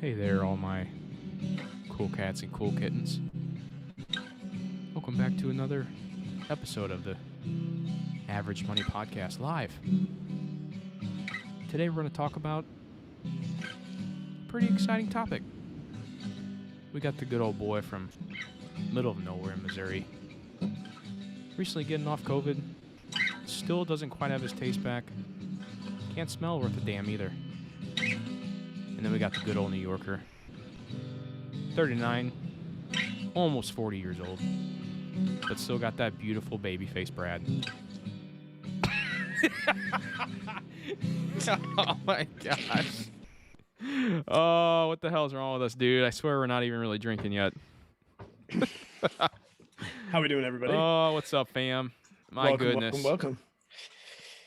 Hey there, all my cool cats and cool kittens. Welcome back to another episode of the Average Money Podcast Live. Today we're going to talk about a pretty exciting topic. We got the good old boy from middle of nowhere in Missouri. Recently getting off COVID. Still doesn't quite have his taste back. Can't smell worth a damn either. And then we got the good old New Yorker. 39, almost 40 years old, but still got that beautiful baby face Brad. Oh my gosh. Oh, what the hell's wrong with us, dude? I swear we're not even really drinking yet. How we doing, everybody? Oh, what's up, fam? My goodness. Welcome.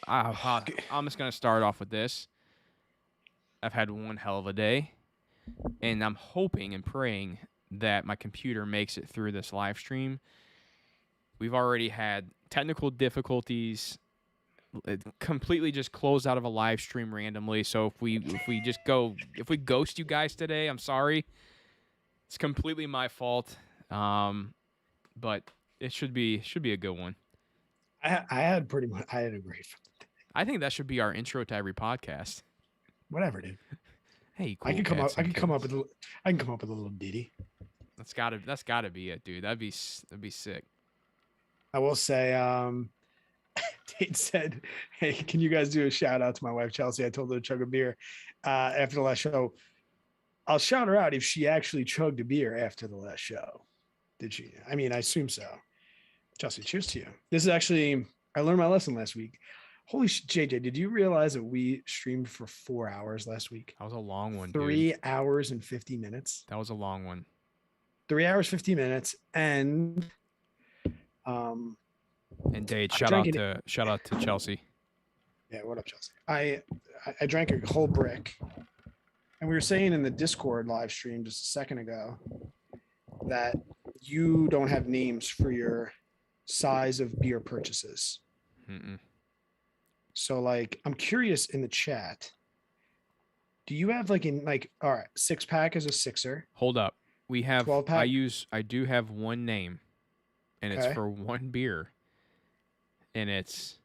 I'm just going to start off with this. I've had one hell of a day, and I'm hoping and praying that my computer makes it through this live stream. We've already had technical difficulties. It completely just closed out of a live stream randomly. So if we ghost you guys today, I'm sorry. It's completely my fault. But it should be a good one. I had a great. I think that should be our intro to every podcast. Whatever, dude. Hey, cool I can come up. cats I and can come up kittens. with. I can come up with a little ditty. That's gotta be it, dude. That'd be sick. I will say, Tate said, "Hey, can you guys do a shout out to my wife Chelsea? I told her to chug a beer after the last show. I'll shout her out if she actually chugged a beer after the last show. Did she? I mean, I assume so. Chelsea, cheers to you. This is actually. I learned my lesson last week. Holy JJ, did you realize that we streamed for 4 hours last week? That was a long one, 3 dude. hours and 50 minutes. That was a long one. 3 hours, 50 minutes. And Dade, shout out to Chelsea. Yeah, what up, Chelsea? I drank a whole brick. And we were saying in the Discord live stream just a second ago that you don't have names for your size of beer purchases. Mm-mm. So like, I'm curious in the chat. Do you have all right, 6-pack is a sixer. Hold up. We have 12-pack? I do have one name, and it's Okay. for one beer. And it's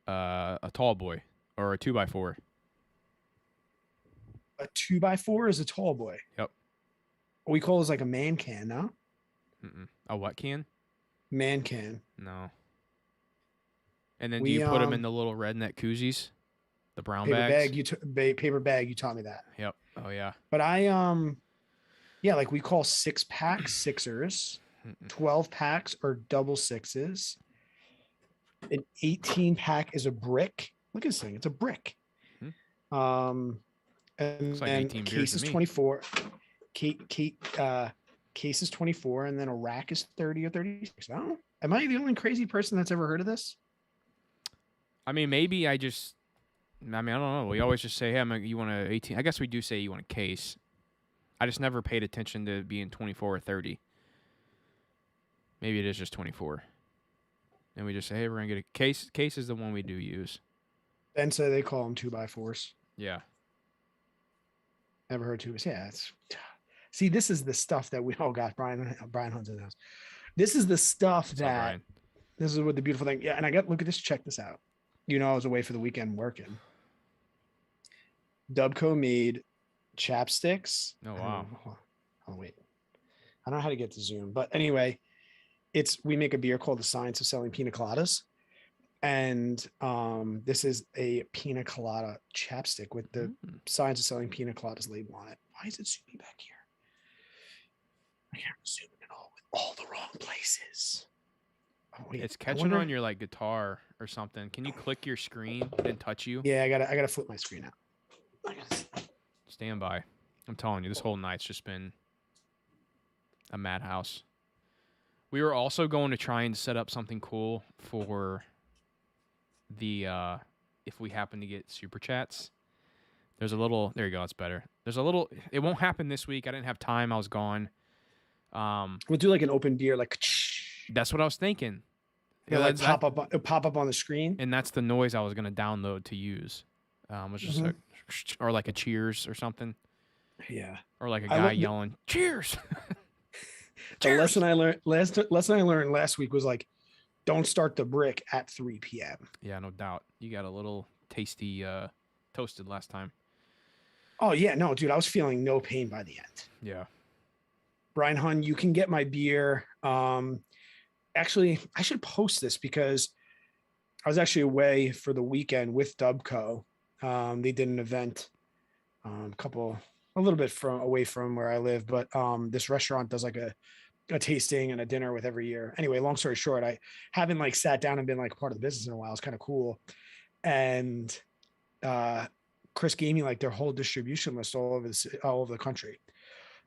a tall boy or a 2x4. A 2x4 is a tall boy. Yep. We call this like a man can, no? Mm-mm. A what can? Man can. No. And then do We, you put them in the little redneck koozies? The brown Paper bags? bag. Paper bag. You taught me that. Yep. Oh, yeah. But yeah, like we call 6-pack sixers, Mm-mm. 12-packs are double sixes. An 18-pack is a brick. Look at this thing. It's a brick. Mhm. And Looks like then 18 beers case to is me. 24. Case is 24, and then a rack is 30 or 36. No? Am I the only crazy person that's ever heard of this? I mean, maybe I don't know. We always just say, hey, you want a 18. I guess we do say you want a case. I just never paid attention to being 24 or 30. Maybe it is just 24. And we just say, hey, we're going to get a case. Case is the one we do use. Ben said they call them 2x4s. Yeah. Never heard 2. Yeah, see, this is the stuff that we all got. Brian Hunt's in the house. This is the stuff What's up, that Brian? this is what the beautiful thing. Yeah, and look at this. Check this out. You know, I was away for the weekend working. Dubco made chapsticks. Oh, wow. Oh, wait. I don't know how to get to Zoom, but anyway, we make a beer called the Science of Selling Pina Coladas. And this is a pina colada chapstick with the Science of Selling Pina Coladas label on it. Why is it zooming back here? I can't zoom it all with all the wrong places. Oh, wait, It's catching on your like guitar or something. Can you click your screen and touch you? Yeah, I gotta flip my screen out. Stand by. I'm telling you, this whole night's just been a madhouse. We were also going to try and set up something cool for the if we happen to get super chats. There's a little. There you go. It's better. There's a little. It won't happen this week. I didn't have time. I was gone. We'll do like an open beer, like That's what I was thinking. it'll like pop up on the screen. And that's the noise I was gonna download to use. Was just or like a cheers or something. Yeah. or like a I guy love yelling, "Cheers!" the Cheers. lesson I learned last week was like, don't start the brick at 3 p.m. Yeah, no doubt. You got a little tasty toasted last time. Oh yeah, no, dude, I was feeling no pain by the end. Yeah. Brian Hun, you can get my beer. Actually, I should post this because I was actually away for the weekend with Dubco. They did an event, a little bit from away from where I live, but this restaurant does like a tasting and a dinner with every year. Anyway, long story short, I haven't like sat down and been like part of the business in a while. It's kind of cool. And Chris gave me like their whole distribution list all over the country.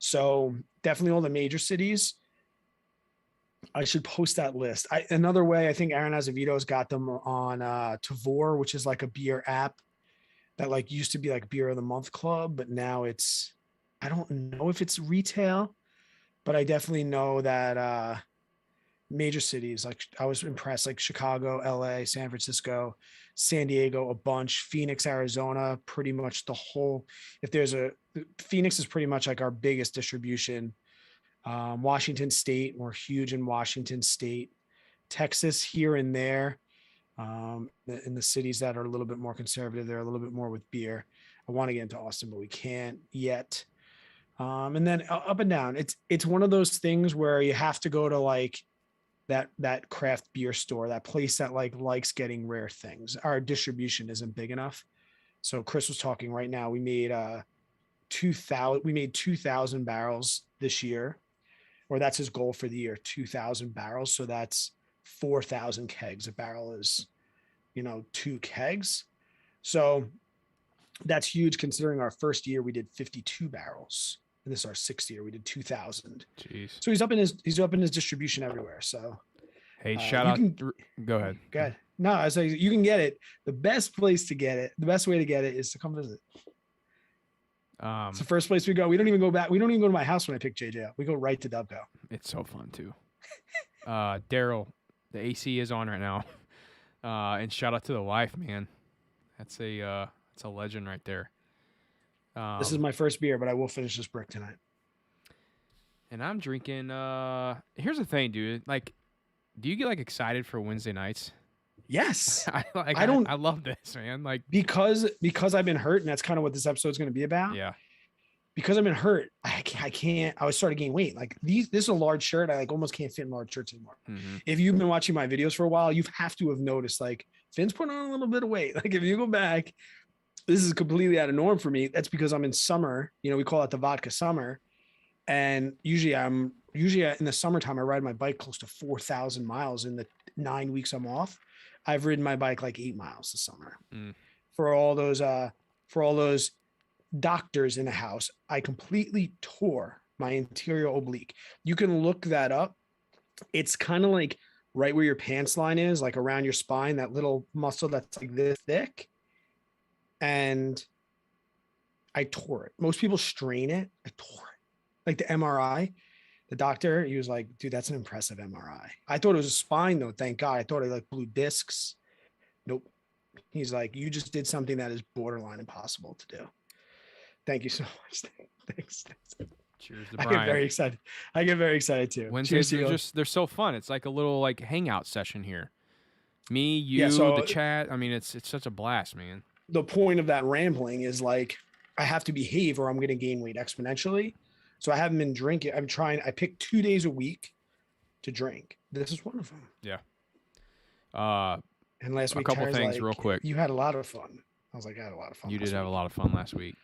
So definitely all the major cities. I should post that list. Another way, I think Aaron Azevedo's got them on Tavor, which is like a beer app that like used to be like beer of the month club, but now it's, I don't know if it's retail, but I definitely know that major cities, like I was impressed, like Chicago, LA, San Francisco, San Diego, a bunch, Phoenix, Arizona, pretty much the whole, if there's a, Phoenix is pretty much like our biggest distribution. Washington State, we're huge in Washington State, Texas here and there. In the cities that are a little bit more conservative, they're a little bit more with beer. I want to get into Austin, but we can't yet. And then up and down, it's one of those things where you have to go to like that craft beer store, that place that like likes getting rare things. Our distribution isn't big enough. So Chris was talking right now. We made 2,000 barrels this year, or that's his goal for the year, 2,000 barrels. So that's 4,000 kegs. A barrel is, 2 kegs. So that's huge considering our first year we did 52 barrels. And this is our sixth year. We did 2,000. Jeez. So he's up in his distribution everywhere. So Hey, shout you out. can Go ahead. go ahead. No, I was like, you can get it. The best place to get it, the best way to get it is to come visit. It's the first place we go. We don't even go back. We don't even go to my house when I pick JJ up. We go right to Dubco. It's so fun too. Daryl, the AC is on right now. And shout out to the wife, man. That's a legend right there. This is my first beer, but I will finish this brick tonight. And I'm drinking. Here's the thing, dude. Like, do you get like excited for Wednesday nights? Yes. I love this, man. Like, because I've been hurt, and that's kind of what this episode is going to be about. yeah. Because I've been hurt, I can't. I was starting to gain weight. Like this is a large shirt. I like almost can't fit in large shirts anymore. Mm-hmm. If you've been watching my videos for a while, you have to have noticed like Finn's putting on a little bit of weight. Like if you go back, this is completely out of norm for me. That's because I'm in summer. We call it the vodka summer. And usually in the summertime, I ride my bike close to 4,000 miles in the 9 weeks I'm off. I've ridden my bike like 8 miles this summer. For all those doctors in the house, I completely tore my anterior oblique. You can look that up. It's kind of like right where your pants line is, like around your spine, that little muscle that's like this thick. And I tore it. Most people strain it. I tore it. Like the MRI, the doctor, he was like, dude, that's an impressive MRI. I thought it was a spine though. Thank God. I thought it like blew discs. Nope. He's like, you just did something that is borderline impossible to do. Thank you so much. Thanks. Cheers to I Brian. get very excited. I get very excited too. Wednesdays they're so fun. It's like a little like hangout session here. Me, you, the chat. I mean, it's such a blast, man. The point of that rambling is like I have to behave or I'm going to gain weight exponentially. So I haven't been drinking. I pick 2 days a week to drink. This is one of them. Yeah. And last week, a couple Tyra's things like, real quick. You had a lot of fun. I was like, I had a lot of fun. You did have a lot of fun last week.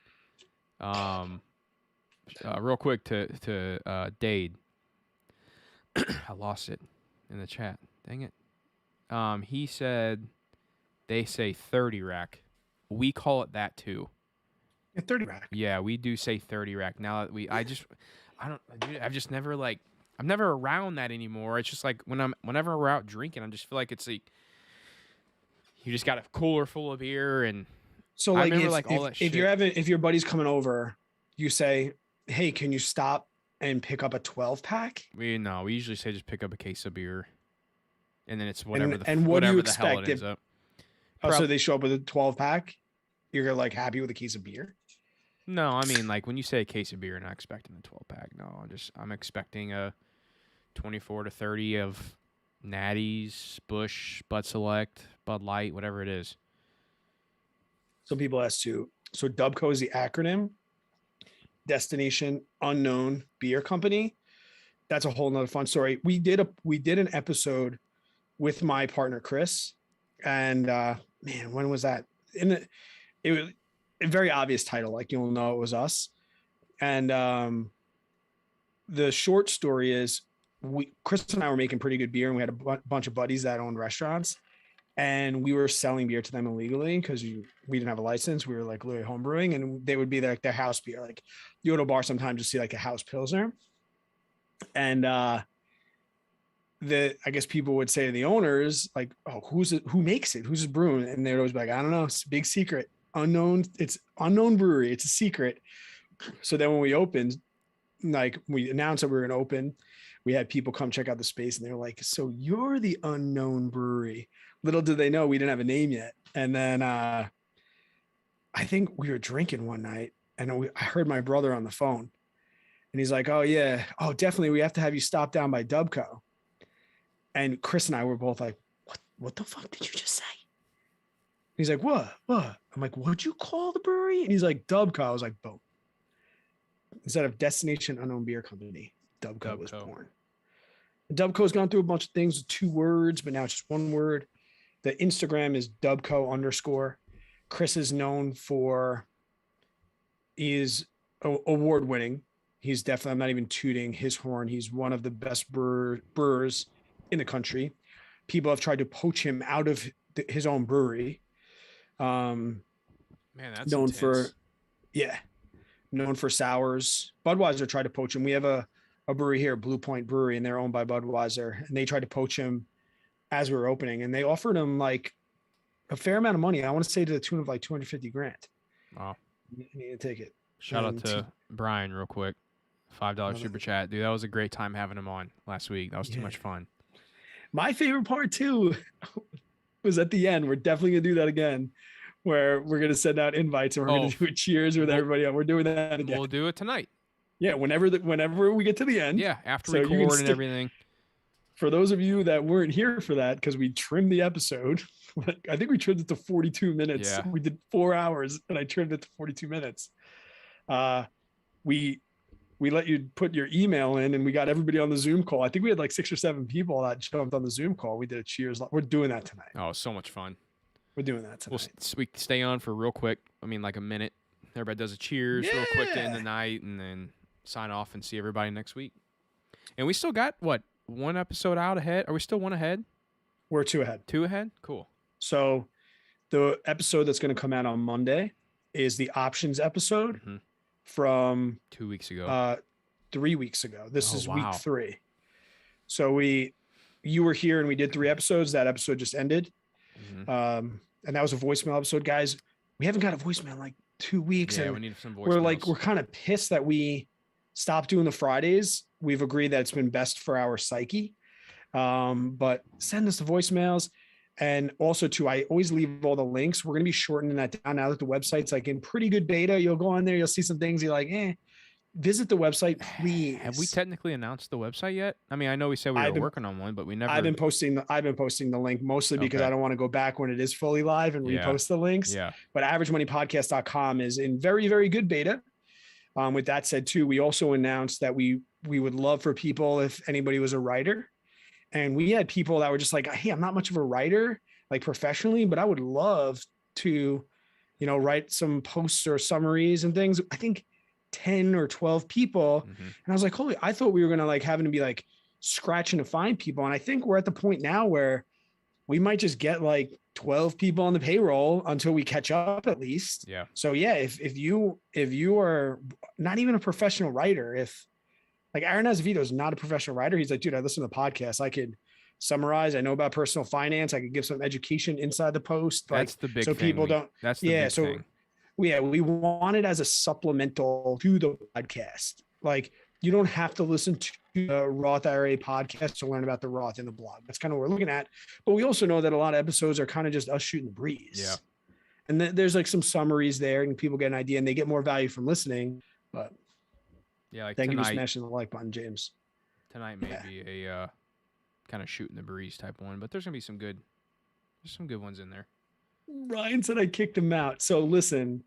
Real quick to Dade. I lost it in the chat. Dang it. He said they say 30 rack. We call it that too. Yeah, 30 rack. Yeah, we do say 30 rack. Now that I've just never like, I'm never around that anymore. It's just like whenever we're out drinking, I just feel like it's like, you just got a cooler full of beer. And so like, I remember like all that shit. If your buddy's coming over, you say, hey, can you stop and pick up a 12 pack? We usually say just pick up a case of beer. And then it's what do you whatever the expect hell it is up. So they show up with a 12 pack. You're like happy with a case of beer. No, I mean, like when you say a case of beer, not expecting a 12 pack. No, I'm expecting a 24 to 30 of Natties, Bush, Bud Select, Bud Light, whatever it is. Some people ask too. So Dubco is the acronym, Destination Unknown Beer Company. That's a whole nother fun story. We did an episode with my partner Chris, and man, when was that? It was a very obvious title, like you'll know it was us. And the short story is, Chris and I were making pretty good beer, and we had a bunch of buddies that owned restaurants, and we were selling beer to them illegally because we didn't have a license. We were like literally home brewing, and they would be like their house beer. Like you go to a bar sometimes to see like a house pilsner, and I guess people would say to the owners like, "Oh, who makes it? Who's brewing?" And they'd always be like, "I don't know. It's a big secret, unknown. It's unknown brewery. It's a secret." So then when we opened, like we announced that we were going to open, we had people come check out the space, and they were like, "So you're the unknown brewery." Little did they know we didn't have a name yet. And then I think we were drinking one night, and I heard my brother on the phone, and he's like, "Oh yeah, oh definitely, we have to have you stop down by Dubco." And Chris and I were both like, "What the fuck did you just say?" He's like, "What? I'm like, "What'd you call the brewery?" And he's like, "Dubco." I was like, "Boom." Instead of Destination Unknown Beer Company, Dubco was born. Dubco's gone through a bunch of things with 2 words, but now it's just 1 word. The Instagram is Dubco_. Chris is known for, is award winning. He's definitely, I'm not even tooting his horn. He's one of the best brewers in the country. People have tried to poach him out of his own brewery. Man, that's known intense. for, known for sours. Budweiser tried to poach him. We have a brewery here, Blue Point Brewery, and they're owned by Budweiser, and they tried to poach him as we were opening, and they offered him like a fair amount of money. I want to say to the tune of like $250,000. Wow. You need to take it. Shout out to Brian real quick. $5 super chat. Dude, that was a great time having him on last week. That was too much fun. My favorite part too was at the end. We're definitely gonna do that again, where we're gonna send out invites and we're gonna do a cheers with everybody. We're doing that again. We'll do it tonight. Yeah, whenever we get to the end. Yeah, after record and everything. For those of you that weren't here for that, because we trimmed the episode, I think we trimmed it to 42 minutes. Yeah. We did 4 hours, and I trimmed it to 42 minutes. We let you put your email in, and we got everybody on the Zoom call. I think we had like 6 or 7 people that jumped on the Zoom call. We did a cheers. We're doing that tonight. Oh, so much fun. We're doing that tonight. We stay on for real quick. I mean, like a minute. Everybody does a cheers real quick to end the night, and then sign off and see everybody next week. And we still got, 1 episode out ahead? Are we still 1 ahead? We're 2 ahead. 2 ahead? Cool. So the episode that's going to come out on Monday is the options episode from 2 weeks ago. 3 weeks ago. This is week 3. So you were here and we did 3 episodes. That episode just ended. And that was a voicemail episode, guys. We haven't got a voicemail in like 2 weeks. Yeah, and we need some voicemails. we're kind of pissed that we stopped doing the Fridays. We've agreed that it's been best for our psyche. But send us the voicemails. And also too, I always leave all the links. We're going to be shortening that down now that the website's like in pretty good beta. You'll go on there, you'll see some things you're like, visit the website, please. Have we technically announced the website yet? I mean, I know we said we were working on one, but we never. I've been posting the link mostly because I don't want to go back when it is fully live and repost the links. Yeah. But averagemoneypodcast.com is in very, very good beta. With that said too, we also announced that we would love for people, if anybody was a writer. And we had people that were just like, hey, I'm not much of a writer, like professionally, but I would love to, write some posts or summaries and things. I think 10 or 12 people. And I was like, I thought we were going to like having to be like scratching to find people. And I think we're at the point now where we might just get like 12 people on the payroll until we catch up at least. Yeah. So yeah, if you are not even a professional writer, like Aaron Azevedo is not a professional writer. He's like, dude, I listen to the podcast. I could summarize. I know about personal finance. I could give some education inside the post. That's the big thing. So people don't. That's the big thing. We want it as a supplemental to the podcast. Like you don't have to listen to the Roth IRA podcast to learn about the Roth in the blog. That's kind of what we're looking at. But we also know that a lot of episodes are kind of just us shooting the breeze. Yeah. And there's like some summaries there, and people get an idea, and they get more value from listening. But Yeah, like thank you for tonight. smashing the like button, James. Tonight may Yeah. be a kind of shooting the breeze type one, but there's gonna be there's some good ones in there. Ryan said I kicked him out. So listen,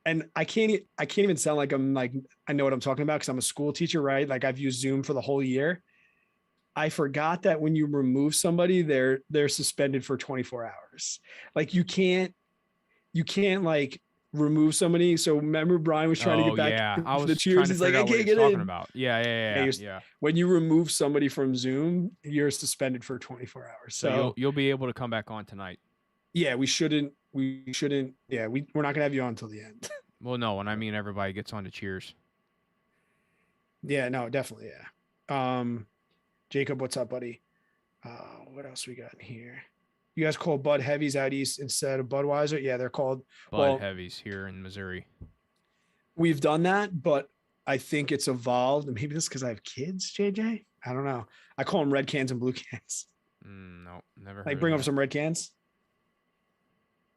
and I can't even sound like I'm like I know what I'm talking about because I'm a school teacher, right? Like I've used Zoom for the whole year. I forgot that when you remove somebody, they're suspended for 24 hours. Like you can't like remove somebody. So remember Brian was trying to get Oh back yeah, I into the was trying cheers. to He's like, figure I out what can't you're get talking in. about. Yeah. Yeah, when you remove somebody from Zoom, you're suspended for 24 hours. So you'll be able to come back on tonight. Yeah, we shouldn't. Yeah, we're not gonna have you on until the end. Well, no, when I mean everybody gets on to cheers. Yeah, no, definitely. Yeah. Jacob, what's up, buddy? What else we got in here? You guys call Bud Heavies out east instead of Budweiser? Yeah, they're called Bud Heavies here in Missouri. We've done that, but I think it's evolved. And maybe this because I have kids, JJ. I don't know. I call them red cans and blue cans. No, never. Like bring over some red cans.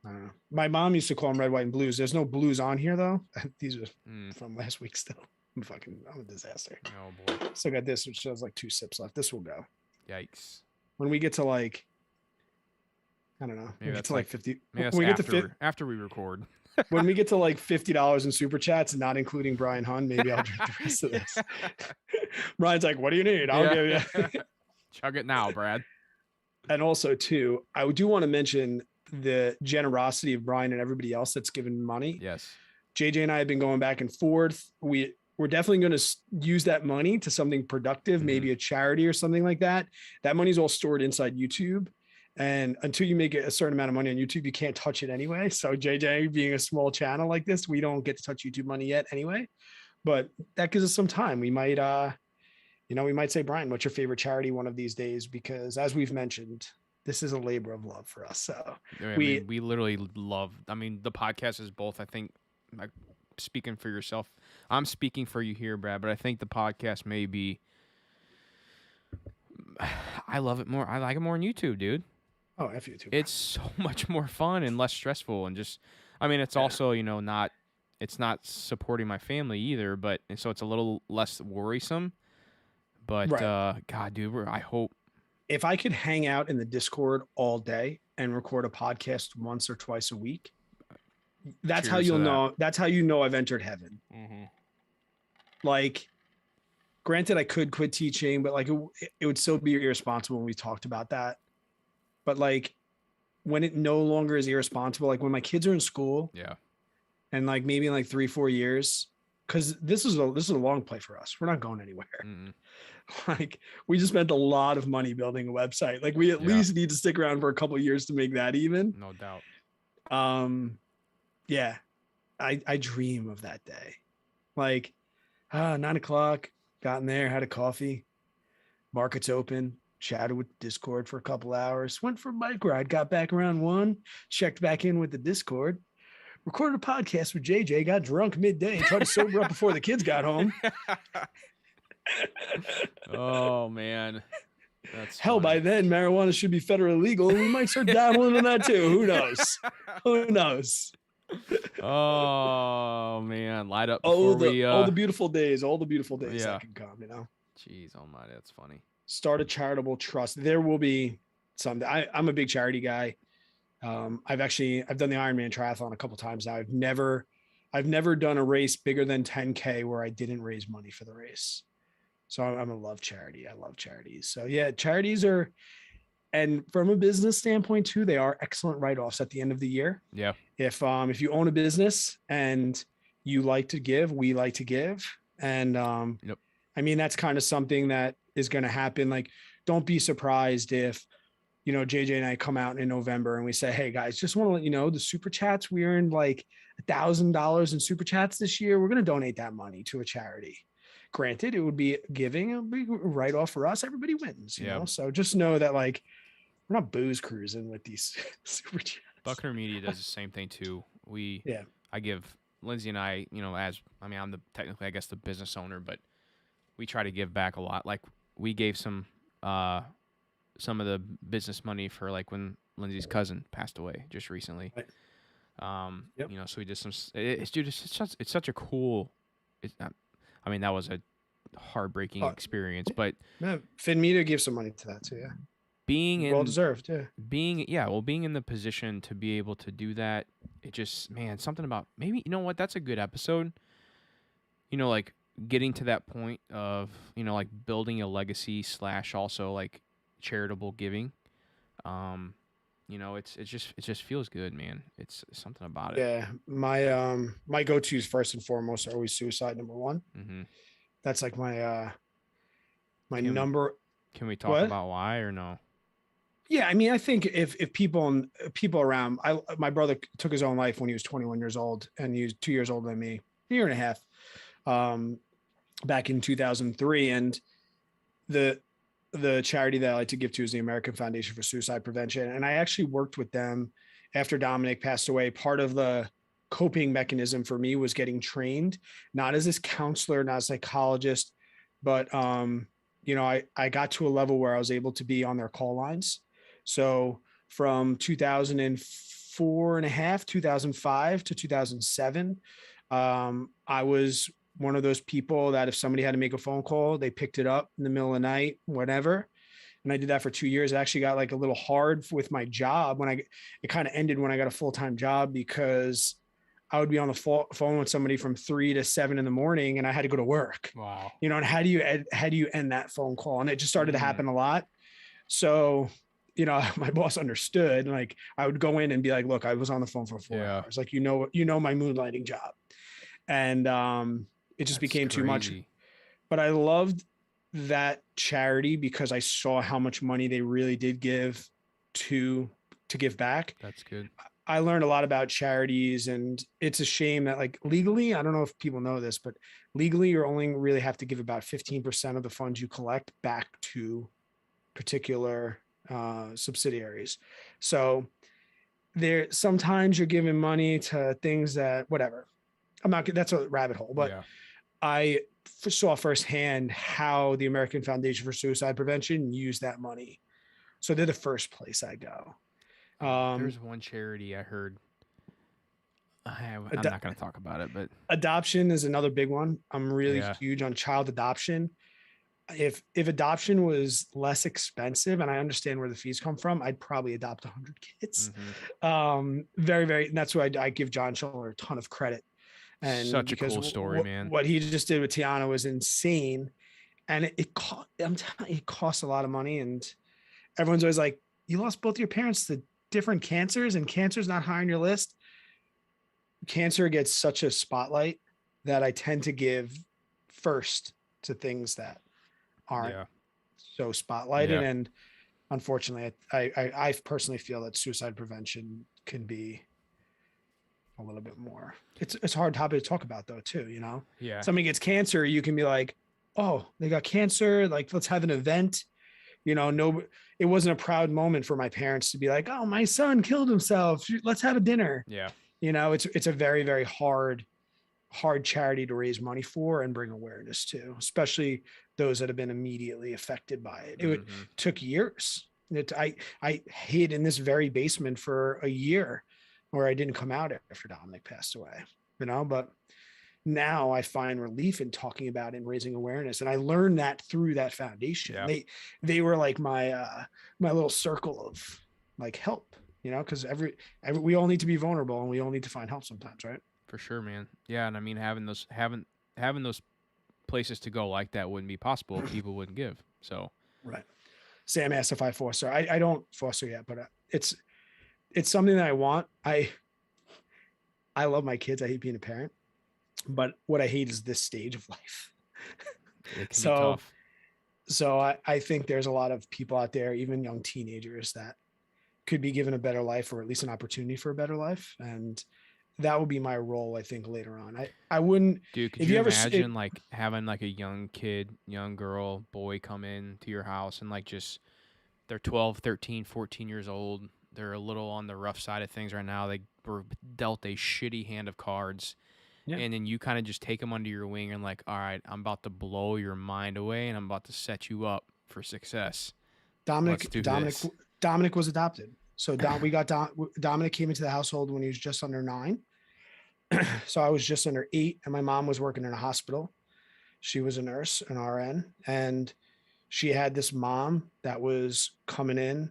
I don't know. My mom used to call them red, white, and blues. There's no blues on here though. These are from last week still. I'm a disaster. Oh boy. Still got this, which shows like 2 sips left. This will go. Yikes. When we get to like, I don't know. Maybe we get that's to like 50. Maybe When we get after, to after we record. when we get to like $50 in super chats, not including Brian Hun, maybe I'll drink the rest of this. Brian's like, "What do you need? I'll give you." Chug it now, Brad. And also, too, I do want to mention the generosity of Brian and everybody else that's given money. Yes. JJ and I have been going back and forth. We're definitely going to use that money to something productive, maybe a charity or something like that. That money's all stored inside YouTube. And until you make a certain amount of money on YouTube, you can't touch it anyway. So JJ being a small channel like this, we don't get to touch YouTube money yet anyway. But that gives us some time. We might, we might say, Brian, what's your favorite charity one of these days? Because as we've mentioned, this is a labor of love for us. So we literally love, the podcast is both, I think, like, speaking for yourself. I'm speaking for you here, Brad, but I think the podcast may be, I love it more. I like it more on YouTube, dude. Oh, F you too. It's so much more fun and less stressful, and just, it's also, not, it's not supporting my family either, but, and so it's a little less worrisome, but, right. God, dude, I hope. If I could hang out in the Discord all day and record a podcast once or twice a week, that's how you'll know. That's how you know I've entered heaven. Mm-hmm. Like, granted, I could quit teaching, but like it would still be irresponsible when we talked about that. But like when it no longer is irresponsible, like when my kids are in school, yeah, and like maybe in like 3-4 years, because this is a long play for us. We're not going anywhere. Mm-hmm. Like we just spent a lot of money building a website. Like we at least need to stick around for a couple of years to make that even. No doubt. Yeah, I dream of that day. Like 9:00, got in there, had a coffee, market's open, chatted with Discord for a couple hours, went for a bike ride, got back around 1, checked back in with the Discord, recorded a podcast with JJ, got drunk midday, tried to sober up before the kids got home. Oh man. That's hell funny. By then marijuana should be federally legal and we might start dabbling in that too. Who knows? Oh man, light up all before the beautiful days yeah. that can come, Jeez almighty, that's funny. Start a charitable trust. There will be some. I'm a big charity guy. I've done the Ironman triathlon a couple times now. I've never done a race bigger than 10K where I didn't raise money for the race. So I'm a love charity. I love charities. So yeah, charities are, and from a business standpoint too, they are excellent write-offs at the end of the year. Yeah. If you own a business and you like to give, we like to give. And yep. That's kind of something that is going to happen. Like, don't be surprised if, JJ and I come out in November and we say, hey guys, just want to let you know the super chats, we earned like $1,000 in super chats this year. We're going to donate that money to a charity. Granted, it would be giving a big write-off for us. Everybody wins, you know? So just know that like, we're not booze cruising with these super chats. Buckner Media does the same thing too. I give Lindsay and I, I'm technically, I guess, the business owner, but we try to give back a lot. Like we gave some of the business money for like when Lindsay's cousin passed away just recently. Yep. So we did some. Dude, it's such a cool. I mean, that was a heartbreaking Oh, experience, but yeah. Finn Meter gives some money to that too. Yeah. being Well in deserved. Yeah. being in the position to be able to do that, it just, man, something about, maybe, you know what, that's a good episode. Like getting to that point of, like building a legacy slash also like charitable giving. Um, it just feels good, man. It's something about it. Yeah. My go-tos first and foremost are always suicide number one. Hmm. That's like my Can number. can we talk What? about why or no? Yeah, I mean, I think if people around, my brother took his own life when he was 21 years old, and he was 2 years older than me, a year and a half, um, back in 2003, and the the charity that I like to give to is the American Foundation for Suicide Prevention, and I actually worked with them after Dominic passed away. Part of the coping mechanism for me was getting trained, not as this counselor, not as a psychologist, but I got to a level where I was able to be on their call lines. So from 2004 and a half, 2005 to 2007, I was one of those people that if somebody had to make a phone call, they picked it up in the middle of the night, whatever. And I did that for 2 years. It actually got like a little hard with my job it kind of ended when I got a full-time job, because I would be on the phone with somebody from 3 to 7 in the morning, and I had to go to work. Wow. And how do you end that phone call? And it just started to Mm. happen a lot. So, my boss understood. Like I would go in and be like, "Look, I was on the phone for 4 hours. Like my moonlighting job," and it just That's became too much. crazy. But I loved that charity because I saw how much money they really did give to give back. That's good. I learned a lot about charities, and it's a shame that, like, legally, I don't know if people know this, but legally you only really have to give about 15% of the funds you collect back to particular subsidiaries. So there sometimes you're giving money to things that, whatever. I'm not, that's a rabbit hole, but Yeah. I saw firsthand how the American Foundation for Suicide Prevention used that money. So they're the first place I go. There's one charity I heard. I'm Ad- not going to talk about it, but Adoption is another big one. I'm really yeah. huge on child adoption. If adoption was less expensive, and I understand where the fees come from, I'd probably adopt 100 kids. Very, very. And that's why I give John Schiller a ton of credit, and Such a because cool story, man. what he just did with Tiana was insane, and it costs a lot of money, and everyone's always like, "You lost both your parents to different cancers, and cancer's not high on your list." Cancer gets such a spotlight that I tend to give first to things that aren't Yeah. so spotlighted. Yeah. And unfortunately, I personally feel that suicide prevention can be a little bit more. It's a hard topic to talk about though, too. Yeah. Somebody gets cancer, you can be like, "Oh, they got cancer. Like, let's have an event." No, it wasn't a proud moment for my parents to be like, "Oh, my son killed himself. Let's have a dinner." Yeah. It's a very, very hard charity to raise money for and bring awareness to, especially those that have been immediately affected by it. Took years. I hid in this very basement for a year where I didn't come out after Dominic passed away, but now I find relief in talking about it and raising awareness. And I learned that through that foundation. Yeah. They were like my little circle of like help, because we all need to be vulnerable and we all need to find help sometimes, right? For sure, man. Yeah, and I mean having those places to go like that wouldn't be possible if people wouldn't give. So Right. Sam asked if I foster. I don't foster yet, but it's something that I want. I love my kids. I hate being a parent, but what I hate is this stage of life. it can be So, tough. I think there's a lot of people out there, even young teenagers, that could be given a better life, or at least an opportunity for a better life. And that would be my role, I think, later on. I wouldn't. Dude, could if you you ever imagine like having like a young kid, young girl, boy come in to your house and like just they're 12, 13, 14 years old. They're a little on the rough side of things right now. They were dealt a shitty hand of cards. Yeah. And then you kind of just take them under your wing and like, all right, I'm about to blow your mind away and I'm about to set you up for success. Dominic Let's do Dominic this. Dominic was adopted. So Dominic came into the household when he was just under 9. So I was just under 8, and my mom was working in a hospital. She was a nurse, an RN, and she had this mom that was coming in,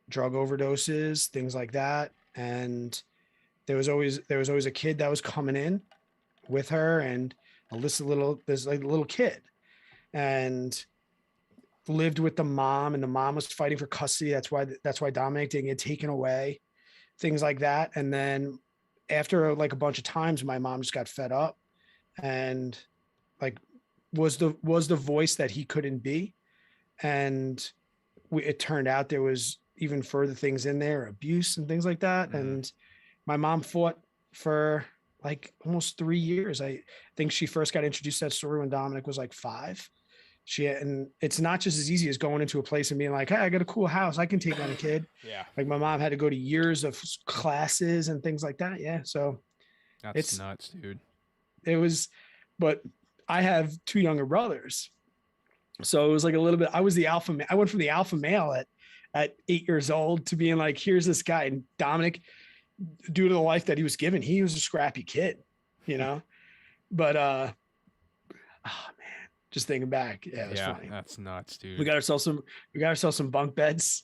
drug overdoses, things like that. And there was always a kid that was coming in with her, and this like little kid, and lived with the mom, and the mom was fighting for custody. That's why Dominic didn't get taken away, things like that. And then after like a bunch of times, my mom just got fed up and like was the voice that he couldn't be. And it turned out there was even further things in there, abuse and things like that. And my mom fought for like almost 3 years. I think she first got introduced to that story when Dominic was like 5. And it's not just as easy as going into a place and being like, hey, I got a cool house, I can take on a kid. Yeah. Like my mom had to go to years of classes and things like that. Yeah. So That's nuts, dude. it was, but I have 2 younger brothers. So it was like a little bit, I was the alpha. I went from the alpha male at 8 years old to being like, here's this guy. And Dominic, due to the life that he was given, he was a scrappy kid, but, oh man, just thinking back. Yeah. It was funny. That's nuts, dude. We got ourselves some bunk beds.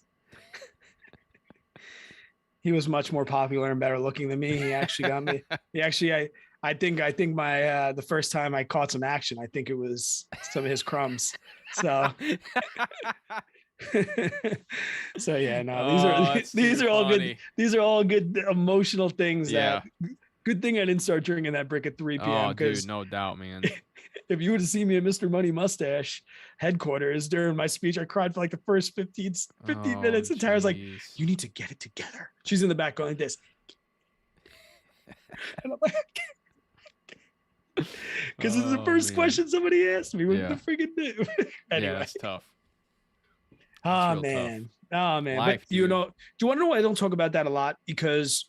He was much more popular and better looking than me. He actually got me. I think my the first time I caught some action, I think it was some of his crumbs. So so yeah, no, these are all good. These are all good emotional things. Yeah. Good thing I didn't start drinking that brick at 3 p.m. Oh, dude, no doubt, man. If you would have seen me at Mr. Money Mustache headquarters during my speech, I cried for like the first 15 minutes. And Tara's like, you need to get it together. She's in the back going like this. And I'm like, because it's the first question somebody asked me. What the freaking do? Anyway. Yeah, that's tough. Oh man. Life, but dude. do you want to know why I don't talk about that a lot? Because,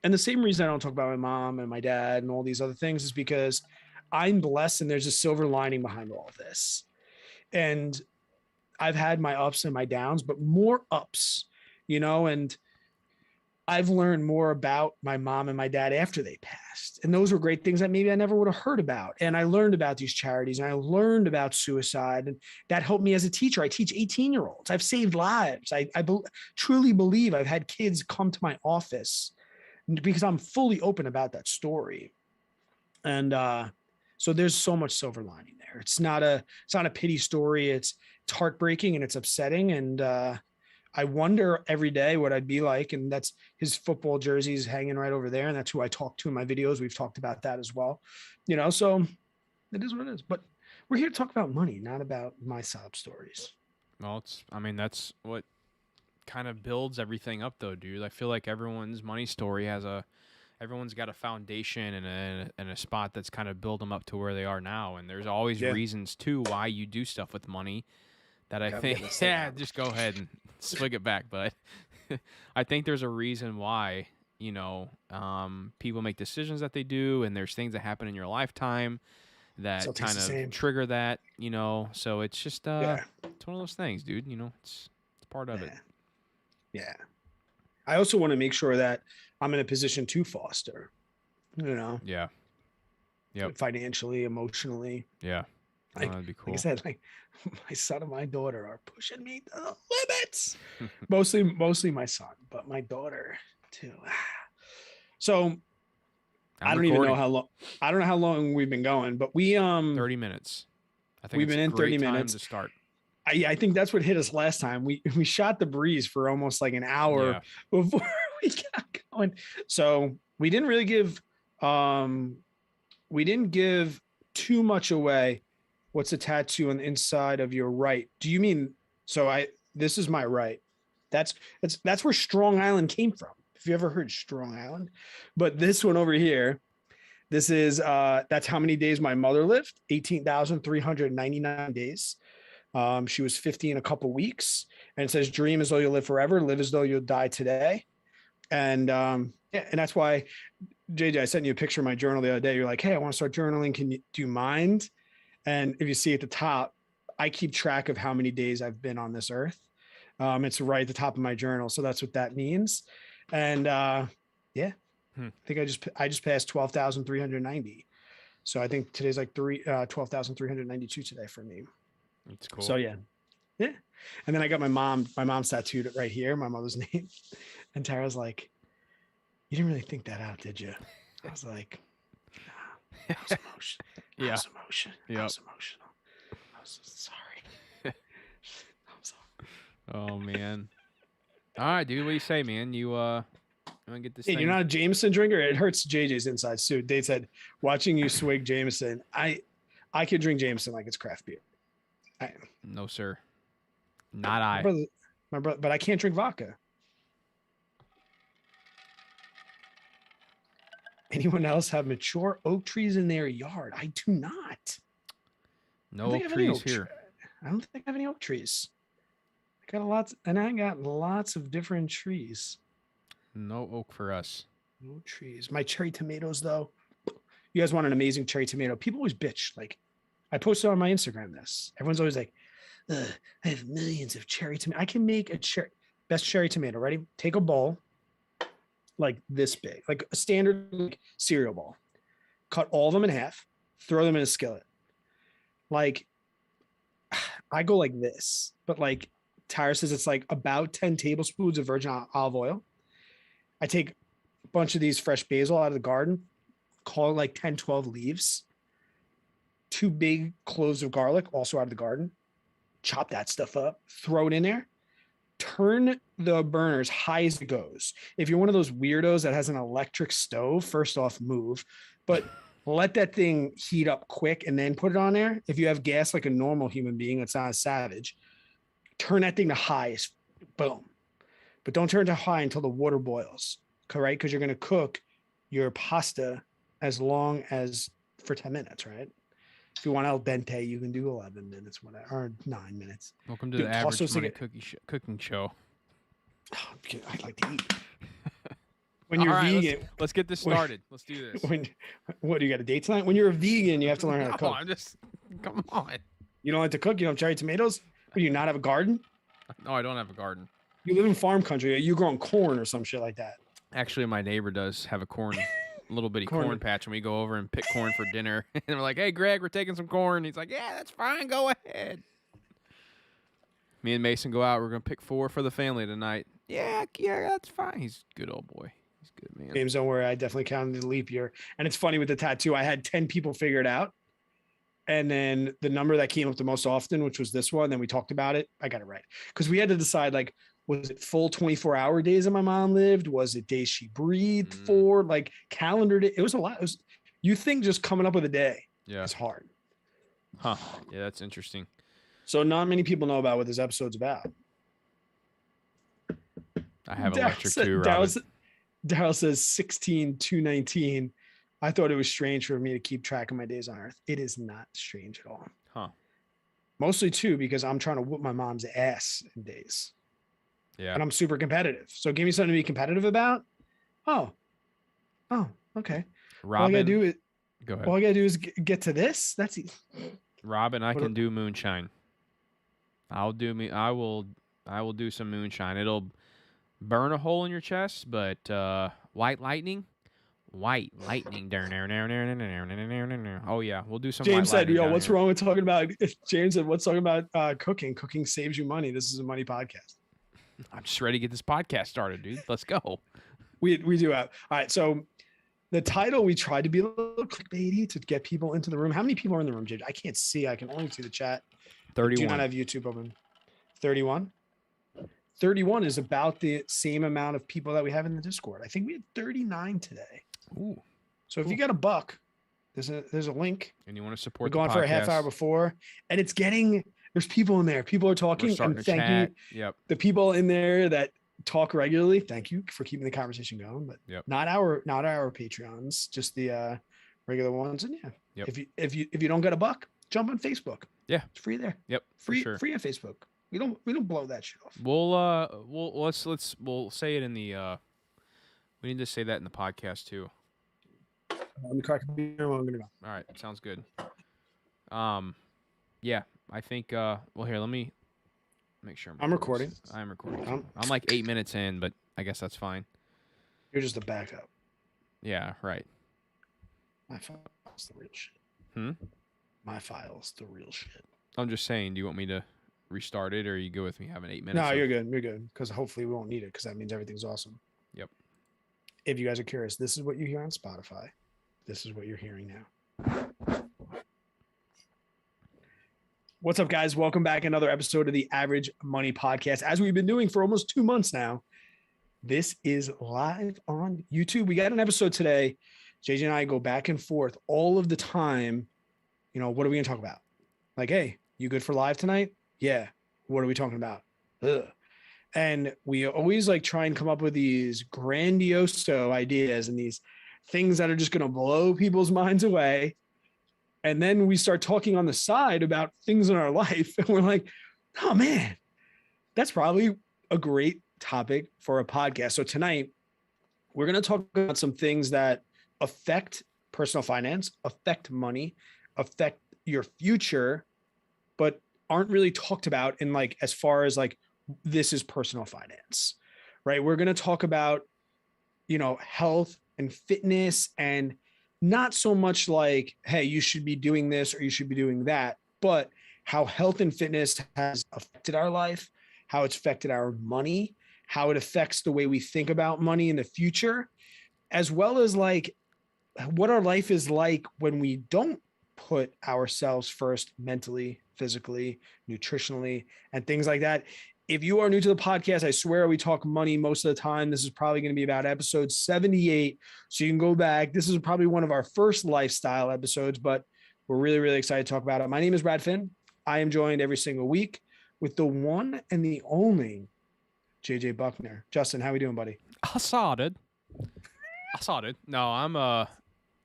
and the same reason I don't talk about my mom and my dad and all these other things is because I'm blessed and there's a silver lining behind all of this. And I've had my ups and my downs, but more ups, and I've learned more about my mom and my dad after they passed. And those were great things that maybe I never would have heard about. And I learned about these charities and I learned about suicide. And that helped me as a teacher. I teach 18-year-olds. I've saved lives. I truly believe I've had kids come to my office because I'm fully open about that story. And so there's so much silver lining there. It's not a pity story. It's heartbreaking and it's upsetting. And I wonder every day what I'd be like. And that's his football jerseys hanging right over there. And that's who I talk to in my videos. We've talked about that as well. So it is what it is. But we're here to talk about money, not about my sob stories. Well, that's what kind of builds everything up though, dude. I feel like everyone's money story everyone's got a foundation and a spot that's kind of build them up to where they are now. And there's always reasons too why you do stuff with money that I think, just go ahead and swig it back. But I think there's a reason why, people make decisions that they do. And there's things that happen in your lifetime that kind of trigger that, so it's just, it's one of those things, dude, it's part of it. Yeah. I also want to make sure that I'm in a position to foster, Yeah. Yep. Financially, emotionally. Yeah. That'd be cool. Like I said, like my son and my daughter are pushing me to the limits. mostly my son, but my daughter too. So I don't even know how long. I don't know how long we've been going, but we 30 minutes. I think we've been in 30 minutes to start. I think that's what hit us last time. We shot the breeze for almost like an hour before we got going. So we didn't really give too much away. What's a tattoo on the inside of your right? Do you mean this is my right. That's where Strong Island came from. If you ever heard Strong Island, but this one over here, this is that's how many days my mother lived, 18,399 days. She was 50 in a couple weeks, and it says, dream as though you'll live forever, live as though you'll die today. And and that's why, JJ, I sent you a picture of my journal the other day. You're like, hey, I want to start journaling. Do you mind? And if you see at the top, I keep track of how many days I've been on this earth. It's right at the top of my journal, so that's what that means. And yeah, Hmm. I think I just passed 12,390. So I think today's like 12,392 today for me. It's cool. So yeah. And then I got my mom's tattooed right here, my mother's name. And Tara's like, "You didn't really think that out, did you?" I was like, "Nah, I was emotional. Yeah. I was emotional. Yep. I was emotional. I was so sorry. I'm sorry." Oh man. All right, dude. What do you say, man? You want to get this Hey, thing? you're not a Jameson drinker. It hurts JJ's insides too. They said watching you swig Jameson, I could drink Jameson like it's craft beer. No, sir. Not My I. brother, my brother, but I can't drink vodka. Anyone else have mature oak trees in their yard? I do not. No oak trees here. I don't think I have any oak trees. I got I got lots of different trees. No oak for us. No trees. My cherry tomatoes, though. You guys want an amazing cherry tomato? People always bitch. Like, I posted on my Instagram this. Everyone's always like, "Ugh, I have millions of cherry tomatoes. I can make a best cherry tomato. Ready? Take a bowl like this big, like a standard like, cereal bowl. Cut all of them in half. Throw them in a skillet. Like, I go like this, but like Tyra says, it's like about 10 tablespoons of virgin olive oil. I take a bunch of these fresh basil out of the garden, call it like 10, 12 leaves, 2 big cloves of garlic, also out of the garden. Chop that stuff up, throw it in there, turn the burners high as it goes. If you're one of those weirdos that has an electric stove, first off, move, but let that thing heat up quick and then put it on there. If you have gas like a normal human being that's not a savage, turn that thing to high, boom. But don't turn it to high until the water boils, right? Because you're going to cook your pasta as long as for 10 minutes, right? If you want al dente, you can do 11 minutes, whatever, or 9 minutes. Welcome to Dude, the toss Average those Money together. Cooking Show. Oh, I'd like to eat. When All you're right, vegan, let's get this started. Let's do this. What do you got a date tonight? When you're a vegan, you have to learn how to cook. I'm just come on. You don't like to cook. You don't have cherry tomatoes. Or do you not have a garden? No, I don't have a garden. You live in farm country. You growing corn or some shit like that. Actually, my neighbor does have a little bitty corn patch, and we go over and pick corn for dinner. And we're like, "Hey, Greg, we're taking some corn." He's like, "Yeah, that's fine. Go ahead." Me and Mason go out. We're gonna pick 4 for the family tonight. Yeah, that's fine. He's a good old boy. He's good, man. James, don't worry. I definitely counted the leap year. And it's funny with the tattoo. I had 10 people figure it out. And then the number that came up the most often, which was this one, then we talked about it. I got it right. Because we had to decide, like, was it full 24-hour days that my mom lived? Was it days she breathed for? Like, calendar day? It was a lot. You think just coming up with a day is hard. Huh. Yeah, that's interesting. So not many people know about what this episode's about. I have electric too, Robin. Daryl says 16,219. I thought it was strange for me to keep track of my days on Earth. It is not strange at all. Huh. Mostly too, because I'm trying to whoop my mom's ass in days. Yeah. And I'm super competitive. So give me something to be competitive about. Oh, okay. Robin, all I gotta do is go ahead. All I gotta do is get to this. That's easy. Robin, I can do moonshine. I will do some moonshine. It'll burn a hole in your chest, but white lightning. Oh yeah, we'll do some. James said, "Yo, what's wrong with talking about?" James said, "What's talking about cooking? Cooking saves you money. This is a money podcast." I'm just ready to get this podcast started, dude. Let's go. We do have. All right, so the title, we tried to be a little clickbaity to get people into the room. How many people are in the room, JJ? I can't see. I can only see the chat. 31. Do not have YouTube open. 31. 31 is about the same amount of people that we have in the Discord. I think we had 39 today. Ooh. So if you got a buck, there's a link. And you want to support We're going for a half hour before, and it's getting, there's people in there. People are talking, and thank you. Yep. The people in there that talk regularly, thank you for keeping the conversation going. But not our Patreons, just the regular ones. And yeah, if you don't get a buck, jump on Facebook. Yeah, it's free there. Yep, free on Facebook. We don't blow that shit off. We'll say it in the. We need to say that in the podcast too. Let me crack a beer. I'm gonna go. All right, sounds good. Yeah, I think. Well, here, let me Make sure I'm recording. I'm recording. I'm like 8 minutes in, but I guess that's fine. You're just a backup. Yeah, right. My file's the real shit. Hmm? My file's the real shit. I'm just saying, do you want me to restart it, or you go with me having 8 minutes? No, you're good. You're good. Because hopefully we won't need it because that means everything's awesome. Yep. If you guys are curious, this is what you hear on Spotify. This is what you're hearing now. What's up, guys? Welcome back. Another episode of the Average Money Podcast. As we've been doing for almost 2 months now, this is live on YouTube. We got an episode today. JJ and I go back and forth all of the time. You know, what are we going to talk about? Like, hey, you good for live tonight? Yeah. What are we talking about? Ugh. And we always like try and come up with these grandiose ideas and these things that are just going to blow people's minds away. And then we start talking on the side about things in our life. And we're like, oh man, that's probably a great topic for a podcast. So tonight we're going to talk about some things that affect personal finance, affect money, affect your future, but aren't really talked about in like, as far as like, this is personal finance, right? We're going to talk about, you know, health and fitness, and not so much like, hey, you should be doing this or you should be doing that, but how health and fitness has affected our life, how it's affected our money, how it affects the way we think about money in the future, as well as like what our life is like when we don't put ourselves first mentally, physically, nutritionally, and things like that. If you are new to the podcast, I swear we talk money most of the time. This is probably going to be about episode 78. So you can go back. This is probably one of our first lifestyle episodes, but we're really, really excited to talk about it. My name is Brad Finn. I am joined every single week with the one and the only JJ Buckner. Justin, how are we doing, buddy? I saw it. No, I'm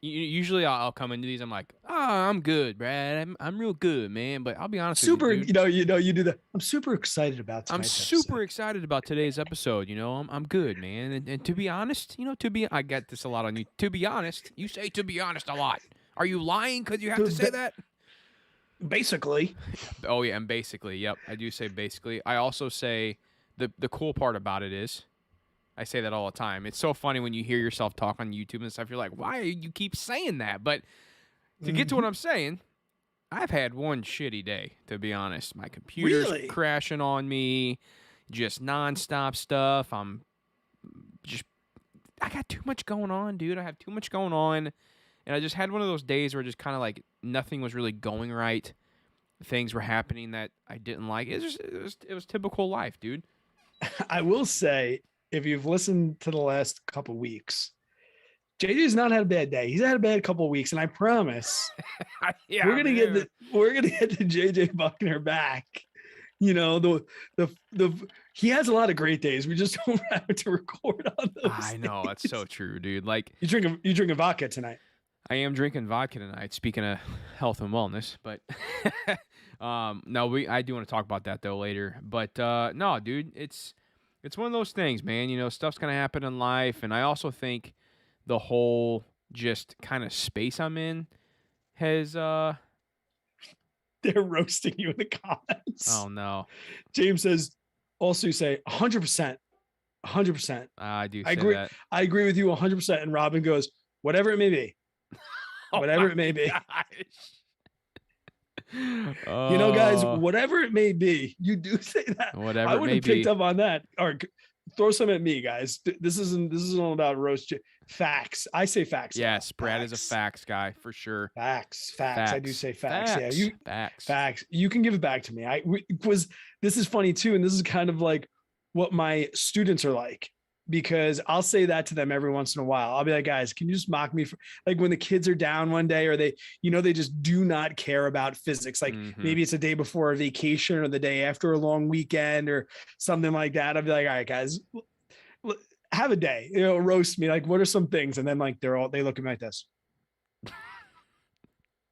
usually I'll come into these. I'm like, oh, I'm good, Brad. I'm real good, man. But I'll be honest Super, with you, dude. you know, you do that. I'm super excited about I'm tonight's super episode. excited about today's episode. You know, I'm good, man. And to be honest, you know, I get this a lot on you. To be honest, you say to be honest a lot. Are you lying because you have to say that? Basically. Oh yeah, and basically, yep, I do say basically. I also say the cool part about it is, I say that all the time. It's so funny when you hear yourself talk on YouTube and stuff. You're like, why do you keep saying that? But to get to what I'm saying, I've had one shitty day, to be honest. My computer's Really? crashing on me, just nonstop stuff. I got too much going on, dude. I have too much going on. And I just had one of those days where just kind of like nothing was really going right. Things were happening that I didn't like. It was typical life, dude. I will say, if you've listened to the last couple weeks, JJ's not had a bad day. He's had a bad couple of weeks, and I promise Yeah, we're gonna get the JJ Buckner back. You know, the he has a lot of great days. We just don't have to record on those. I know, that's so true, dude. Like you drinking vodka tonight. I am drinking vodka tonight. Speaking of health and wellness, but no, I do want to talk about that though later. But no, dude, it's one of those things, man. You know, stuff's gonna happen in life, and I also think the whole just kind of space I'm in has They're roasting you in the comments. Oh no. James says, also you say 100%. 100%. I do say I agree. that. I agree with you 100%. And Robin goes, whatever it may be. Whatever it may be. You know, guys, whatever it may be, you do say that. Whatever I it would may have picked be. up on that. Or throw some at me, guys. This isn't all about roast. Facts. I say facts. Yes, Brad is a facts guy for sure. Facts. I do say facts. Facts. Yeah, facts. You can give it back to me. This is funny too, and this is kind of like what my students are like, because I'll say that to them every once in a while. I'll be like, guys, can you just mock me for, like, when the kids are down one day, or they, you know, they just do not care about physics. Like maybe it's a day before a vacation or the day after a long weekend or something like that. I'll be like, all right, guys, have a day, you know, roast me. Like, what are some things? And then like, they look at me like this.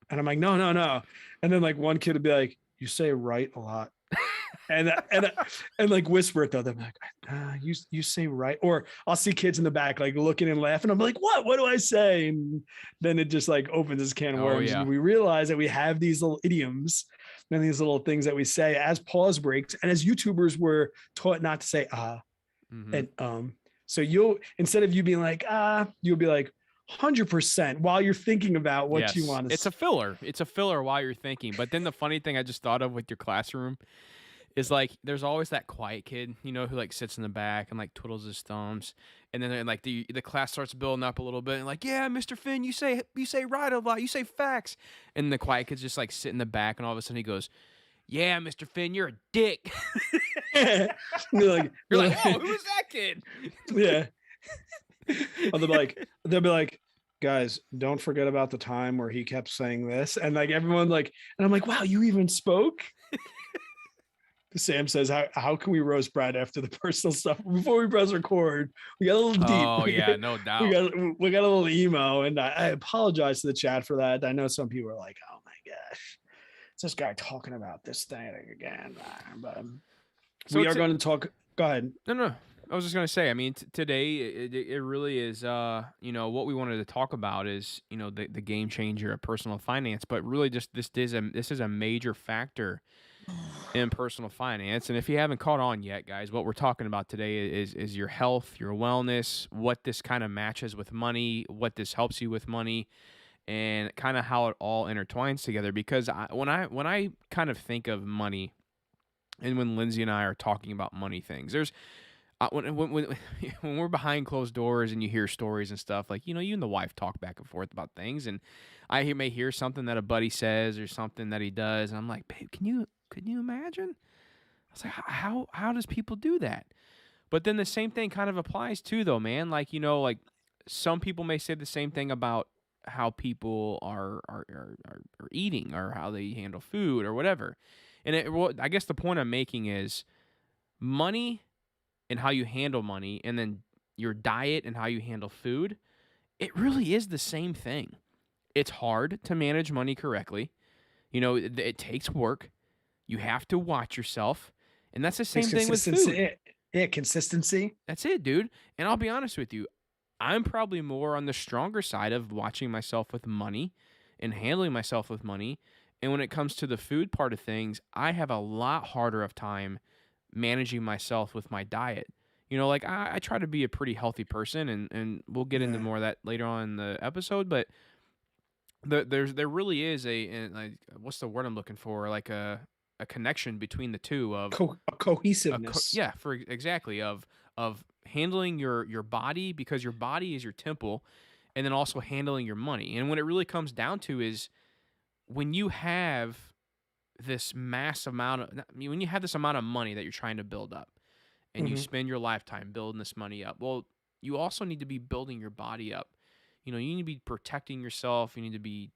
And I'm like, no. And then like one kid would be like, you say right a lot. and like whisper it though. They're like, you say right, or I'll see kids in the back like looking and laughing. I'm like, what do I say? And then it just like opens this can of Oh, worms, yeah. and we realize that we have these little idioms and these little things that we say as pause breaks, and as YouTubers were taught not to say Mhm. and. So you'll, instead of you being like you'll be like 100% while you're thinking about what you Yes. want to. It's a filler. It's a filler while you're thinking. But then the funny thing I just thought of with your classroom is like there's always that quiet kid, you know, who like sits in the back and like twiddles his thumbs. And then like the class starts building up a little bit and like, yeah, Mr. Finn, you say right a lot, you say facts. And the quiet kid's just like sit in the back and all of a sudden he goes, yeah, Mr. Finn, you're a dick. You're like, You're like, whoa, who's that kid? yeah. Or they'll be like, guys, don't forget about the time where he kept saying this. And like everyone like, and I'm like, wow, you even spoke? Sam says, how can we roast Brad after the personal stuff? Before we press record, we got a little deep. Oh, yeah, no doubt. We got a little emo, and I apologize to the chat for that. I know some people are like, oh my gosh, it's this guy talking about this thing again. But So we are it's- going to talk. Go ahead. No. I was just gonna say. I mean, today it really is. You know, what we wanted to talk about is the game changer of personal finance, but really just this is a major factor in personal finance. And if you haven't caught on yet, guys, what we're talking about today is your health, your wellness, what this kind of matches with money, what this helps you with money, and kind of how it all intertwines together. Because when I kind of think of money, and when Lindsay and I are talking about money things, there's when when we're behind closed doors and you hear stories and stuff, like you and the wife talk back and forth about things, and I may hear something that a buddy says or something that he does, and I'm like, babe, can you imagine? I was like, how does people do that? But then the same thing kind of applies too, though, man. Like like some people may say the same thing about how people are eating or how they handle food or whatever. And I guess the point I'm making is money and how you handle money, and then your diet and how you handle food, it really is the same thing. It's hard to manage money correctly. It takes work. You have to watch yourself. And that's the same thing with food. Yeah, consistency. That's it, dude. And I'll be honest with you, I'm probably more on the stronger side of watching myself with money and handling myself with money. And when it comes to the food part of things, I have a lot harder of time managing myself with my diet. Like I try to be a pretty healthy person, and we'll get into more of that later on in the episode, but there really is what's the word I'm looking for? Like a connection between the two of cohesiveness. Exactly of handling your body, because your body is your temple, and then also handling your money. And when it really comes down to is when you have this amount of money that you're trying to build up, and you spend your lifetime building this money up, well, you also need to be building your body up. You need to be protecting yourself. You need to be,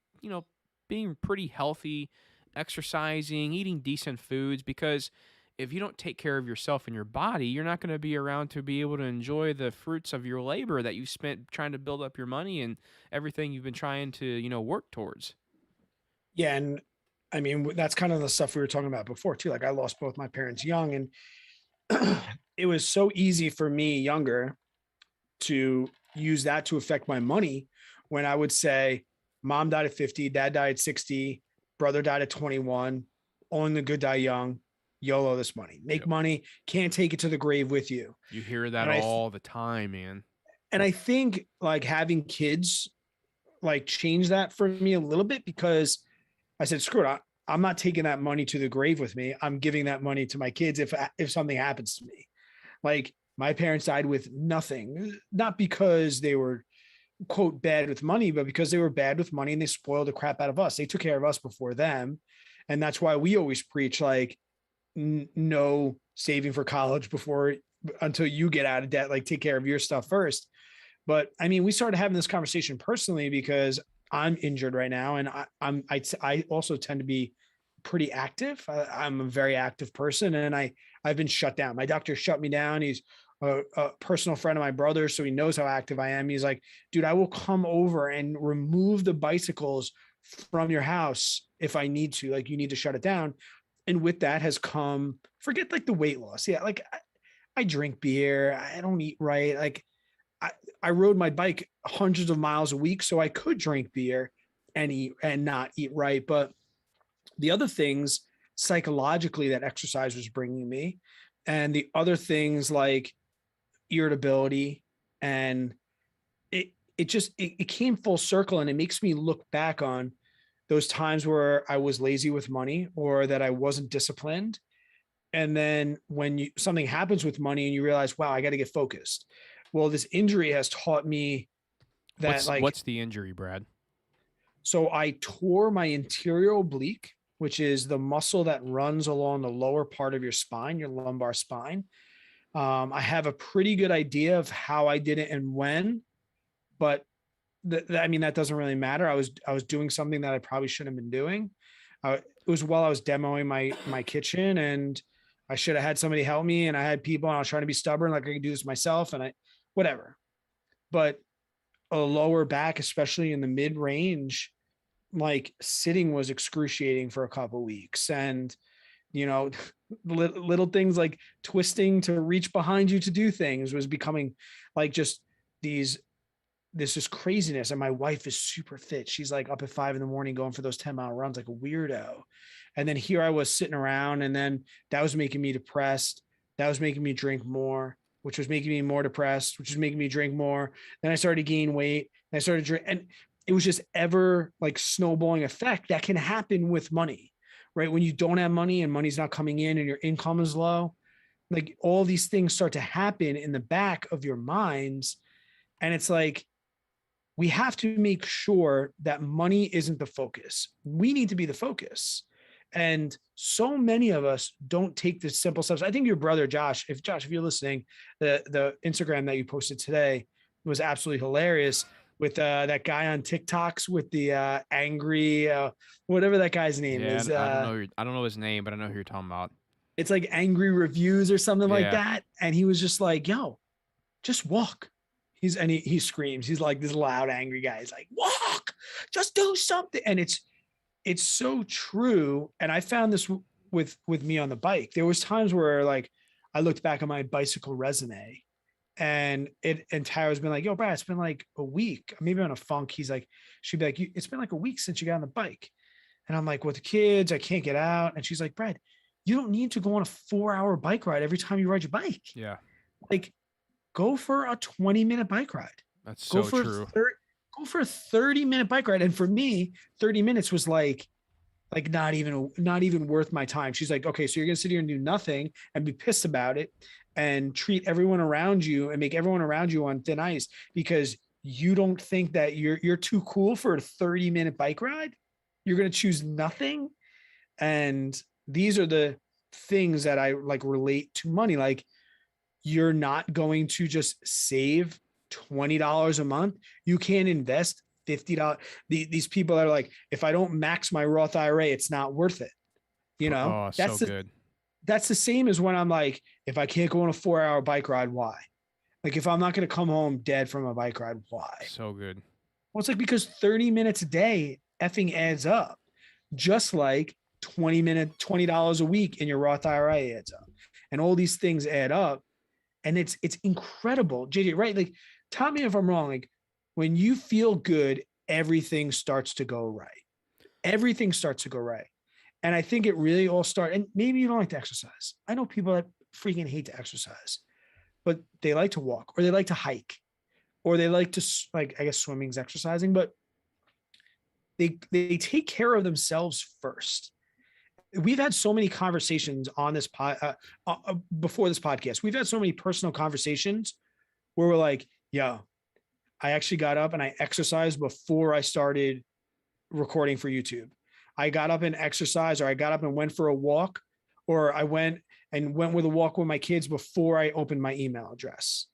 being pretty healthy, exercising, eating decent foods, because if you don't take care of yourself and your body, you're not going to be around to be able to enjoy the fruits of your labor that you spent trying to build up your money and everything you've been trying to, work towards. Yeah. And I mean, that's kind of the stuff we were talking about before too. Like I lost both my parents young, and it was so easy for me younger to use that to affect my money when I would say mom died at 50, dad died at 60, brother died at 21, only the good die young, YOLO this money, make money, can't take it to the grave with you. You hear that all the time, man. And I think like having kids like changed that for me a little bit, because I said, screw it. I'm not taking that money to the grave with me. I'm giving that money to my kids if something happens to me. Like my parents died with nothing, not because they were quote bad with money, but because they were bad with money and they spoiled the crap out of us. They took care of us before them. And that's why we always preach like no saving for college until you get out of debt, like take care of your stuff first. But I mean, we started having this conversation personally because I'm injured right now. And I also tend to be pretty active. I'm a very active person, and I've been shut down. My doctor shut me down. He's a personal friend of my brother, so he knows how active I am. He's like, dude, I will come over and remove the bicycles from your house if I need to. Like, you need to shut it down. And with that has come, forget like the weight loss. Yeah. Like I drink beer. I don't eat right. Like I, I rode my bike hundreds of miles a week, so I could drink beer and eat and not eat right. But the other things psychologically that exercise was bringing me, and the other things like irritability, and it came full circle, and it makes me look back on those times where I was lazy with money or that I wasn't disciplined. And then when something happens with money and you realize, wow, I got to get focused. Well, this injury has taught me that like, What's the injury, Brad? so I tore my anterior oblique, which is the muscle that runs along the lower part of your spine, your lumbar spine. I have a pretty good idea of how I did it and when, but I mean, that doesn't really matter. I was doing something that I probably shouldn't have been doing. It was while I was demoing my kitchen, and I should have had somebody help me. And I had people, and I was trying to be stubborn, like I could do this myself, and whatever. But a lower back, especially in the mid range, like sitting was excruciating for a couple of weeks, and you know, little things like twisting to reach behind you to do things was becoming like just these this is craziness. And my wife is super fit. She's like up at 5 a.m. going for those 10-mile runs like a weirdo. And then here I was sitting around, and then that was making me depressed. That was making me drink more, which was making me more depressed, which was making me drink more. Then I started to gain weight, and I started to drink, and it was just ever like snowballing effect that can happen with money, right? When you don't have money and money's not coming in and your income is low, like all these things start to happen in the back of your minds. And it's like, we have to make sure that money isn't the focus. We need to be the focus. And so many of us don't take the simple steps. I think your brother, Josh, if you're listening, the Instagram that you posted today was absolutely hilarious with that guy on TikToks with the angry, whatever that guy's name Yeah, is. I don't know his name, but I know who you're talking about. It's like angry reviews or something like Yeah. that. And he was just like, yo, just walk. He screams. He's like this loud, angry guy. He's like, walk, just do something. And it's so true. And I found this with me on the bike. There was times where like I looked back at my bicycle resume, and Tara's been like, yo, Brad, it's been like a week. Maybe on a funk. She'd be like, it's been like a week since you got on the bike. And I'm like, with the kids, I can't get out. And she's like, Brad, you don't need to go on a 4-hour bike ride every time you ride your bike. Yeah. Like, go for a 20-minute bike ride. That's Go so for true. go for a 30-minute bike ride. And for me, 30 minutes was like not even worth my time. She's like, okay, so you're gonna sit here and do nothing and be pissed about it and treat everyone around you and make everyone around you on thin ice because you don't think that you're too cool for a 30-minute bike ride. You're gonna choose nothing. And these are the things that I like relate to money. Like, you're not going to just save $20 a month. You can't invest $50. These people are like, if I don't max my Roth IRA, it's not worth it. Oh, so good. That's the same as when I'm like, if I can't go on a 4-hour bike ride, why? Like, if I'm not going to come home dead from a bike ride, why? So good. Well, it's like, because 30 minutes a day effing adds up, just like $20 a week in your Roth IRA adds up. And all these things add up. And it's incredible. JJ, right? Like, tell me if I'm wrong. Like, when you feel good, everything starts to go right. Everything starts to go right. And I think it really all starts, and maybe you don't like to exercise. I know people that freaking hate to exercise, but they like to walk, or they like to hike, or they like to, like, I guess swimming's exercising, but they take care of themselves first. We've had so many conversations on this before this podcast. We've had so many personal conversations where we're like, yo, I actually got up and I exercised before I started recording for YouTube. I got up and exercised, or I got up and went for a walk, or I went with a walk with my kids before I opened my email address.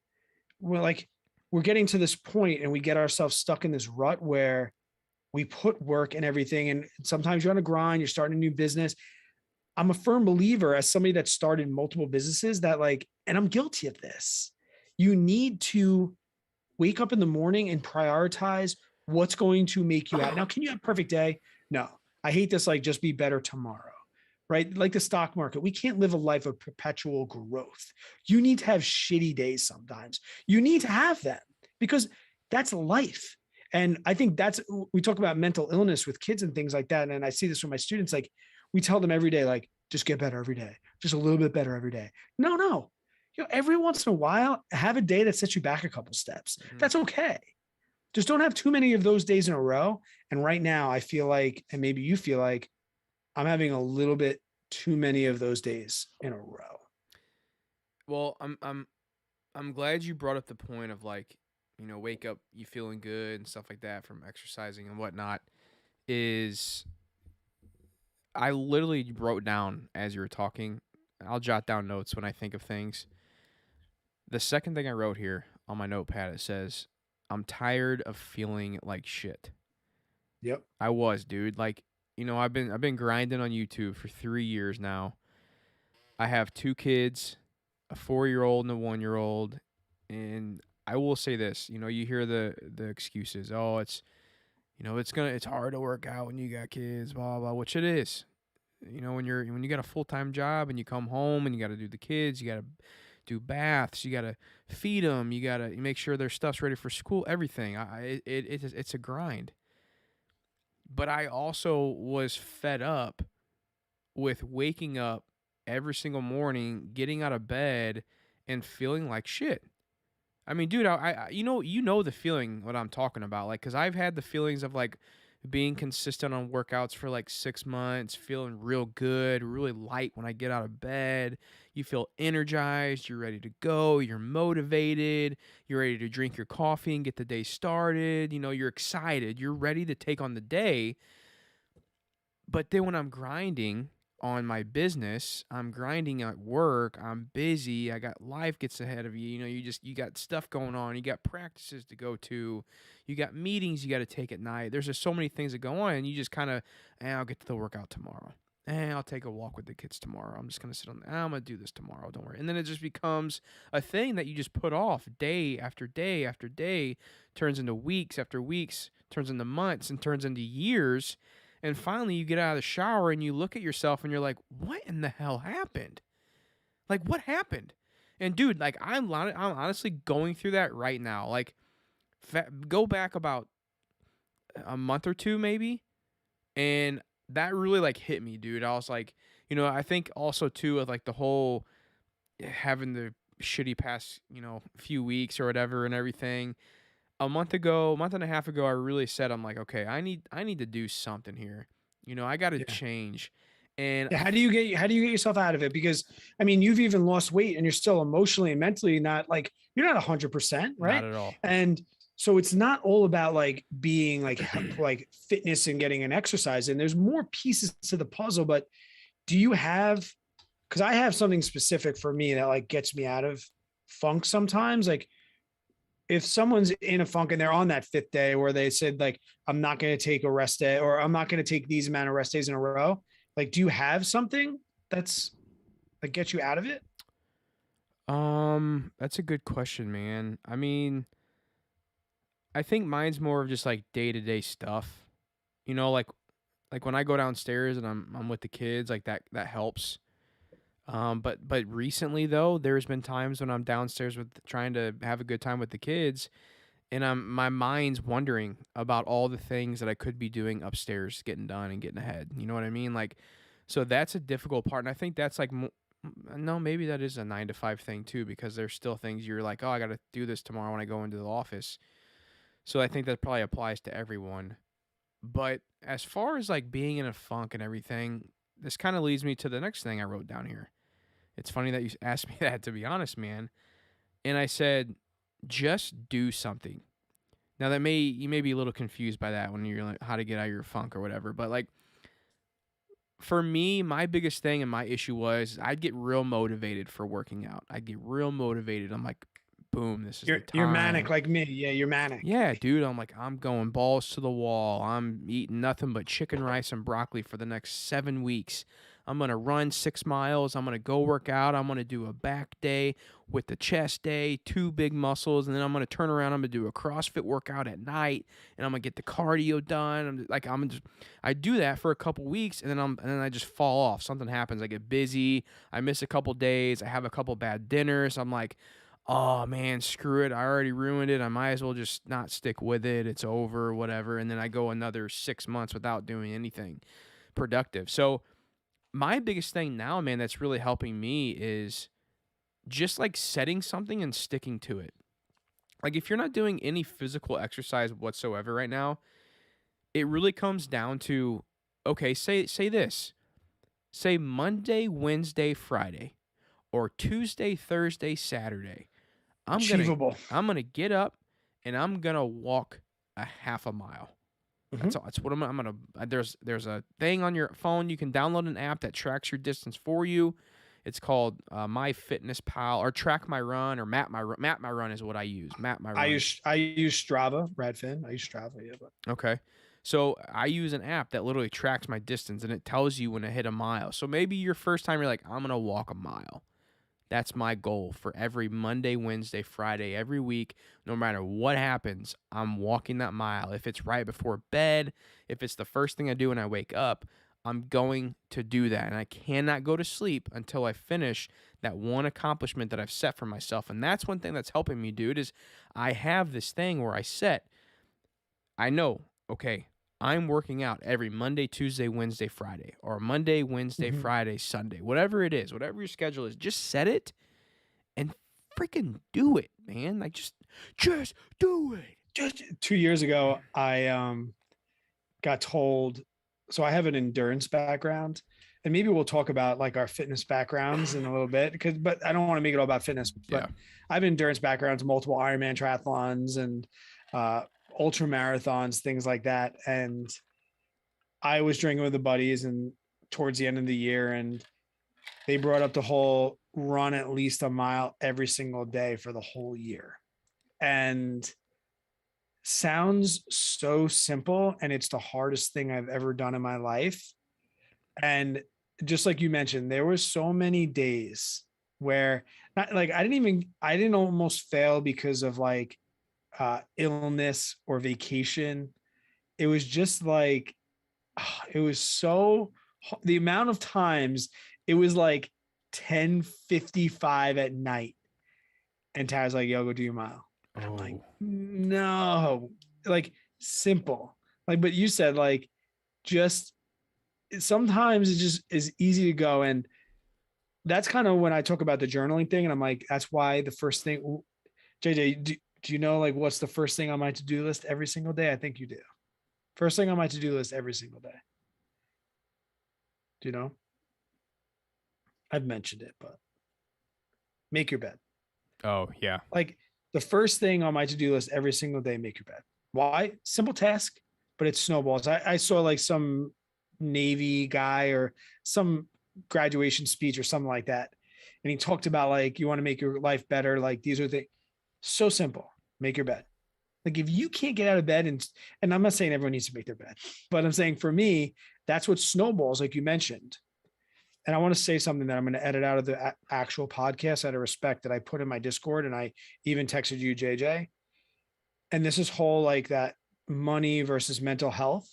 We're getting to this point, and we get ourselves stuck in this rut where we put work and everything. And sometimes you're on a grind, you're starting a new business. I'm a firm believer, as somebody that started multiple businesses, that like, and I'm guilty of this, you need to wake up in the morning and prioritize what's going to make you happy. Now, can you have a perfect day? No, I hate this, like, just be better tomorrow. right? Like the stock market, we can't live a life of perpetual growth. You need to have shitty days sometimes. You need to have them because that's life. And I think that's, we talk about mental illness with kids and things like that. And I see this with my students. Like we tell them every day, like, just get better every day, just a little bit better every day. No. Every once in a while, have a day that sets you back a couple steps. That's okay. Just don't have too many of those days in a row. And right now, I feel like, and maybe you feel like, I'm having a little bit too many of those days in a row. Well, I'm glad you brought up the point of like, wake up you feeling good and stuff like that from exercising and whatnot. Is I literally wrote down as you were talking. I'll jot down notes when I think of things. The second thing I wrote here on my notepad, it says, "I'm tired of feeling like shit." Yep. I was, dude. Like, I've been grinding on YouTube for 3 years now. I have 2 kids, a 4-year-old and a 1-year-old, and I will say this, you hear the excuses. Oh, it's hard to work out when you got kids, blah blah, which it is. When you got a full-time job and you come home and you got to do the kids, you got to do baths, you got to feed them, you got to make sure their stuff's ready for school, everything. It's a grind. But I also was fed up with waking up every single morning, getting out of bed, and feeling like shit. I mean, dude, you know the feeling what I'm talking about, like, cause I've had the feelings of like being consistent on workouts for like 6 months, feeling real good, really light when I get out of bed. You feel energized, you're ready to go, you're motivated, you're ready to drink your coffee and get the day started. You're excited, you're ready to take on the day. But then when I'm grinding on my business, I'm grinding at work, I'm busy, I got life gets ahead of you. You got stuff going on, you got practices to go to, you got meetings you got to take at night. There's just so many things that go on, and you just kind of, I'll get to the workout tomorrow. I'll take a walk with the kids tomorrow. I'm just going to sit on I'm going to do this tomorrow. Don't worry. And then it just becomes a thing that you just put off day after day after day, turns into weeks after weeks, turns into months, and turns into years. And finally, you get out of the shower and you look at yourself and you're like, what in the hell happened? Like, what happened? And dude, like, I'm honestly going through that right now. Like, go back about a month or two, maybe. And that really, like, hit me, dude. I was like, I think also, too, with, like, the whole having the shitty past, few weeks or whatever and everything. A month and a half ago, I really said, I'm like, okay, I need to do something here. I got to Yeah. change. And Yeah, how do you get yourself out of it? Because I mean, you've even lost weight and you're still emotionally and mentally not like, you're not 100%, right? not at all. And so it's not all about like being like fitness and getting an exercise. And there's more pieces to the puzzle. But do you have, because I have something specific for me that like gets me out of funk sometimes. Like if someone's in a funk and they're on that 5th day where they said like, I'm not going to take a rest day, or I'm not going to take these amount of rest days in a row. Like, do you have something that's that gets you out of it? That's a good question, man. I mean, I think mine's more of just like day-to-day stuff. Like when I go downstairs and I'm with the kids, like that helps. But recently though, there's been times when I'm downstairs with trying to have a good time with the kids, and my mind's wondering about all the things that I could be doing upstairs, getting done and getting ahead. You know what I mean? Like, so that's a difficult part, and I think that's like, no, maybe that is a 9 to 5 thing too, because there's still things you're like, oh, I got to do this tomorrow when I go into the office. So I think that probably applies to everyone. But as far as like being in a funk and everything, this kind of leads me to the next thing I wrote down here. It's funny that you asked me that, to be honest, man. And I said, just do something. Now you may be a little confused by that when you're like, how to get out of your funk or whatever. But like, for me, my biggest thing and my issue was I'd get real motivated for working out. I'd get real motivated. I'm like, boom, this is the time. You're manic like me. Yeah, you're manic. Yeah, dude. I'm like, I'm going balls to the wall. I'm eating nothing but chicken rice and broccoli for the next 7 weeks. I'm going to run 6 miles. I'm going to go work out. I'm going to do a back day with the chest day, 2 big muscles. And then I'm going to turn around. I'm going to do a CrossFit workout at night and I'm going to get the cardio done. I do that for a couple weeks and then I just fall off. Something happens. I get busy. I miss a couple days. I have a couple bad dinners. I'm like, oh man, screw it. I already ruined it. I might as well just not stick with it. It's over, whatever. And then I go another 6 months without doing anything productive. So my biggest thing now, man, that's really helping me is just like setting something and sticking to it. Like if you're not doing any physical exercise whatsoever right now, it really comes down to, okay, say this. Say Monday, Wednesday, Friday, or Tuesday, Thursday, Saturday. I'm gonna get up and I'm gonna walk a half a mile. That's all. That's what I'm gonna. There's a thing on your phone. You can download an app that tracks your distance for you. It's called MyFitnessPal or Track My Run or Map My Run. Map My Run is what I use. Map My Run. I use Strava, Redfin. I use Strava, yeah. But. Okay. So I use an app that literally tracks my distance and it tells you when I hit a mile. So maybe your first time you're like, I'm gonna walk a mile. That's my goal for every Monday, Wednesday, Friday, every week. No matter what happens, I'm walking that mile. If it's right before bed, if it's the first thing I do when I wake up, I'm going to do that. And I cannot go to sleep until I finish that one accomplishment that I've set for myself. And that's one thing that's helping me, dude, is I have this thing where I know, okay, I'm working out every Monday, Tuesday, Wednesday, Friday, or Monday, Wednesday, Friday, Sunday, whatever it is, whatever your schedule is, just set it and freaking do it, man. Like just do it. Just 2 years ago, I got told, so I have an endurance background and maybe we'll talk about like our fitness backgrounds in a little bit but I don't want to make it all about fitness, but Yeah. I have endurance backgrounds, multiple Ironman triathlons and, ultra marathons, things like that. And I was drinking with the buddies and towards the end of the year, and they brought up the whole run at least a mile every single day for the whole year. And sounds so simple. And it's the hardest thing I've ever done in my life. And just like you mentioned, there were so many days where not like, I didn't almost fail because of like, illness or vacation. It was just like, it was so the amount of times it was like 10:55 at night and Tara's like, yo, go do your mile. And I'm like, no, like simple. Like, but you said like, just sometimes it just is easy to go. And that's kind of when I talk about the journaling thing. And I'm like, that's why the first thing, JJ, do you know like what's the first thing on my to-do list every single day? I think you do. First thing on my to-do list every single day. Do you know? I've mentioned it, but make your bed. Oh, yeah. Like the first thing on my to-do list every single day, make your bed. Why? Simple task, but it snowballs. I saw like some Navy guy or some graduation speech or something like that. And he talked about like, you want to make your life better. Like these are the so simple. Make your bed. Like if you can't get out of bed and I'm not saying everyone needs to make their bed, but I'm saying for me, that's what snowballs, like you mentioned. And I want to say something that I'm going to edit out of the actual podcast out of respect that I put in my Discord. And I even texted you, JJ. And this is whole like that money versus mental health.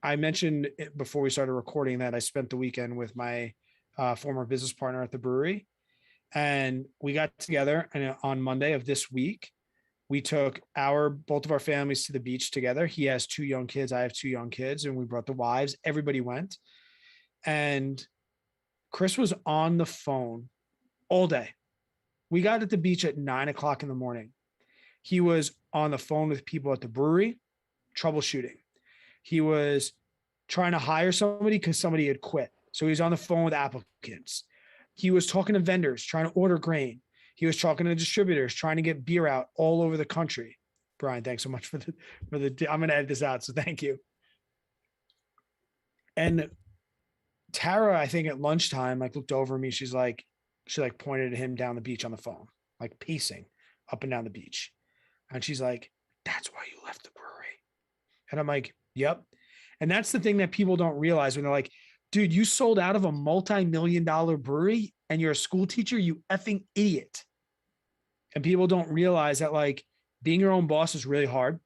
I mentioned it before we started recording that I spent the weekend with my former business partner at the brewery. And we got together and on Monday of this week, we took both of our families to the beach together. He has 2 young kids. I have 2 young kids, and we brought the wives. Everybody went. And Chris was on the phone all day. We got at the beach at 9:00 in the morning. He was on the phone with people at the brewery, troubleshooting. He was trying to hire somebody because somebody had quit. So he was on the phone with applicants. He was talking to vendors, trying to order grain. He was talking to distributors, trying to get beer out all over the country. Brian, thanks so much for the, I'm going to edit this out. So thank you. And Tara, I think at lunchtime, like looked over at me. She pointed at him down the beach on the phone, like pacing up and down the beach. And she's like, that's why you left the brewery. And I'm like, yep. And that's the thing that people don't realize when they're like, Dude, you sold out of a multi-million-dollar brewery and you're a school teacher, you effing idiot. And people don't realize that like being your own boss is really hard.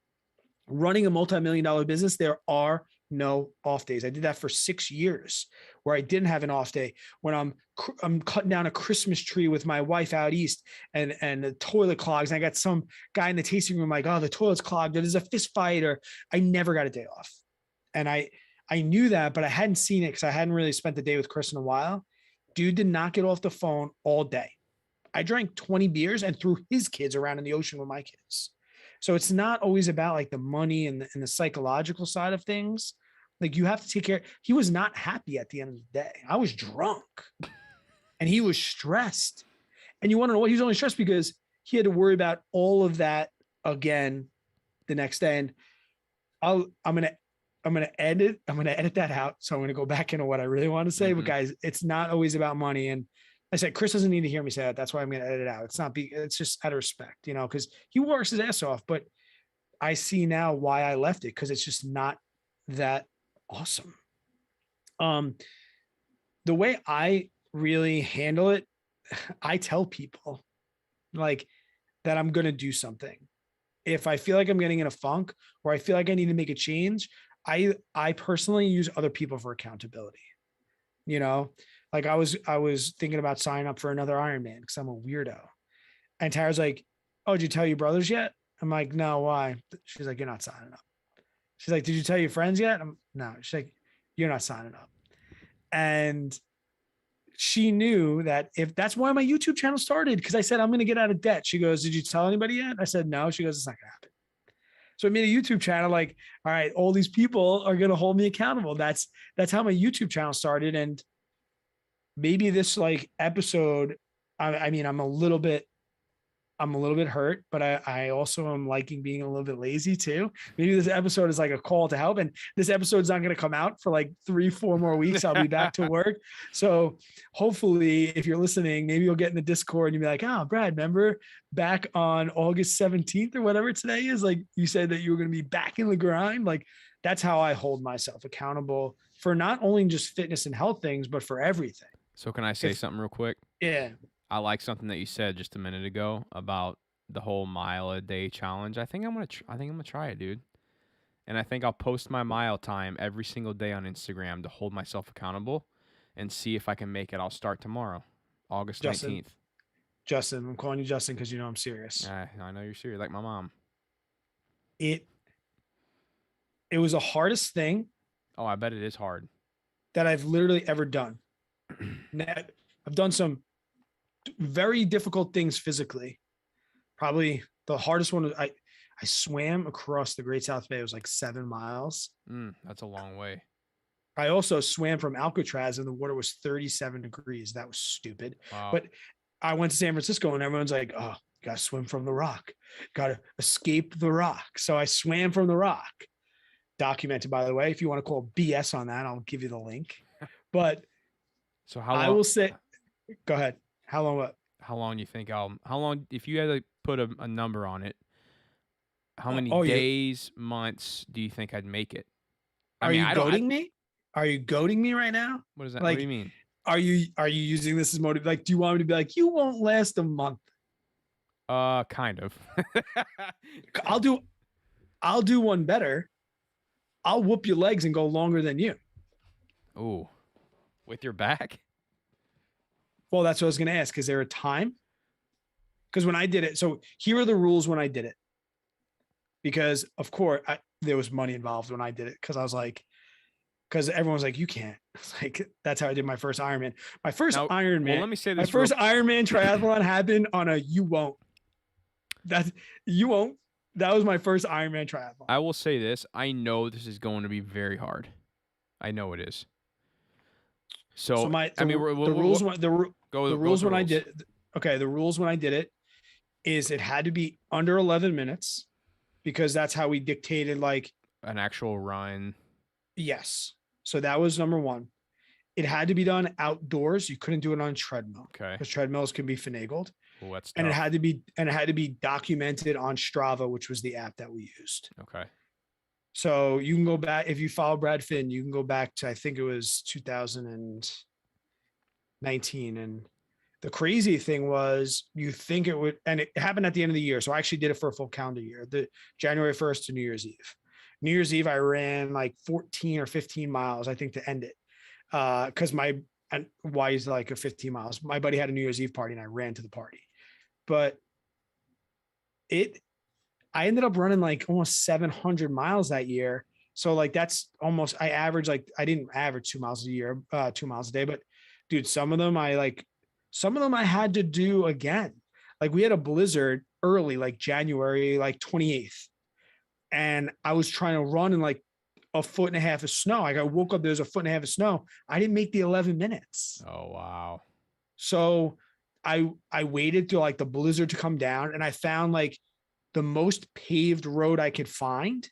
Running a multi-million-dollar business, there are no off days. I did that for 6 years where I didn't have an off day when I'm cutting down a Christmas tree with my wife out east and the toilet clogs. And I got some guy in the tasting room like, oh, the toilet's clogged. There's a fist fight, or I never got a day off. And I knew that, but I hadn't seen it because I hadn't really spent the day with Chris in a while. Dude did not get off the phone all day. I drank 20 beers and threw his kids around in the ocean with my kids. So it's not always about like the money and the psychological side of things. Like you have to take care. He was not happy at the end of the day. I was drunk and he was stressed. And you want to know what? He was only stressed because he had to worry about all of that again the next day. And I'm gonna edit that out. So I'm gonna go back into what I really want to say. But guys, it's not always about money. And I said, Chris doesn't need to hear me say that. That's why I'm gonna edit it out. It's just out of respect, you know, because he works his ass off. But I see now why I left it, because it's just not that awesome. The way I really handle it, I tell people like that I'm gonna do something. If I feel like I'm getting in a funk or I feel like I need to make a change, I personally use other people for accountability. You know, like I was thinking about signing up for another Ironman because I'm a weirdo. And Tara's like, "Oh, did you tell your brothers yet?" I'm like, "No, why?" She's like, "You're not signing up." She's like, "Did you tell your friends yet?" No. She's like, "You're not signing up." And she knew that if that's why my YouTube channel started, because I said I'm going to get out of debt. She goes, "Did you tell anybody yet?" I said, "No." She goes, "It's not going to happen." So I made a YouTube channel like, all right, all these people are going to hold me accountable. That's how my YouTube channel started. And maybe this like episode, I mean, I'm a little bit hurt, but I also am liking being a little bit lazy too. Maybe this episode is like a call to help, and this episode's not going to come out for like 3-4 more weeks. I'll be back to work. So hopefully if you're listening, maybe you'll get in the Discord and you'll be like, "Oh, Brad, remember back on August 17th or whatever today is, like you said that you were going to be back in the grind." Like that's how I hold myself accountable for not only just fitness and health things, but for everything. So can I say something real quick? Yeah. I like something that you said just a minute ago about the whole mile a day challenge. I think I'm gonna try it, dude. And I think I'll post my mile time every single day on Instagram to hold myself accountable and see if I can make it. I'll start tomorrow, August 19th. Justin, I'm calling you Justin because you know I'm serious. I know you're serious, like my mom. It was the hardest thing. Oh, I bet it is hard. That I've literally ever done. I've done some very difficult things physically. Probably the hardest one. I swam across the Great South Bay. It was like 7 miles. That's a long way. I also swam from Alcatraz and the water was 37 degrees. That was stupid. Wow. But I went to San Francisco and everyone's like, "Oh, you gotta swim from the rock. Gotta escape the rock." So I swam from the rock. Documented, by the way. If you want to call BS on that, I'll give you the link. But so how long, I will say, go ahead. How long? What? How long you think how long, if you had to put a number on it, how many days, months do you think I'd make it? Are you goading me? Are you goading me right now? What is that? Like, what do you mean? Are you using this as motive? Like, do you want me to be like, you won't last a month? Kind of. I'll do one better. I'll whoop your legs and go longer than you. Ooh, with your back? Well, that's what I was going to ask. Is there a time? Because when I did it, so here are the rules when I did it. Because of course there was money involved when I did it. Because I was like, because everyone's like, you can't. Like that's how I did my first Ironman. My first Ironman. Well, let me say this. My first Ironman triathlon happened on a you won't. That was my first Ironman triathlon. I will say this. I know this is going to be very hard. I know it is. So the rules when I did it is it had to be under 11 minutes because that's how we dictated like an actual run. Yes. So that was number one. It had to be done outdoors. You couldn't do it on treadmill. Okay. Because treadmills can be finagled. Well, that's tough. And it had to be documented on Strava, which was the app that we used. Okay. So you can go back if you follow Brad Finn, you can go back to I think it was 2019. And the crazy thing was you think it would, and it happened at the end of the year. So I actually did it for a full calendar year, the January 1st to New Year's Eve. New Year's Eve, I ran like 14 or 15 miles, I think, to end it. Because and why is like a 15 miles? My buddy had a New Year's Eve party and I ran to the party. But I ended up running like almost 700 miles that year. So like that's almost, I average like, I didn't average 2 miles a year, 2 miles a day, but dude, some of them I had to do again. Like we had a blizzard early, like January, like 28th. And I was trying to run in like a foot and a half of snow. Like I woke up, there was a foot and a half of snow. I didn't make the 11 minutes. Oh, wow. So I waited till like the blizzard to come down and I found like the most paved road I could find.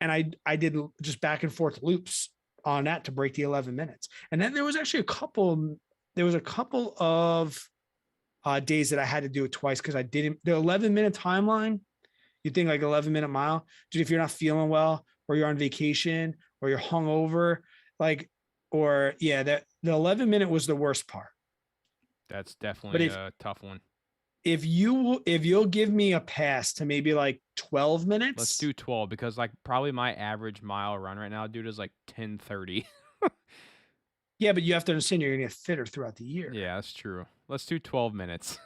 And I did just back and forth loops on that to break the 11 minutes. And then there was actually a couple of days that I had to do it twice because I didn't, the 11-minute timeline, you think like 11-minute mile, dude, if you're not feeling well or you're on vacation or you're hungover, like, or yeah, the 11-minute was the worst part. That's definitely But a tough one. if you'll give me a pass to maybe like 12 minutes, Let's do 12 because like probably my average mile run right now, dude, is like 10:30. yeah, but you have to understand you're gonna get fitter throughout the year. Yeah, that's true. Let's do 12 minutes.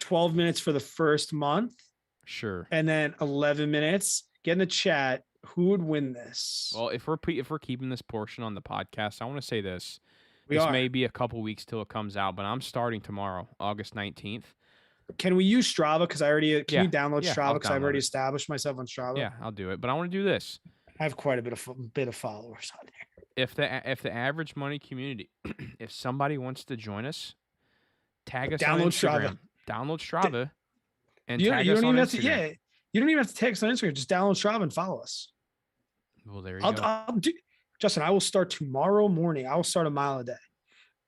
12 minutes for the first month, Sure. and then 11 minutes. Get in the chat. Who would win this? Well, if we're keeping this portion on the podcast, I want to say this. We This are. may be a couple weeks till it comes out, but I'm starting tomorrow, August 19th. Can we use Strava? Because I already can Yeah. you download Yeah, Strava? I'll Because I've download already it. established myself on Strava. Yeah, I'll do it. But I want to do this. I have quite a bit of followers on there. If the average money community, if somebody wants to join us, tag us on Download Instagram. Download Strava and You tag don't us even on have to. Instagram. Yeah, you don't even have to tag us on Instagram. Just download Strava and follow us. Well, there you go. I'll do. Justin, I will start tomorrow morning. I will start a mile a day.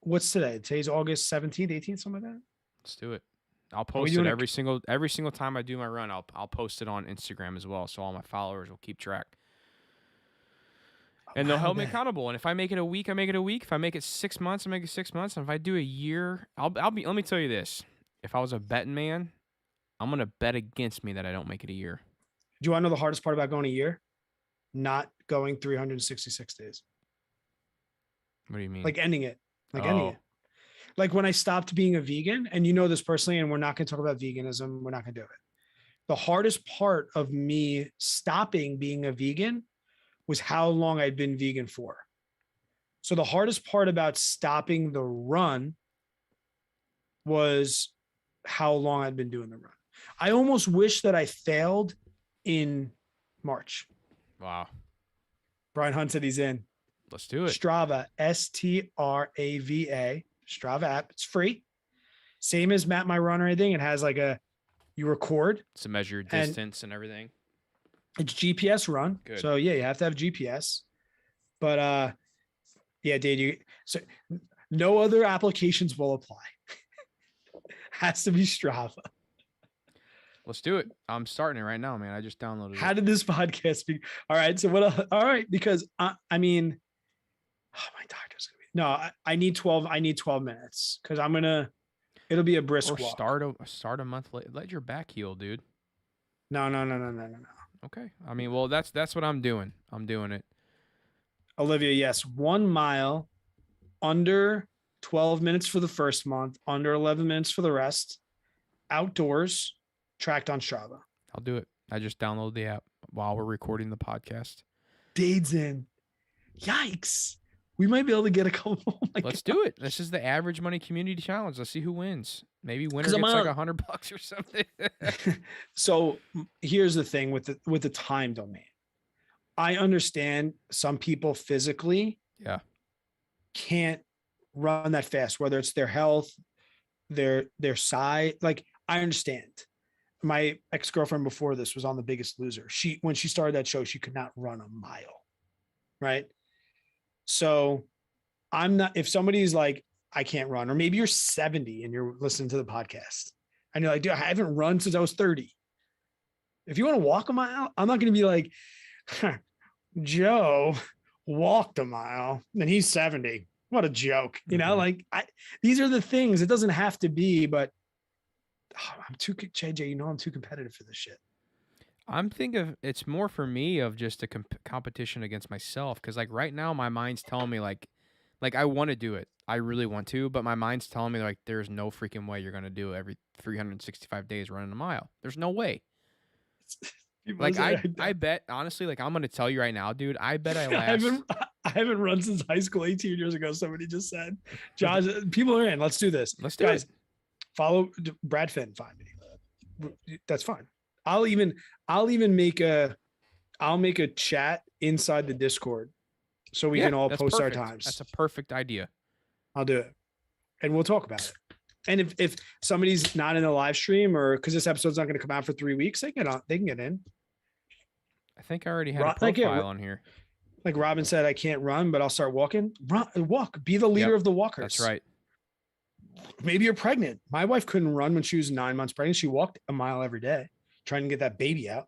What's today? Today's August 17th, 18th, something like that. Let's do it. I'll Are we post it doing every single time I do my run. I'll post it on Instagram as well, so all my followers will keep track. And they'll hold me accountable. And if I make it a week, I make it a week. If I make it 6 months, I make it 6 months. And if I do a year, I'll be. Let me tell you this: if I was a betting man, I'm gonna bet against me that I don't make it a year. Do you want to know the hardest part about going a year? Not going 366 days. What do you mean? Like ending it. Ending it. Like when I stopped being a vegan, and you know this personally, and we're not going to talk about veganism. We're not going to do it. The hardest part of me stopping being a vegan was how long I'd been vegan for. So the hardest part about stopping the run was how long I'd been doing the run. I almost wish that I failed in March. Wow. Brian Hunt said he's in. Let's do it. Strava, Strava, Strava app. It's free. Same as Map My Run or anything. It has like you record. To measure distance and everything. It's GPS run. Good. So yeah, you have to have GPS. But yeah, dude, so no other applications will apply. Has to be Strava. Let's do it. I'm starting it right now, man. I just downloaded How it. did this podcast be? All right. So all right, because I mean, oh, my doctor's gonna be I need 12 minutes because it'll be a brisk Or walk. start a month late. Let your back heal, dude. No. Okay. I mean, well, that's what I'm doing. I'm doing it. Olivia, yes, 1 mile, under 12 minutes for the first month, under 11 minutes for the rest, outdoors, tracked on Strava. I'll do it. I just downloaded the app while we're recording the podcast. Dade's in. Yikes. We might be able to get a couple. Oh Let's do it. This is the average money community challenge. Let's see who wins. Maybe winner gets I'm like $100 or something. So here's the thing with the time domain. I understand some people physically can't run that fast, whether it's their health, their size. Like, I understand. My ex-girlfriend before this was on The Biggest Loser. When she started that show, she could not run a mile. Right. So I'm not, if somebody's like, I can't run, or maybe you're 70 and you're listening to the podcast and you're like, dude, I haven't run since I was 30. If you want to walk a mile, I'm not going to be like, Joe walked a mile and he's 70. What a joke. You know, like these are the things. It doesn't have to be, but I'm too, JJ, you know, I'm too competitive for this shit. I'm thinking it's more for me of just a competition against myself. Cause like right now my mind's telling me like I want to do it. I really want to, but my mind's telling me like there's no freaking way you're going to do it every 365 days running a mile. There's no way. Like I bet honestly, like I'm gonna tell you right now, dude. I bet I last. I haven't run since high school 18 years ago. Somebody just said, Josh, people are in. Let's do this. Let's do it. Follow Brad Finn. Find me. That's fine. I'll make a chat inside the Discord so we can all post perfect. our times. That's a perfect idea. I'll do it, and we'll talk about it. And if somebody's not in the live stream or because this episode's not going to come out for 3 weeks, they can get in. I think I already had a profile on here. Like Robin said, I can't run, but I'll start walking. Walk. Be the leader of the walkers. That's right. Maybe you're pregnant. My wife couldn't run when she was 9 months pregnant. She walked a mile every day trying to get that baby out.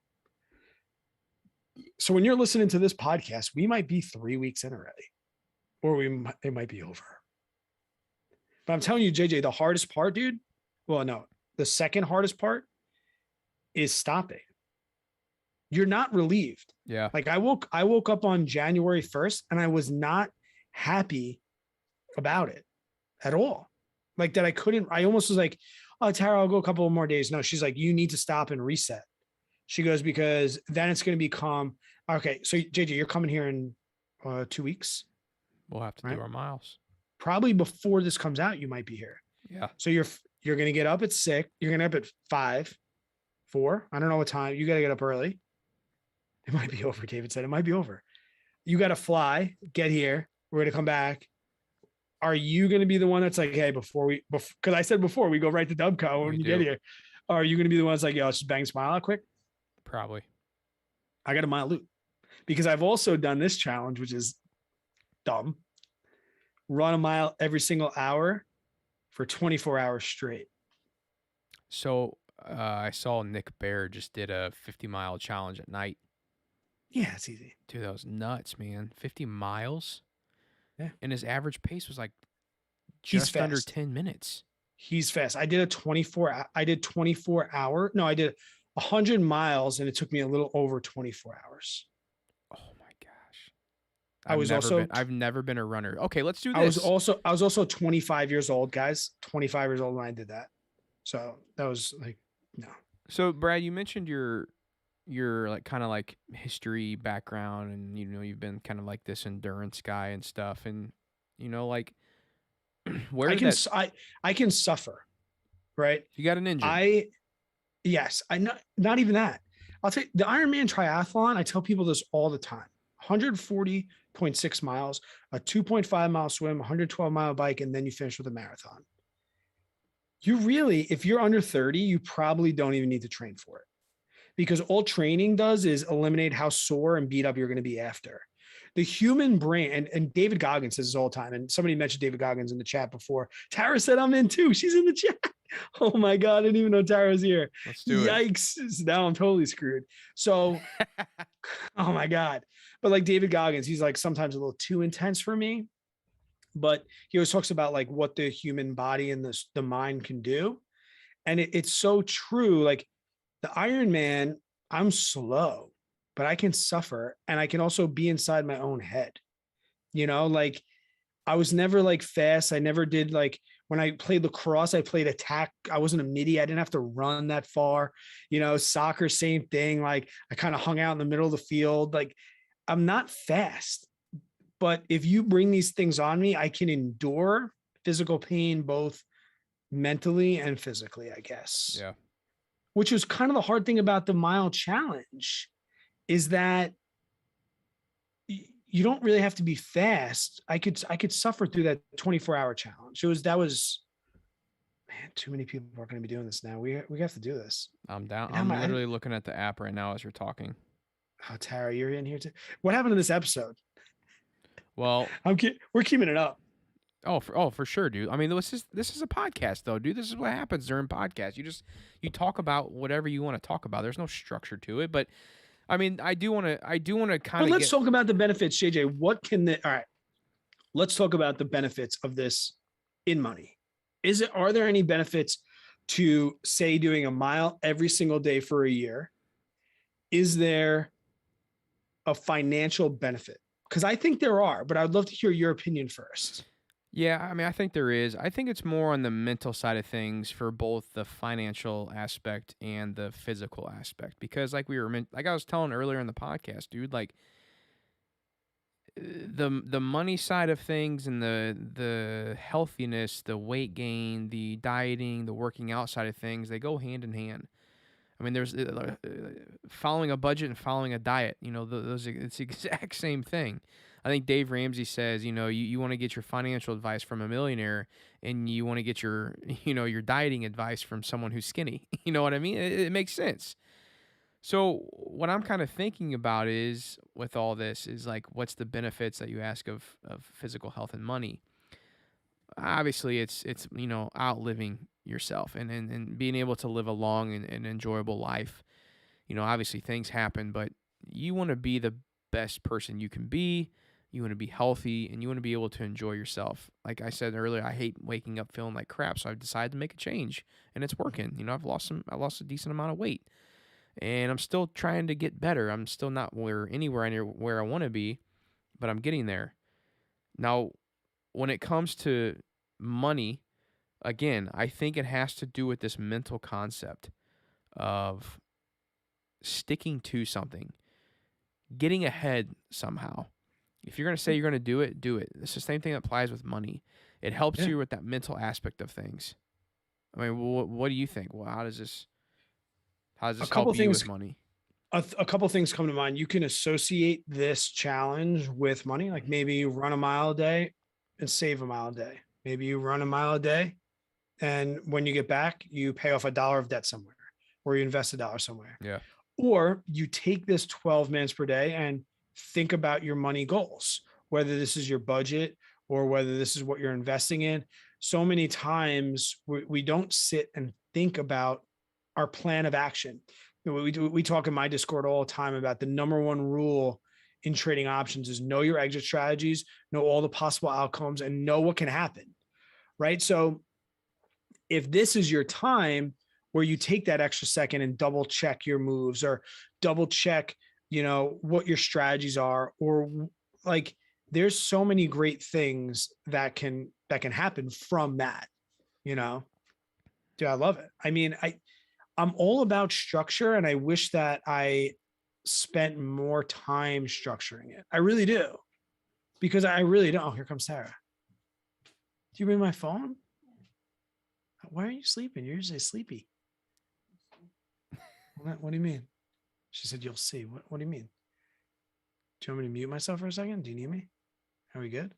So when you're listening to this podcast, we might be 3 weeks in already, or it might be over. But I'm telling you, JJ, the hardest part, dude. Well, no, the second hardest part is stopping. You're not relieved. Yeah. Like I woke up on January 1st and I was not happy about it at all. Like that I almost was like, oh, Tara, I'll go a couple of more days. No, she's like, you need to stop and reset. She goes, because then it's going to become, okay. So JJ, you're coming here in 2 weeks. We'll have to do our miles. Probably before this comes out, you might be here. Yeah. So you're going to get up at 6. You're going to get up at 5, 4. I don't know what time. You got to get up early. It might be over. David said it might be over. You got to fly, get here. We're going to come back. Are you going to be the one that's like, hey, because I said before we go right to Dubco when you get here. Are you going to be the one that's like, yo, let's just bang smile out quick? Probably. I got a mile loop because I've also done this challenge, which is dumb. Run a mile every single hour for 24 hours straight. So I saw Nick Baird just did a 50-mile challenge at night. Yeah, it's easy. Dude, that was nuts, man. 50 miles? Yeah. And his average pace was like just under 10 minutes. He's fast. I did 100 miles and it took me a little over 24 hours. Oh my gosh. I've never been a runner. Okay, let's do this. I was also 25 years old, guys. 25 years old when I did that. So that was like, no. So Brad, you mentioned your like kind of like history background, and you've been kind of like this endurance guy and stuff, and like where I can suffer, right? You got an engine. Yes, not even that. I'll tell you, the Ironman triathlon, I tell people this all the time. 140.6 miles, a 2.5 mile swim, 112-mile bike, and then you finish with a marathon. You really, if you're under 30, you probably don't even need to train for it. Because all training does is eliminate how sore and beat up you're going to be after. The human brain, and David Goggins says this all the time, and somebody mentioned David Goggins in the chat before. Tara said I'm in too. She's in the chat. Oh my God, I didn't even know Tara was here. Let's do it. Yikes. Now I'm totally screwed. So, oh my God. But like David Goggins, he's like sometimes a little too intense for me. But he always talks about like what the human body and the mind can do. And it's so true. Like, the Ironman, I'm slow, but I can suffer, and I can also be inside my own head. Like I was never like fast. I never did like when I played lacrosse, I played attack. I wasn't a midi. I didn't have to run that far. Soccer, same thing. Like I kind of hung out in the middle of the field. Like I'm not fast, but if you bring these things on me, I can endure physical pain, both mentally and physically, I guess. Yeah. Which was kind of the hard thing about the mile challenge is that you don't really have to be fast. I could suffer through that 24-hour challenge. Man, too many people are going to be doing this now. We have to do this. I'm down. I'm literally looking at the app right now as you're talking. Oh, Tara, you're in here too. What happened to this episode? Well, we're keeping it up. For sure, dude. I mean, this is a podcast, though, dude. This is what happens during podcasts. You talk about whatever you want to talk about. There's no structure to it, but I mean, I do want to kind But of let's get. talk about the benefits, JJ. What can the all right? Let's talk about the benefits of this in money. Are there any benefits to say doing a mile every single day for a year? Is there a financial benefit? Because I think there are, but I'd love to hear your opinion first. Yeah, I mean, I think there is. I think it's more on the mental side of things for both the financial aspect and the physical aspect. Because, like I was telling earlier in the podcast, dude, like the money side of things and the healthiness, the weight gain, the dieting, the working out side of things, they go hand in hand. I mean, there's following a budget and following a diet. You know, those it's the exact same thing. I think Dave Ramsey says, you know, you want to get your financial advice from a millionaire, and you want to get your your dieting advice from someone who's skinny. You know what I mean? It makes sense. So what I'm kind of thinking about is with all this is like, what's the benefits that you ask of physical health and money? Obviously, it's outliving yourself and being able to live a long and enjoyable life. You know, obviously things happen, but you want to be the best person you can be. You want to be healthy and you want to be able to enjoy yourself. Like I said earlier, I hate waking up feeling like crap, so I've decided to make a change, and it's working. You know, I lost a decent amount of weight, and I'm still trying to get better. I'm still not anywhere near where I want to be, but I'm getting there. Now, when it comes to money, again, I think it has to do with this mental concept of sticking to something, getting ahead somehow. If you're going to say you're going to do it, do it. It's the same thing that applies with money. It helps you with that mental aspect of things. I mean, what do you think? Well, how does this help you with money? A couple things come to mind. You can associate this challenge with money, like maybe you run a mile a day and save a mile a day. Maybe you run a mile a day, and when you get back, you pay off $1 of debt somewhere, or you invest $1 somewhere. Yeah. Or you take this 12 minutes per day and think about your money goals, whether this is your budget or whether this is what you're investing in. So many times we don't sit and think about our plan of action. We talk in my Discord all the time about the number one rule in trading options is know your exit strategies, know all the possible outcomes, and know what can happen. Right. So if this is your time where you take that extra second and double check your moves or double check, what your strategies are, or like there's so many great things that can happen from that, dude, I love it. I mean, I'm all about structure, and I wish that I spent more time structuring it. I really do, because I really don't. Oh, here comes Sarah. Do you bring my phone? Why are you sleeping? You're usually sleepy. What do you mean? She said, you'll see. What do you mean? Do you want me to mute myself for a second? Do you need me? Are we good?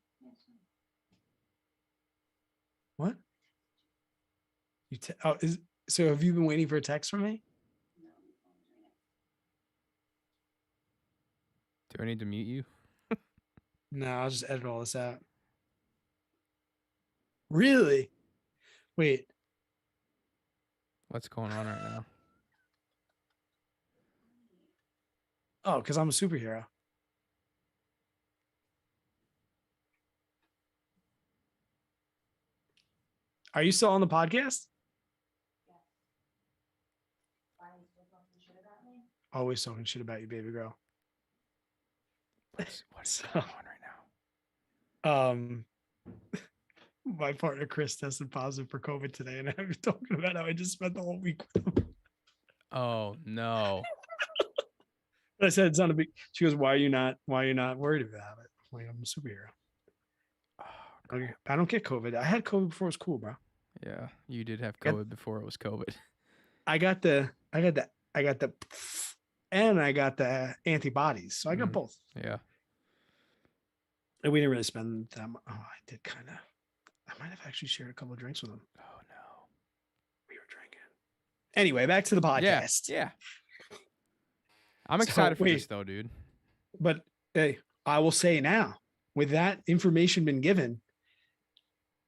What? So have you been waiting for a text from me? Do I need to mute you? No, I'll just edit all this out. Really? Wait. What's going on right now? Oh, because I'm a superhero. Are you still on the podcast? Always talking shit about you, baby girl. What's going on right now? My partner Chris tested positive for COVID today, and I was talking about how I just spent the whole week with him. Oh no. I said it's not a big. She goes, "Why are you not worried about it?" I'm like, I'm a superhero. Oh, I don't get COVID. I had COVID before it was cool, bro. Yeah, you did have COVID before it was COVID. I got the, and I got the antibodies, so I got both. Yeah. And we didn't really spend them. Oh, I did kind of. I might have actually shared a couple of drinks with him. Oh no. We were drinking. Anyway, back to the podcast. Yeah. I'm excited for this though, dude. But hey, I will say now, with that information been given,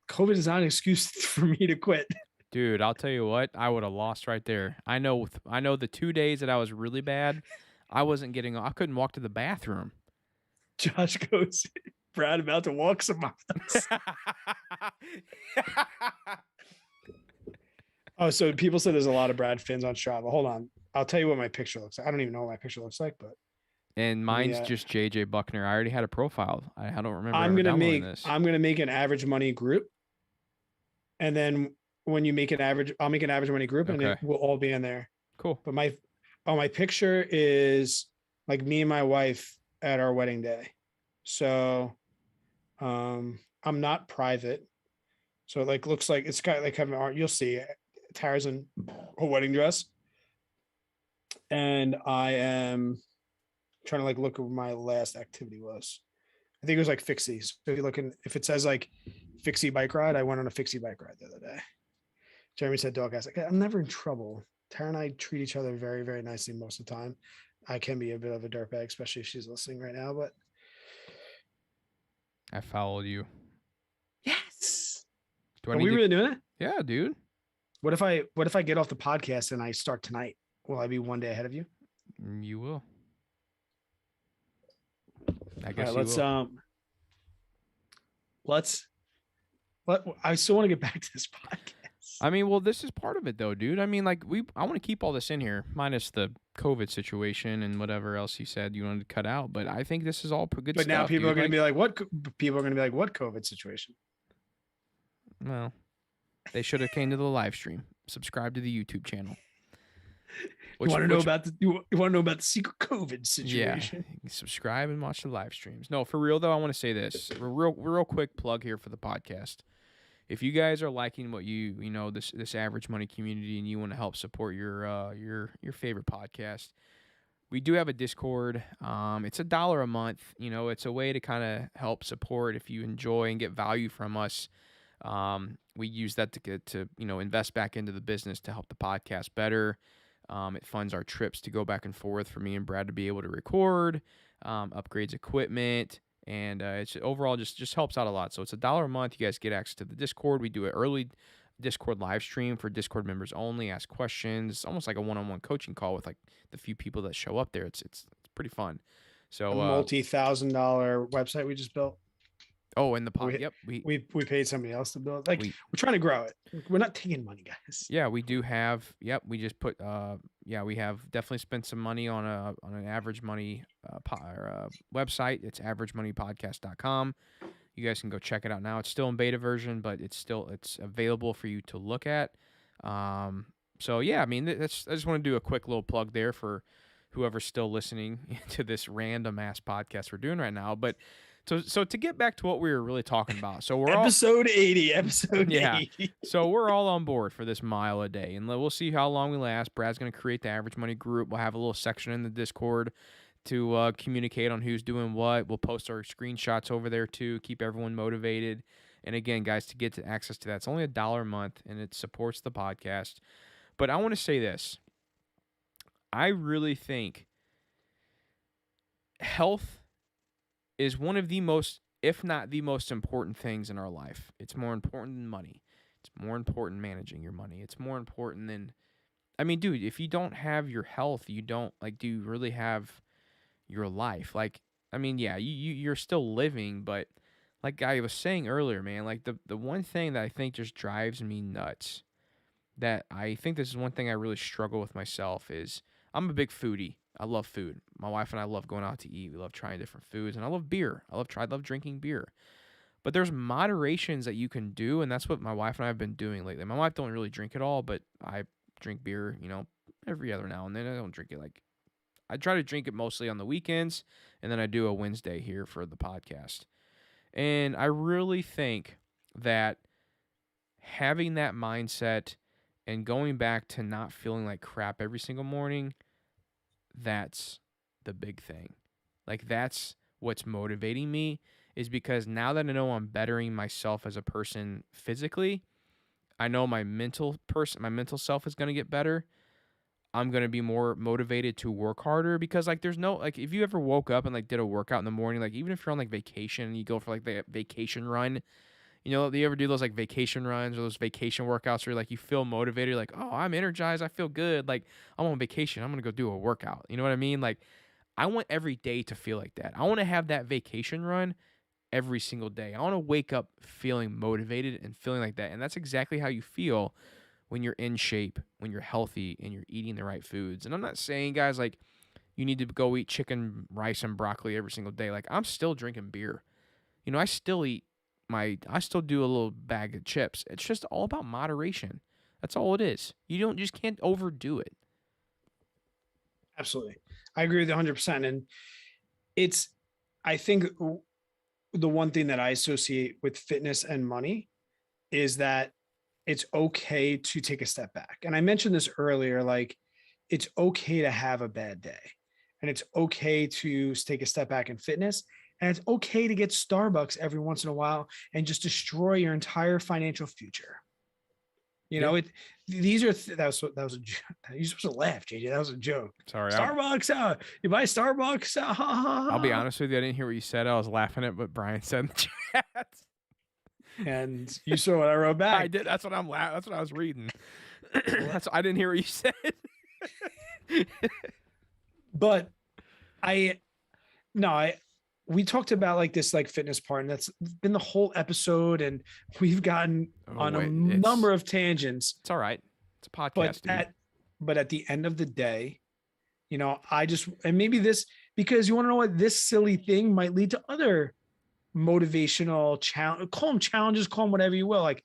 COVID is not an excuse for me to quit. Dude, I'll tell you what, I would have lost right there. I know the 2 days that I was really bad, I couldn't walk to the bathroom. Josh goes, Brad about to walk some miles. Oh, so people said there's a lot of Brad Finns on Strava. Hold on. I'll tell you what my picture looks like. I don't even know what my picture looks like, but And mine's just JJ Buckner. I already had a profile. I don't remember I'm gonna make an average money group. And then when you make an average, I'll make an average money group and it will all be in there. Cool. But my picture is like me and my wife at our wedding day. So I'm not private. So it like looks like it's got like having art. You'll see Tara's in a wedding dress. And I am trying to like look at what my last activity was. I think it was like Fixie. So if you're looking, if it says like Fixie bike ride, I went on a Fixie bike ride the other day. Jeremy said dog ass. Like, I'm never in trouble. Tara and I treat each other very, very nicely most of the time. I can be a bit of a dirtbag, especially if she's listening right now, but I followed you. Yes. Are we really doing it? Yeah, dude. What if I get off the podcast and I start tonight? Will I be one day ahead of you? You will. I guess I still want to get back to this podcast. I mean, well, this is part of it though, dude. I mean, like I want to keep all this in here, minus the COVID situation and whatever else you said you wanted to cut out. But I think this is all good stuff. But now people are going to be like, what? People are going to be like, what COVID situation? Well, they should have came to the live stream. Subscribe to the YouTube channel. You want to know about the secret COVID situation? Yeah, subscribe and watch the live streams. No, for real though, I want to say this. Real quick plug here for the podcast. If you guys are liking what this average money community and you want to help support your favorite podcast, we do have a Discord. It's $1 a month. It's a way to kind of help support if you enjoy and get value from us. We use that to invest back into the business to help the podcast better. It funds our trips to go back and forth for me and Brad to be able to record, upgrades equipment, and it's overall just helps out a lot. So it's $1 a month. You guys get access to the Discord. We do an early Discord live stream for Discord members only. Ask questions. It's almost like a one-on-one coaching call with like the few people that show up there. It's pretty fun. So a multi-$1,000 website we just built. Oh, in the pod. Yep. We paid somebody else to build. Like we're trying to grow it. We're not taking money, guys. Yeah, we do have. Yep. We just put. We have definitely spent some money on an average money website. It's averagemoneypodcast.com. You guys can go check it out now. It's still in beta version, but it's available for you to look at. So yeah, I mean, I just want to do a quick little plug there for whoever's still listening to this random ass podcast we're doing right now, but. So to get back to what we were really talking about, so we're episode 80. So we're all on board for this mile a day, and we'll see how long we last. Brad's going to create the average money group. We'll have a little section in the Discord to communicate on who's doing what. We'll post our screenshots over there too, keep everyone motivated. And again, guys, to get access to that, it's only $1 a month, and it supports the podcast. But I want to say this: I really think health is one of the most, if not the most important things in our life. It's more important than money. It's more important managing your money. It's more important than, I mean, dude, if you don't have your health, you don't, like, do you really have your life? Like, I mean, yeah, you're still living, but like I was saying earlier, man, like the one thing that I think just drives me nuts, that I think this is one thing I really struggle with myself, is I'm a big foodie. I love food. My wife and I love going out to eat. We love trying different foods, and I love beer. I love drinking beer. But there's moderations that you can do, and that's what my wife and I have been doing lately. My wife don't really drink at all, but I drink beer, every other now and then. I don't drink it I try to drink it mostly on the weekends, and then I do a Wednesday here for the podcast. And I really think that having that mindset and going back to not feeling like crap every single morning, that's the big thing. Like, that's what's motivating me, is because now that I know I'm bettering myself as a person physically, I know my mental self is going to get better. I'm going to be more motivated to work harder, because like there's no, like, if you ever woke up and like did a workout in the morning, like even if you're on like vacation and you go for like the vacation run, do you ever do those like vacation runs or those vacation workouts where like you feel motivated, like, oh, I'm energized, I feel good, like I'm on vacation, I'm going to go do a workout. You know what I mean? Like, I want every day to feel like that. I want to have that vacation run every single day. I want to wake up feeling motivated and feeling like that. And that's exactly how you feel when you're in shape, when you're healthy, and you're eating the right foods. And I'm not saying, guys, like you need to go eat chicken, rice, and broccoli every single day. Like I'm still drinking beer. I still I still do a little bag of chips. It's just all about moderation. That's all it is. You just can't overdo it. Absolutely. I agree with you 100%. And it's, I think the one thing that I associate with fitness and money is that it's okay to take a step back. And I mentioned this earlier, like it's okay to have a bad day and it's okay to take a step back in fitness. And it's okay to get Starbucks every once in a while and just destroy your entire financial future. These are that was a joke. You're supposed to laugh, JJ. That was a joke. Sorry. Starbucks. You buy Starbucks. I'll be honest with you. I didn't hear what you said. I was laughing at what Brian said in the chat. And you saw what I wrote back. I did. That's what I'm. That's what I was reading. I didn't hear what you said. But we talked about like this like fitness part, and that's been the whole episode, and we've gotten on a number of tangents. It's all right. It's a podcast. But at the end of the day, and maybe this, because you want to know what, this silly thing might lead to other motivational challenge, call them challenges, call them whatever you will. Like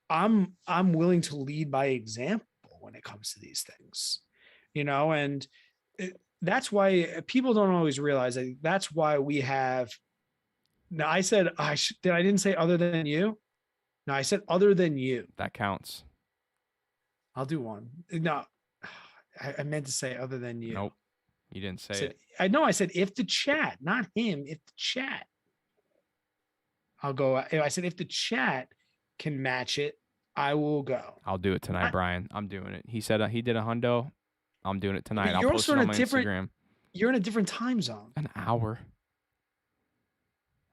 I'm willing to lead by example when it comes to these things, and that's why people don't always realize that. That's why we have. Now I said I didn't say other than you. No, I said other than you. That counts. I'll do one. No, I meant to say other than you. Nope, you didn't say it. I know. I said if the chat, not him. If the chat. I'll go. I said if the chat can match it, I will go. I'll do it tonight, Brian. I'm doing it. He said he did a hundo. I'm doing it tonight. I'll post it on my Instagram. You're in a different time zone. An hour.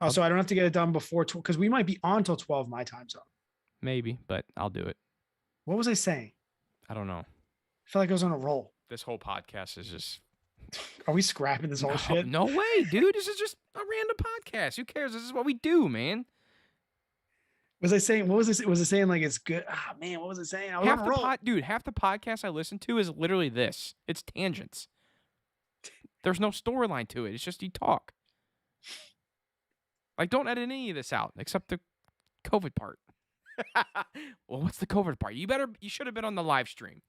Oh, so I don't have to get it done before, because we might be on till 12 my time zone. Maybe, but I'll do it. What was I saying? I don't know. I feel like I was on a roll. This whole podcast is just. Are we scrapping this whole shit? No way, dude. This is just a random podcast. Who cares? This is what we do, man. Was I saying? What was this? Was it saying like it's good? Ah, man, what was it saying? I was on a roll. Dude, half the podcast I listen to is literally this. It's tangents. There's no storyline to it. It's just you talk. Like, don't edit any of this out except the COVID part. Well, what's the COVID part? You should have been on the live stream.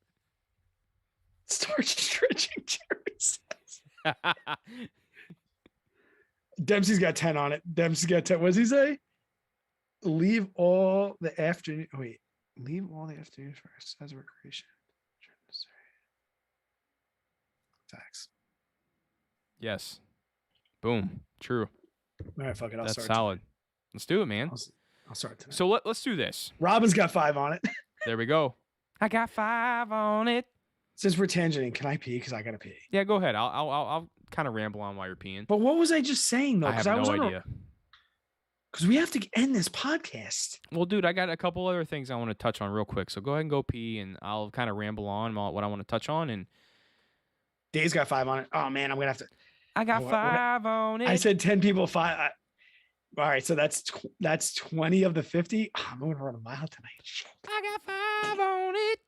Start stretching, Jerry says. Dempsey's got 10 on it. Dempsey's got 10. What does he say? Leave all the afternoon. Wait, leave all the afternoon for exercise recreation. Facts. Yes. Boom. True. All right, fuck it. That's solid. Tonight. Let's do it, man. I'll start tonight. So let's do this. Robin's got 5 on it. There we go. I got 5 on it. Since we're tangenting, can I pee? Because I gotta pee. Yeah, go ahead. I'll kind of ramble on while you're peeing. But what was I just saying though? I have no idea. Because we have to end this podcast. Well, dude, I got a couple other things I want to touch on real quick. So go ahead and go pee, and I'll kind of ramble on what I want to touch on. And Dave's got 5 on it. Oh man, I'm gonna have to. I got 5 on it. I said 10 people 5. All right, so that's 20 of the 50. Oh, I'm gonna run a mile tonight. Shit. I got 5 on it.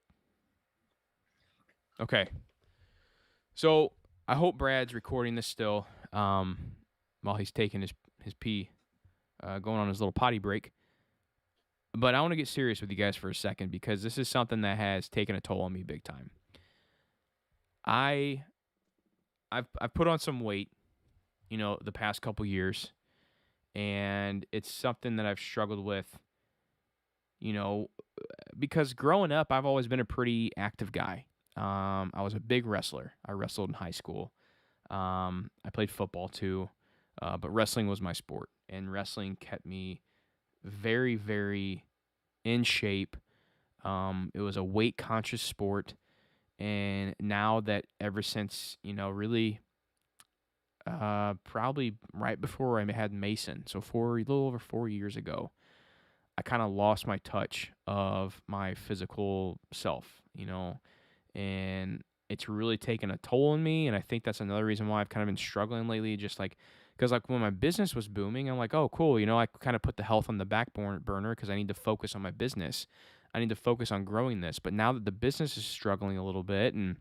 Okay. So I hope Brad's recording this still while he's taking his pee, going on his little potty break. But I want to get serious with you guys for a second, because this is something that has taken a toll on me big time. I've put on some weight, the past couple years, and it's something that I've struggled with, because growing up, I've always been a pretty active guy. I was a big wrestler. I wrestled in high school. I played football too, but wrestling was my sport, and wrestling kept me very, very in shape. It was a weight-conscious sport, and now that ever since, really, probably right before I had Mason, so a little over 4 years ago, I kind of lost my touch of my physical self, and it's really taken a toll on me, and I think that's another reason why I've kind of been struggling lately, just like because like when my business was booming, I'm like, oh, cool, I kind of put the health on the burner because I need to focus on my business. I need to focus on growing this. But now that the business is struggling a little bit, and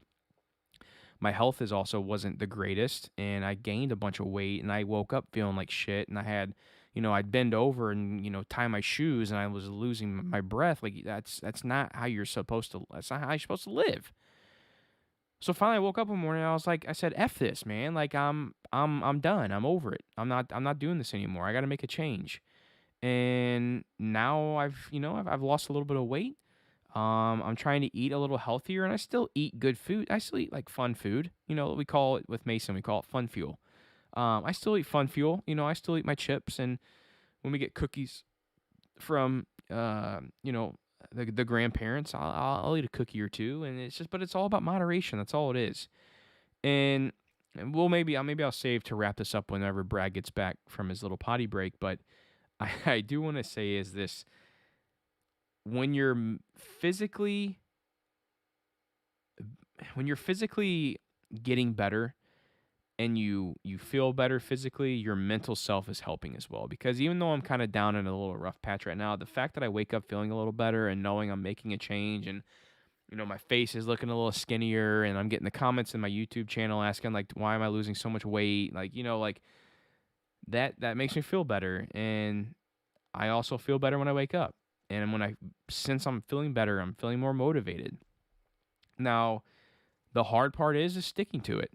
my health is also wasn't the greatest, and I gained a bunch of weight, and I woke up feeling like shit, and I had, I'd bend over and tie my shoes, and I was losing my breath. Like that's not how you're supposed to. That's not how you're supposed to live. So finally, I woke up one morning. And I said, "F this, man! Like I'm done. I'm over it. I'm not doing this anymore. I got to make a change." And now I've lost a little bit of weight. I'm trying to eat a little healthier, and I still eat good food. I still eat like fun food. We call it with Mason. We call it fun fuel. I still eat fun fuel. I still eat my chips, and when we get cookies from the grandparents, I'll eat a cookie or two, and but it's all about moderation. That's all it is. And well, maybe I'll save to wrap this up whenever Brad gets back from his little potty break. But I do want to say is this: when you're physically getting better and you feel better physically, your mental self is helping as well. Because even though I'm kind of down in a little rough patch right now, the fact that I wake up feeling a little better and knowing I'm making a change, and my face is looking a little skinnier, and I'm getting the comments in my YouTube channel asking like, why am I losing so much weight? Like, like that makes me feel better. And I also feel better when I wake up. And since I'm feeling better, I'm feeling more motivated. Now, the hard part is sticking to it.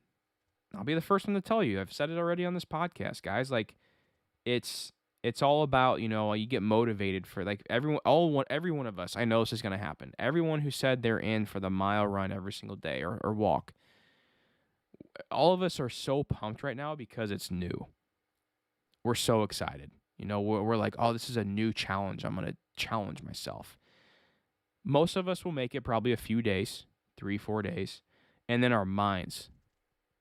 I'll be the first one to tell you. I've said it already on this podcast, guys. Like, it's all about, you get motivated for like every one of us. I know this is going to happen. Everyone who said they're in for the mile run every single day or walk. All of us are so pumped right now because it's new. We're so excited. We're like, oh, this is a new challenge. I'm going to challenge myself. Most of us will make it probably a few days, 3-4 days. And then our minds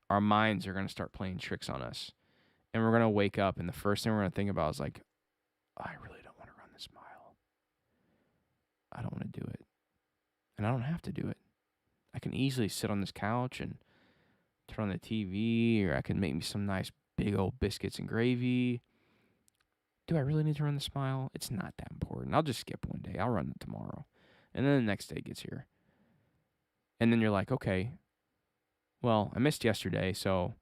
are going to start playing tricks on us. And we're going to wake up, and the first thing we're going to think about is like, I really don't want to run this mile. I don't want to do it. And I don't have to do it. I can easily sit on this couch and turn on the TV, or I can make me some nice big old biscuits and gravy. Do I really need to run this mile? It's not that important. I'll just skip one day. I'll run it tomorrow. And then the next day gets here. And then you're like, okay, well, I missed yesterday, so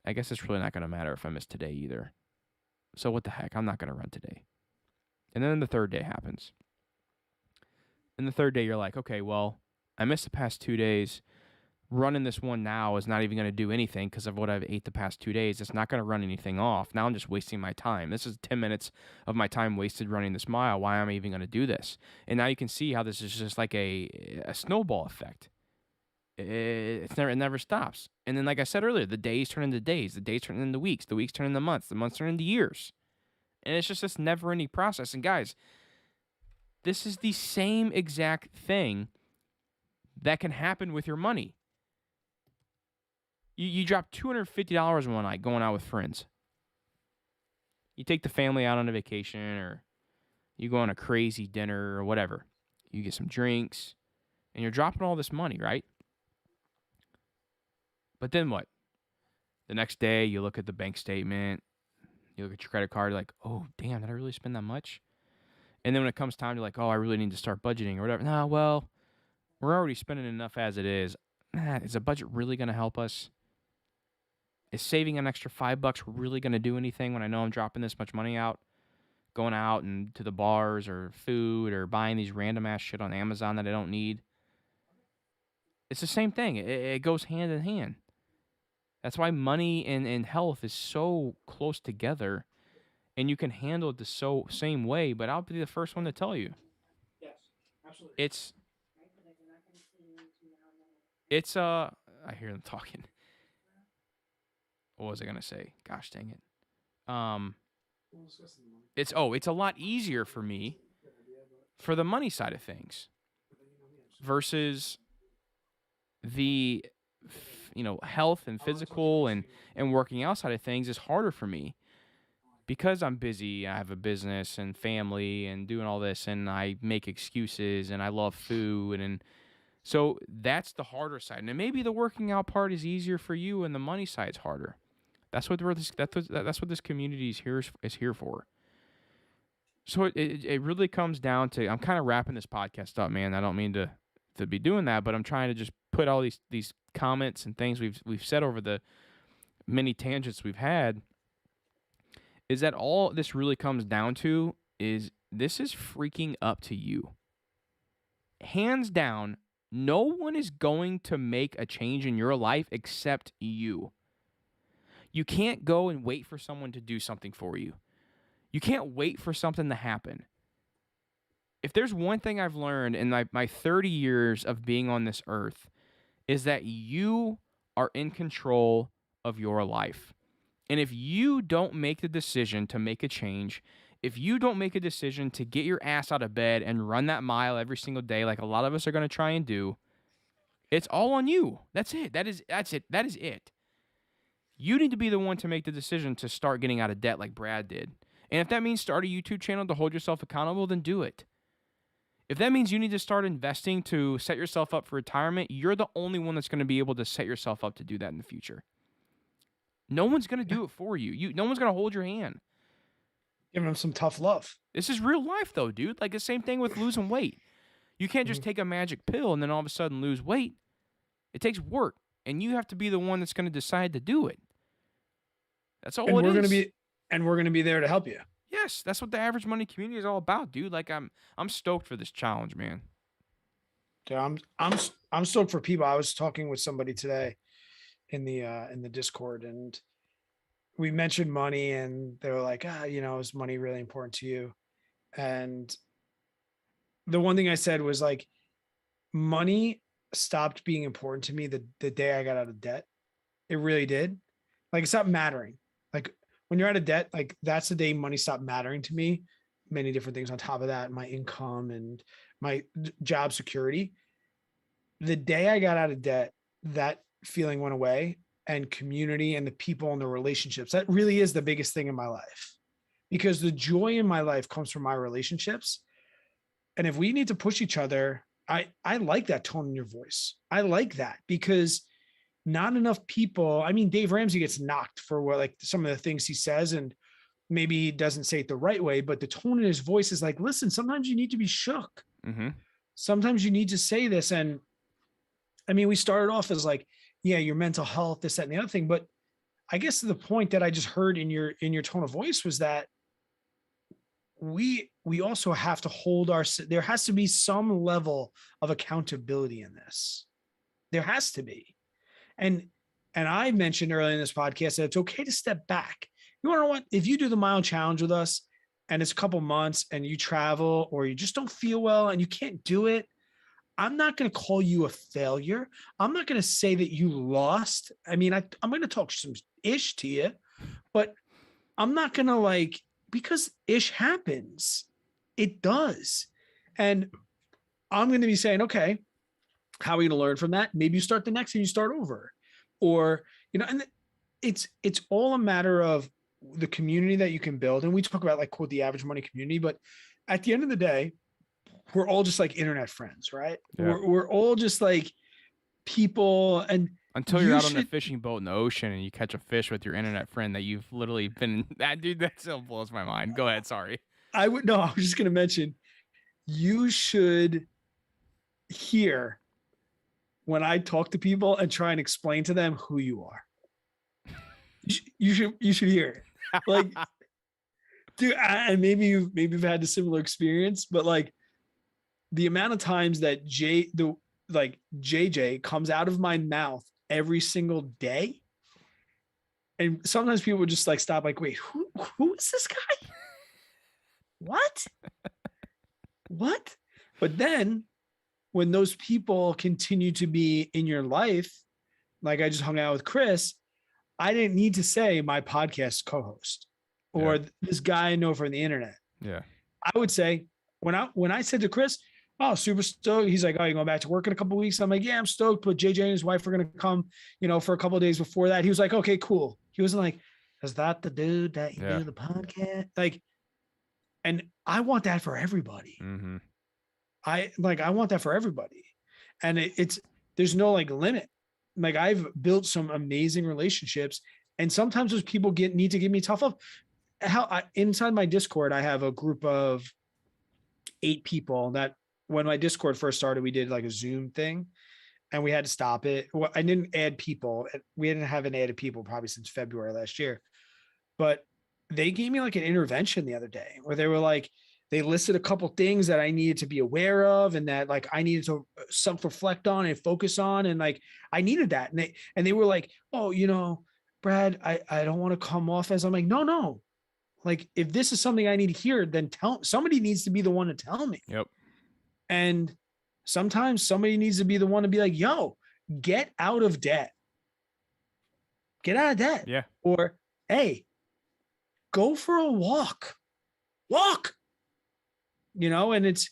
I guess it's really not going to matter if I miss today either. So what the heck? I'm not going to run today. And then the third day happens. And the third day you're like, okay, well, I missed the past 2 days. Running this one now is not even going to do anything because of what I've ate the past 2 days. It's not going to run anything off. Now I'm just wasting my time. This is 10 minutes of my time wasted running this mile. Why am I even going to do this? And now you can see how this is just like a snowball effect. It never stops. And then, like I said earlier, the days turn into days. The days turn into weeks. The weeks turn into months. The months turn into years. And it's just this never-ending process. And guys, this is the same exact thing that can happen with your money. You drop $250 one night going out with friends. You take the family out on a vacation, or you go on a crazy dinner or whatever. You get some drinks, and you're dropping all this money, right? But then what? The next day, you look at the bank statement, you look at your credit card, you're like, oh, damn, did I really spend that much? And then when it comes time, you're like, oh, I really need to start budgeting or whatever. Nah, well, we're already spending enough as it is. Is a budget really going to help us? Is saving an extra $5 really going to do anything when I know I'm dropping this much money out? Going out and to the bars or food or buying these random ass shit on Amazon that I don't need? It's the same thing. It goes hand in hand. That's why money and health is so close together, and you can handle it the same way, but I'll be the first one to tell you. Yes, absolutely. I hear them talking. What was I going to say? Gosh dang it. It's a lot easier for me for the money side of things versus the health and physical and working out side of things is harder for me because I'm busy. I have a business and family and doing all this, and I make excuses, and I love food, and So that's the harder side. And maybe the working out part is easier for you and the money side's harder. That's what that's what this community is here for. So it really comes down to, I'm kind of wrapping this podcast up, man. I don't mean to be doing that, but I'm trying to just put all these comments and things we've said over the many tangents we've had, is that all this really comes down to is this is freaking up to you. Hands down, no one is going to make a change in your life except you. You can't go and wait for someone to do something for you. You can't wait for something to happen. If there's one thing I've learned in my 30 years of being on this earth, is that you are in control of your life. And if you don't make the decision to make a change, if you don't make a decision to get your ass out of bed and run that mile every single day like a lot of us are going to try and do, it's all on you. That's it. That's it. That is it. You need to be the one to make the decision to start getting out of debt like Brad did. And if that means start a YouTube channel to hold yourself accountable, then do it. If that means you need to start investing to set yourself up for retirement, you're the only one that's going to be able to set yourself up to do that in the future. No one's going to do it for you. No one's going to hold your hand. Giving them some tough love. This is real life, though, dude. Like the same thing with losing weight. You can't just take a magic pill and then all of a sudden lose weight. It takes work, and you have to be the one that's going to decide to do it. That's all it is. We're going to be there to help you. Yes, that's what the Average Money community is all about, dude. Like I'm stoked for this challenge, man. Yeah, I'm stoked for people. I was talking with somebody today in the Discord, and we mentioned money, and they were like, is money really important to you? And the one thing I said was like, money stopped being important to me the day I got out of debt. It really did. Like, it stopped mattering. Like, when you're out of debt, like that's the day money stopped mattering to me. Many different things on top of that, my income and my job security. The day I got out of debt, that feeling went away, and community and the people and the relationships. That really is the biggest thing in my life, because the joy in my life comes from my relationships. And if we need to push each other, I like that tone in your voice. I like that, because not enough people. I mean, Dave Ramsey gets knocked for what, like some of the things he says, and maybe he doesn't say it the right way, but the tone in his voice is like, listen, sometimes you need to be shook. Mm-hmm. Sometimes you need to say this. And I mean, we started off as like, yeah, your mental health, this, that, and the other thing. But I guess the point that I just heard in your tone of voice was that we also have to hold there has to be some level of accountability in this. There has to be. And I mentioned earlier in this podcast that it's okay to step back. You want to know what? If you do the mile challenge with us and it's a couple months and you travel or you just don't feel well and you can't do it, I'm not going to call you a failure. I'm not going to say that you lost. I mean, I'm going to talk some ish to you, but I'm not going to because ish happens. It does. And I'm going to be saying, okay, how are we going to learn from that? Maybe you start the next and you start over, or, and it's all a matter of the community that you can build. And we talk about quote, the Average Money community, but at the end of the day, we're all just like internet friends, right? Yeah. We're all just like people. And until you're out on a fishing boat in the ocean and you catch a fish with your internet friend that you've literally been, that still blows my mind. Go ahead. Sorry. I was just going to mention, you should hear when I talk to people and try and explain to them who you are. You should hear it. Dude, and maybe you've had a similar experience, but the amount of times that JJ comes out of my mouth every single day. And sometimes people would just stop, wait, who is this guy? What? But then when those people continue to be in your life, like I just hung out with Chris, I didn't need to say my podcast co-host or this guy I know from the internet. Yeah. I would say when I said to Chris, oh, super stoked. He's like, oh, you're going back to work in a couple of weeks. I'm like, yeah, I'm stoked. But JJ and his wife are going to come, for a couple of days before that. He was like, okay, cool. He wasn't like, is that the dude that you do the podcast? And I want that for everybody. Mm-hmm. I want that for everybody. and it's there's no like limit. Like I've built some amazing relationships, and sometimes those people need to give me tough love. Inside my Discord, I have a group of 8 people that when my Discord first started, we did like a Zoom thing and we had to stop it. Well, I didn't add people. We haven't added people probably since February last year, but they gave me like an intervention the other day where they were like, they listed a couple things that I needed to be aware of and that like I needed to self-reflect on and focus on. And like, I needed that. And they were like, oh, Brad, I don't want to come off as, I'm like, no. Like if this is something I need to hear, then somebody needs to be the one to tell me. Yep. And sometimes somebody needs to be the one to be like, yo, get out of debt. Get out of debt. Yeah. Or, hey, go for a walk. And it's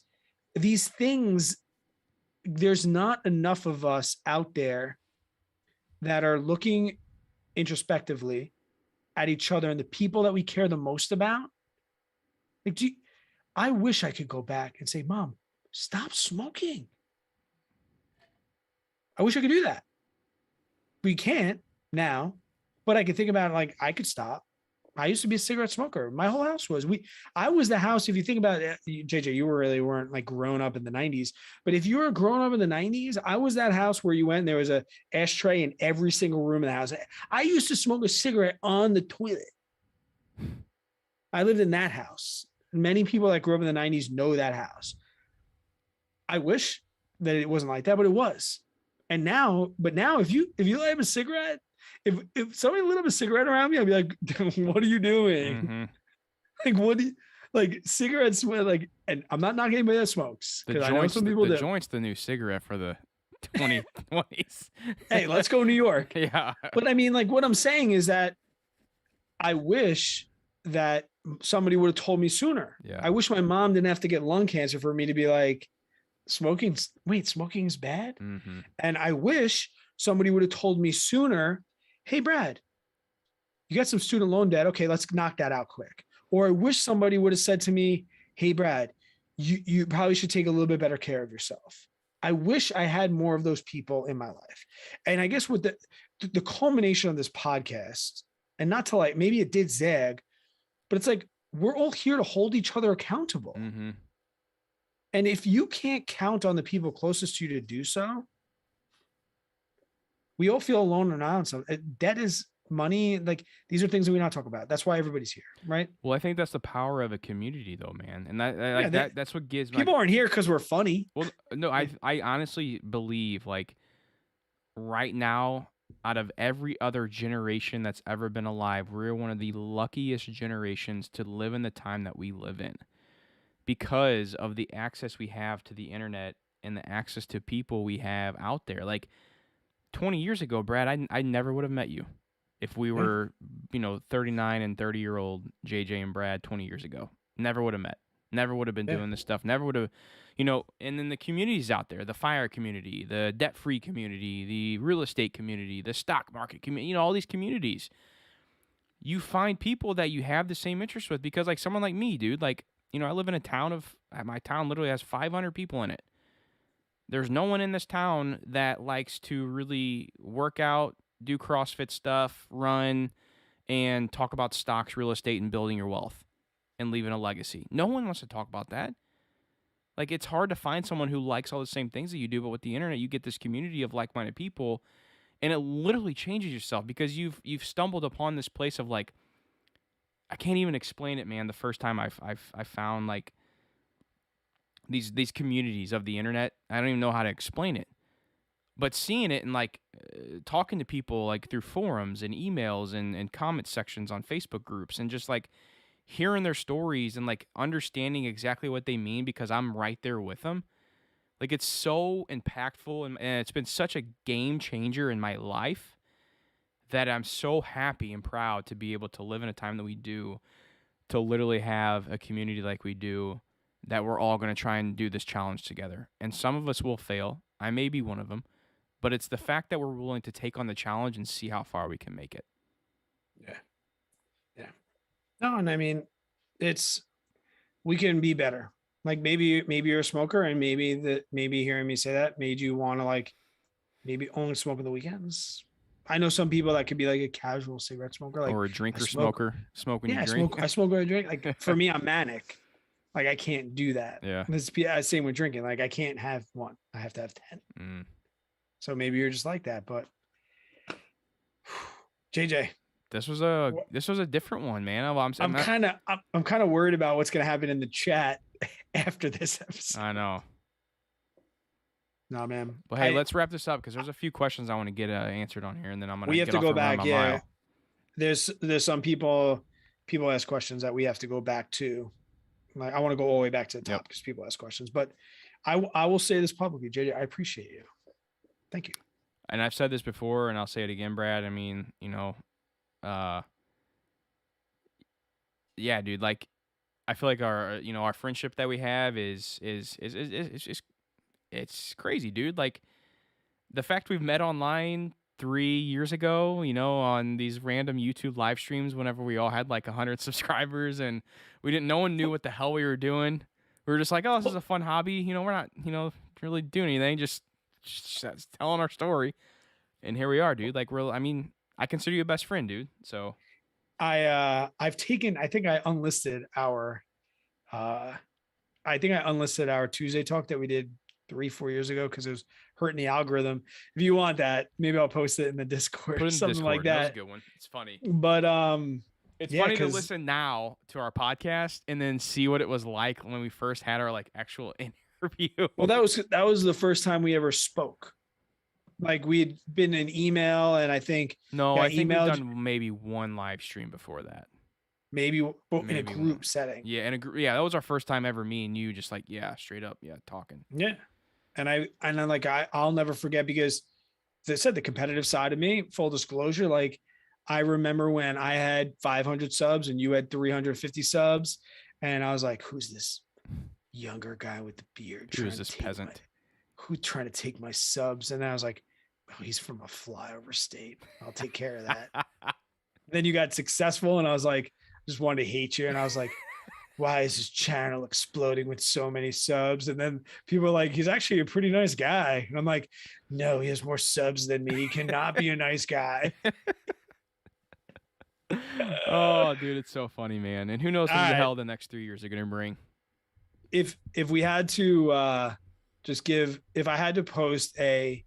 these things. There's not enough of us out there that are looking introspectively at each other and the people that we care the most about. Like, I wish I could go back and say, Mom, stop smoking. I wish I could do that. We can't now, but I could think about it like I could stop. I used to be a cigarette smoker. My whole house was. I was the house. If you think about it, JJ, you weren't like grown up in the 90s. But if you were grown up in the 90s, I was that house where you went and there was a ashtray in every single room in the house. I used to smoke a cigarette on the toilet. I lived in that house. Many people that grew up in the 90s know that house. I wish that it wasn't like that, but it was. And now, if you light up a cigarette, if somebody lit up a cigarette around me, I'd be like, what are you doing? Mm-hmm. Like, what do you, like cigarettes with like, and I'm not knocking anybody that smokes. The joint's the new cigarette for the 2020s. Hey, let's go New York. Yeah. But I mean, like what I'm saying is that I wish that somebody would have told me sooner. Yeah. I wish my mom didn't have to get lung cancer for me to be like, smoking is bad. Mm-hmm. And I wish somebody would have told me sooner, hey, Brad, you got some student loan debt. Okay, let's knock that out quick. Or I wish somebody would have said to me, hey, Brad, you probably should take a little bit better care of yourself. I wish I had more of those people in my life. And I guess with the culmination of this podcast, and not to like, maybe it did zag, but it's like, we're all here to hold each other accountable. Mm-hmm. And if you can't count on the people closest to you to do so, we all feel alone and on. So debt is money. Like these are things that we not talk about. That's why everybody's here, right? Well, I think that's the power of a community, though, man. And that's what gives people aren't here because we're funny. Well, no, I honestly believe like right now, out of every other generation that's ever been alive, we're one of the luckiest generations to live in the time that we live in, because of the access we have to the internet and the access to people we have out there. Like 20 years ago, Brad, I never would have met you if we were, 39 and 30-year-old JJ and Brad 20 years ago. Never would have met. Never would have been doing this stuff. Never would have, and then the communities out there, the fire community, the debt-free community, the real estate community, the stock market community, all these communities. You find people that you have the same interest with, because like someone like me, dude, like, I live in a town my town literally has 500 people in it. There's no one in this town that likes to really work out, do CrossFit stuff, run, and talk about stocks, real estate, and building your wealth and leaving a legacy. No one wants to talk about that. Like, it's hard to find someone who likes all the same things that you do, but with the internet, you get this community of like-minded people, and it literally changes yourself because you've stumbled upon this place of like, I can't even explain it, man. The first time I found like these communities of the internet, I don't even know how to explain it. But seeing it and like talking to people like through forums and emails and comment sections on Facebook groups, and just like hearing their stories and like understanding exactly what they mean because I'm right there with them. Like, it's so impactful, and it's been such a game changer in my life that I'm so happy and proud to be able to live in a time that we do, to literally have a community like we do, that we're all going to try and do this challenge together. And some of us will fail. I may be one of them. But it's the fact that we're willing to take on the challenge and see how far we can make it. Yeah. No, and I mean, we can be better. Like maybe you're a smoker, and maybe hearing me say that made you want to like maybe only smoke on the weekends. I know some people that could be like a casual cigarette smoker. Like Or a I drinker smoke, smoker, smoke when you yeah, drink. I smoke when I drink. Like for me, I'm manic. Like I can't do that. Yeah. This same with drinking. Like I can't have one. I have to have 10. Mm. So maybe you're just like that. But JJ, This was a different one, man. I'm kind of worried about what's gonna happen in the chat after this episode. I know. No, man. But hey, let's wrap this up because there's a few questions I want to get answered on here, and then I'm gonna. We have get to off go and run back. my Yeah. mile. There's some people ask questions that we have to go back to. Like I want to go all the way back to the top because people ask questions. But I will say this publicly, JJ. I appreciate you. Thank you. And I've said this before, and I'll say it again, Brad. I mean, yeah, dude. Like, I feel like our friendship that we have is just it's crazy, dude. Like, the fact we've met online 3 years ago, on these random YouTube live streams whenever we all had like 100 subscribers and no one knew what the hell we were doing. We were just like, oh, this is a fun hobby. We're not, really doing anything, just telling our story. And here we are, dude. Like I consider you a best friend, dude. So I think I unlisted our Tuesday talk that we did 3-4 years ago because it was hurting the algorithm. If you want that, maybe I'll post it in the Discord or something like that. That was a good one. It's funny. But it's funny to listen now to our podcast and then see what it was like when we first had our like actual interview. Well, that was the first time we ever spoke. Like we had been in email, and I think I think we've done maybe one live stream before that. Maybe in a group setting. Yeah, that was our first time ever. Me and you, just like straight up, talking. Yeah, and I'll never forget because, as I said, the competitive side of me. Full disclosure, like I remember when I had 500 subs and you had 350 subs, and I was like, "Who's this younger guy with the beard? Who's this peasant? Who's trying to take my subs?" And I was like, "Oh, he's from a flyover state. I'll take care of that." Then you got successful, and I was like, just wanted to hate you. And I was like, why is his channel exploding with so many subs? And then people are like, he's actually a pretty nice guy. And I'm like, no, he has more subs than me. He cannot be a nice guy. Oh, dude, it's so funny, man. And who knows what the hell the next 3 years are going to bring. If we had to if I had to post a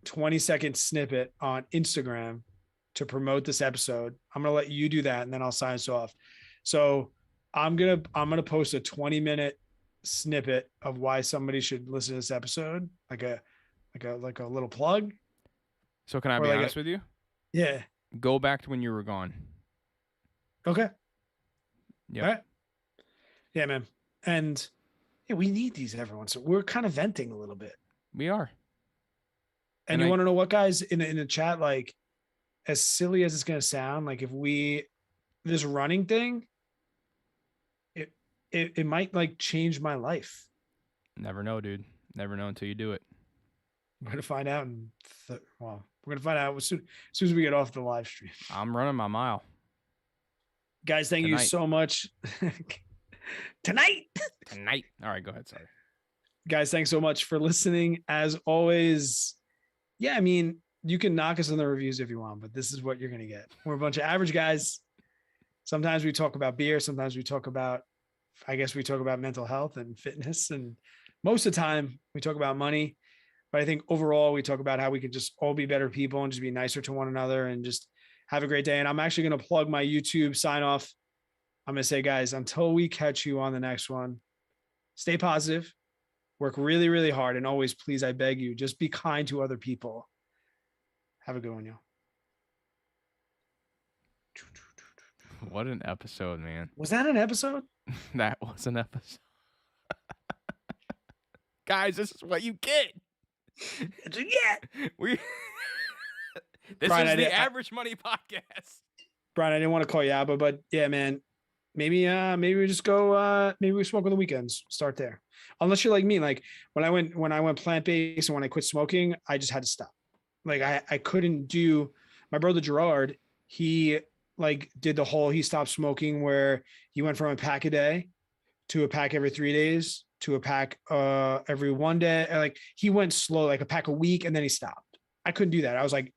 20-second snippet on Instagram to promote this episode, I'm going to let you do that, and then I'll sign us off. So I'm going to post a 20-minute snippet of why somebody should listen to this episode, like a little plug. So can I be honest with you? Yeah. Go back to when you were gone. Okay. Yeah. All right. Yeah, man. And we need these everyone. So we're kind of venting a little bit. We are. And you want to know what, guys, in the chat, like, as silly as it's going to sound, like this running thing, it might like change my life. Never know, dude. Never know until you do it. We're going to find out. We're going to find out as soon as we get off the live stream. I'm running my mile. Guys, thank you so much. Tonight. All right, go ahead. Sorry. Guys, thanks so much for listening. As always, yeah, I mean, you can knock us in the reviews if you want, but this is what you're going to get. We're a bunch of average guys. Sometimes we talk about beer. Sometimes we talk about mental health and fitness. And most of the time we talk about money. But I think overall we talk about how we could just all be better people and just be nicer to one another and just have a great day. And I'm actually going to plug my YouTube sign off. I'm going to say, guys, until we catch you on the next one, stay positive, work really, really hard. And always, please, I beg you, just be kind to other people. Have a good one, y'all. What an episode, man. Was that an episode? That was an episode. Guys, this is what you get. That's what you get. This Brian, is the Average Money Podcast. Brian, I didn't want to call you out, but yeah, man. Maybe we just go. Maybe we smoke on the weekends. Start there. Unless you're like me, like when I went plant-based and when I quit smoking, I just had to stop. Like I couldn't do. My brother Gerard, he like did the whole he stopped smoking where he went from a pack a day to a pack every 3 days to a pack every one day. Like he went slow, like a pack a week, and then he stopped. I couldn't do that. I was like,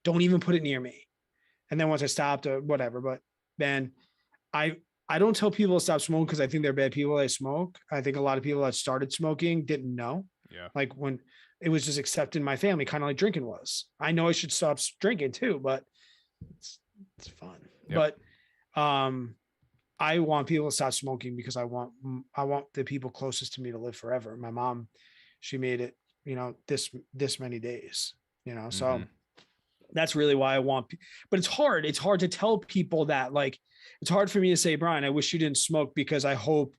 don't even put it near me. And then once I stopped, whatever. But man, I don't tell people to stop smoking because I think they're bad people. They smoke. I think a lot of people that started smoking didn't know. Yeah. Like when it was just accepted in my family, kind of like drinking was. I know I should stop drinking too, but it's fun. Yep. But I want people to stop smoking because I want the people closest to me to live forever. My mom, she made it, this many days, so that's really why I want, but it's hard. It's hard to tell people that, like, it's hard for me to say, Brian, I wish you didn't smoke because I hope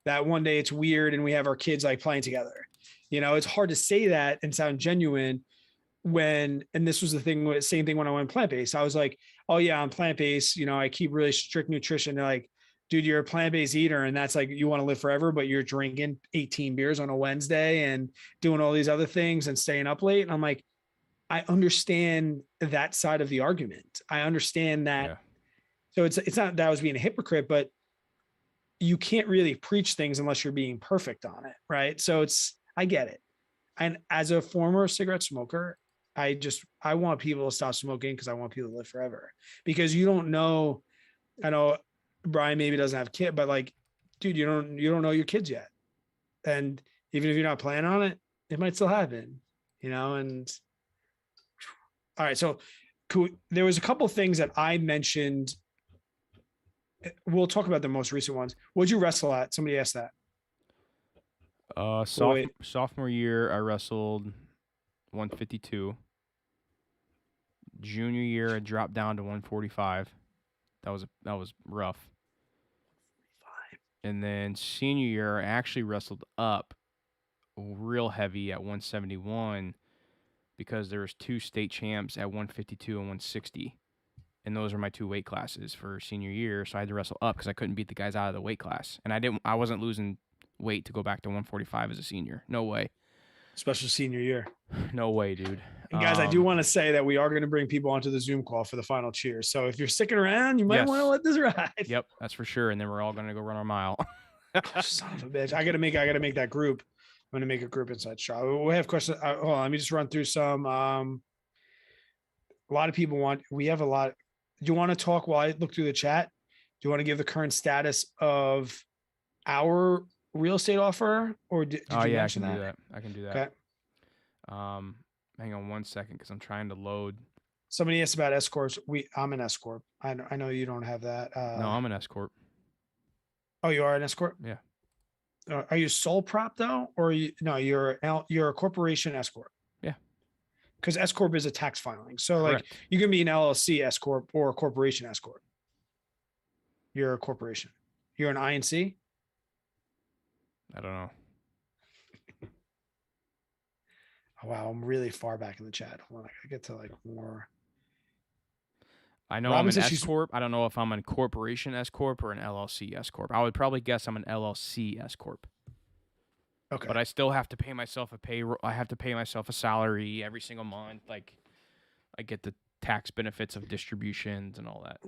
that one day it's weird and we have our kids like playing together. It's hard to say that and sound genuine and this was the thing, same thing when I went plant-based. I was like, oh yeah, I'm plant-based. I keep really strict nutrition. They're like, dude, you're a plant-based eater. And that's like, you want to live forever, but you're drinking 18 beers on a Wednesday and doing all these other things and staying up late. And I'm like, I understand that side of the argument. I understand that. Yeah. So it's not that I was being a hypocrite, but you can't really preach things unless you're being perfect on it. Right. So I get it. And as a former cigarette smoker, I want people to stop smoking because I want people to live forever, because you don't know. I know Brian maybe doesn't have a kid, but like, dude, you don't know your kids yet. And even if you're not planning on it, it might still happen, and all right. So there was a couple of things that I mentioned. We'll talk about the most recent ones. What'd you wrestle at? Somebody asked that. Sophomore year, I wrestled 152. Junior year, I dropped down to 145. That was rough. And then senior year, I actually wrestled up real heavy at 171 because there was 2 state champs at 152 and 160. And those are my 2 weight classes for senior year. So I had to wrestle up because I couldn't beat the guys out of the weight class. And I wasn't losing weight to go back to 145 as a senior. No way. Especially senior year. No way, dude. And guys, I do want to say that we are going to bring people onto the Zoom call for the final cheer. So if you're sticking around, you might want to let this ride. Yep, that's for sure. And then we're all going to go run our mile. Son of a bitch. I got to make that group. I'm going to make a group inside Strava. We have questions. Hold on, let me just run through some. A lot of people we have a lot. Do you want to talk while I look through the chat? Do you want to give the current status of our real estate offer, or did you mention that? Do that? I can do that. Okay. Hang on one second because I'm trying to load. Somebody asked about S corps. I'm an S corp. I know you don't have that. No, I'm an S corp. Oh, you are an S corp? Yeah. Are you sole prop though, or you're a corporation S corp? Yeah. Because S corp is a tax filing, so like you can be an LLC S corp or a corporation S corp. You're a corporation. You're an INC. I don't know. Oh, wow, I'm really far back in the chat. Hold on, I gotta get to like more. I know I'm an S corp. I don't know if I'm a corporation S corp or an LLC S corp. I would probably guess I'm an LLC S corp. Okay. But I still have to pay myself I have to pay myself a salary every single month. Like, I get the tax benefits of distributions and all that.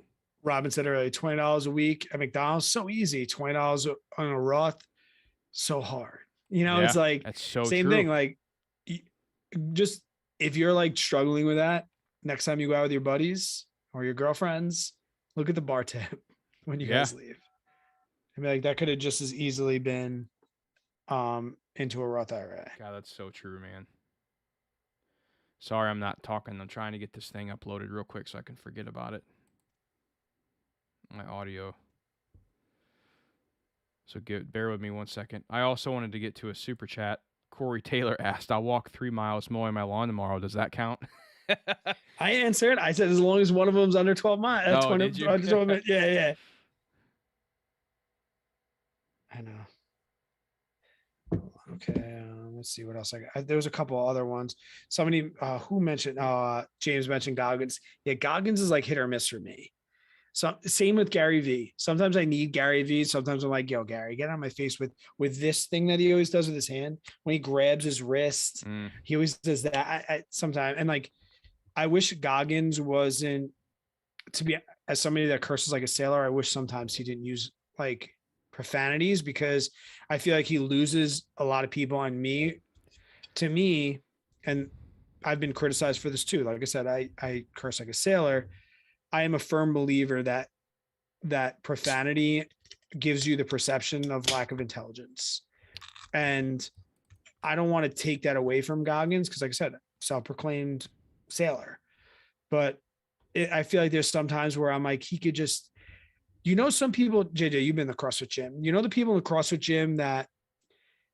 Robin said earlier, $20 a week at McDonald's, so easy. $20 on a Roth, so hard. It's like that's so same true. thing. Like, just if you're like struggling with that, next time you go out with your buddies or your girlfriends, look at the bar tab when you guys leave. I mean, like that could have just as easily been into a Roth IRA. God, that's so true, man. Sorry, I'm not talking. I'm trying to get this thing uploaded real quick so I can forget about it. My audio. So bear with me 1 second. I also wanted to get to a super chat. Corey Taylor asked, I'll walk 3 miles mowing my lawn tomorrow. Does that count? I answered. I said, as long as one of them's under 12 miles. Oh, did you? Under 12 minutes. Yeah. I know. Okay. Let's see what else I got. There was a couple other ones. Somebody who mentioned, James mentioned Goggins. Yeah, Goggins is like hit or miss for me. So same with Gary V. Sometimes I need Gary V. Sometimes I'm like, yo, Gary, get out of my face with this thing that he always does with his hand. When he grabs his wrist, he always does that. Sometimes, and like, I wish Goggins wasn't, to be as somebody that curses like a sailor. I wish sometimes he didn't use like profanities because I feel like he loses a lot of people on me to me. And I've been criticized for this too. Like I said, I curse like a sailor. I am a firm believer that profanity gives you the perception of lack of intelligence. And I don't want to take that away from Goggins because, like I said, self-proclaimed sailor. But I feel like there's some times where I'm like, he could just, some people, JJ, you've been in the CrossFit gym. You know the people in the CrossFit gym that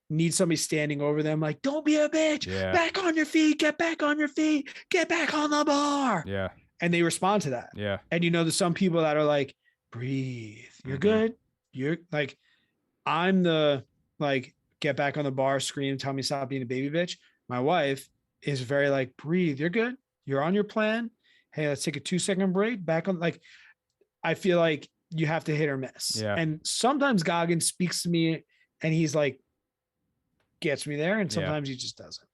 need somebody standing over them, like, don't be a bitch, back on your feet, get back on your feet, get back on the bar. Yeah. And they respond to that. Yeah. And there's some people that are like, breathe, you're good. You're like, I'm the like, get back on the bar, scream, tell me stop being a baby bitch. My wife is very like, breathe, you're good. You're on your plan. Hey, let's take a 2-second break. Back on, like, I feel like you have to hit or miss. Yeah. And sometimes Goggins speaks to me and he's like, gets me there. And sometimes he just doesn't.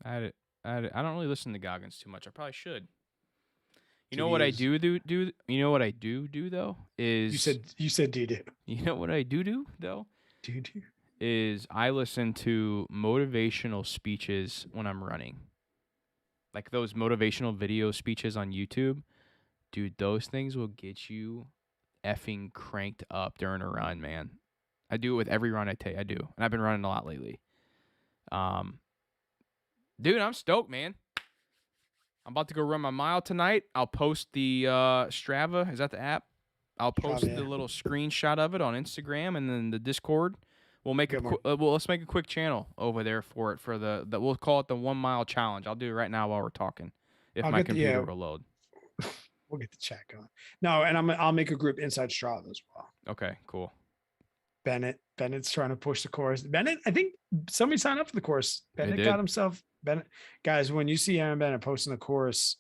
I don't really listen to Goggins too much. I probably should. You know what I do you know what I do though is you said do. You know what I do though? Do. Is I listen to motivational speeches when I'm running. Like those motivational video speeches on YouTube. Dude, those things will get you effing cranked up during a run, man. I do it with every run I take. I do. And I've been running a lot lately. Dude, I'm stoked, man. I'm about to go run my mile tonight. I'll post the Strava. Is that the app? I'll post the little screenshot of it on Instagram and then the Discord. We'll make let's make a quick channel over there for it we'll call it the 1 mile challenge. I'll do it right now while we're talking. If my computer will load. We'll get the chat going. No, and I'll make a group inside Strava as well. Okay, cool. Bennett's trying to push the course. Bennett, I think somebody signed up for the course. Bennett got himself. Bennett, guys, when you see Aaron Bennett posting the course,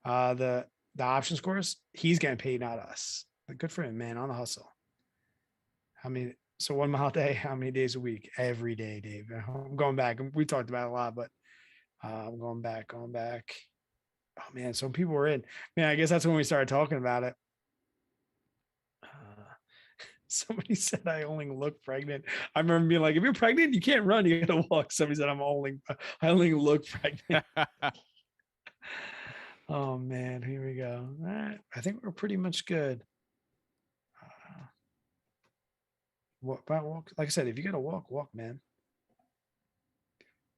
the options course, he's getting paid, not us. But good for him, man, on the hustle. So 1 mile a day, how many days a week? Every day, Dave. I'm going back. We talked about it a lot, but I'm going back. Oh man, some people were in. Man, I guess that's when we started talking about it. Somebody said I only look pregnant. I remember being like, if you're pregnant, you can't run, you gotta walk. Somebody said I only look pregnant. Oh man, here we go. All right. I think we're pretty much good. What about walk? Like I said, if you gotta walk, man.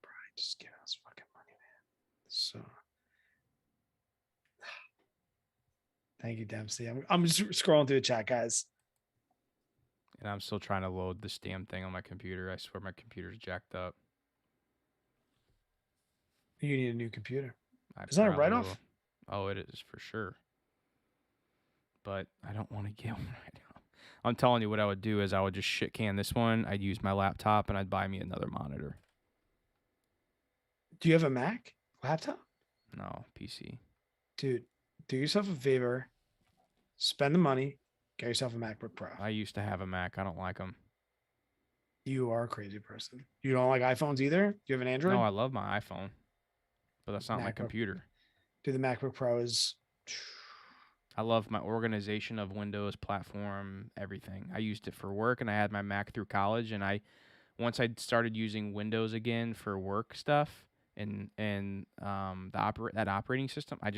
Brian, just give us fucking money, man. So thank you, Dempsey. I'm just scrolling through the chat, guys. And I'm still trying to load this damn thing on my computer. I swear my computer's jacked up. You need a new computer. Is that a write-off? Oh, it is for sure. But I don't want to get one right now. I'm telling you what I would do is I would just shit can this one. I'd use my laptop and I'd buy me another monitor. Do you have a Mac laptop? No, PC. Dude, do yourself a favor. Spend the money. Get yourself a MacBook Pro. I used to have a Mac. I don't like them. You are a crazy person. You don't like iPhones either? Do you have an Android? No, I love my iPhone. But that's not my computer. Dude, the MacBook Pro is... I love my organization of Windows, platform, everything. I used it for work, and I had my Mac through college. And once I started using Windows again for work stuff and that operating system, I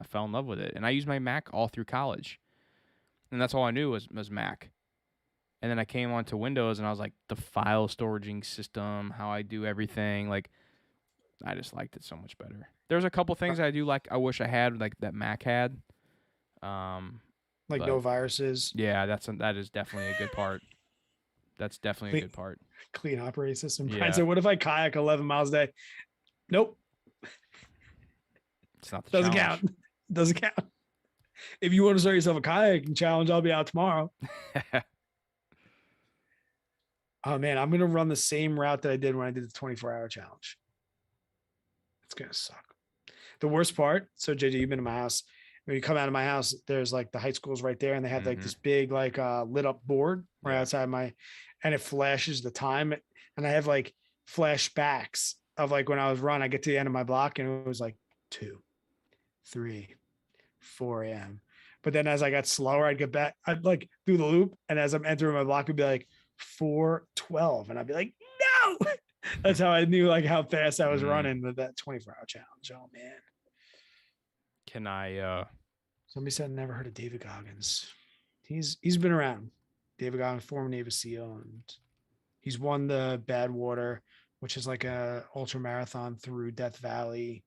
fell in love with it. And I used my Mac all through college. And that's all I knew was Mac. And then I came onto Windows and I was like, the file storaging system, how I do everything. Like, I just liked it so much better. There's a couple things I do like. I wish I had like that Mac had. No viruses. Yeah, that is definitely a good part. That's definitely a good part. Clean operating system. Yeah. Brian said, what if I kayak 11 miles a day? Nope. It's not the Doesn't challenge. count. Doesn't count. If you want to start yourself a kayaking challenge, I'll be out tomorrow. Oh man, I'm gonna run the same route that I did when I did the 24-hour challenge. It's gonna suck. The worst part, so JJ, you've been to my house. When you come out of my house, there's like the high school's right there, and they have like this big like lit up board right outside and it flashes the time, and I have like flashbacks of like when I was running. I get to the end of my block and it was like 2, 3, 4 a.m. But then as I got slower, I'd get back, I'd like do the loop, and as I'm entering my block, I'd be like 4:12, and I'd be like, no. That's how I knew like how fast I was Mm. running with that 24-hour challenge. Oh man. Can I? Somebody said never heard of David Goggins. He's been around. David Goggins, former Navy SEAL, and he's won the Badwater, which is like a ultra marathon through Death Valley.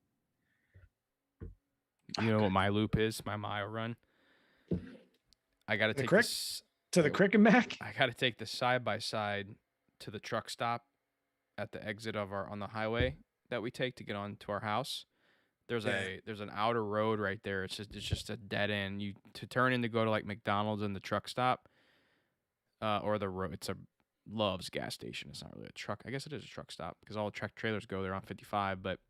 You know what my loop is? My mile run. I got to The take crick this. to the crick and back. I got to take the side by side to the truck stop at the exit of our on the highway that we take to get onto our house. There's an outer road right there. It's just a dead end. You to turn in to go to like McDonald's and the truck stop, or the road. It's a Love's gas station. It's not really a truck. I guess it is a truck stop because all the truck trailers go there on 55. But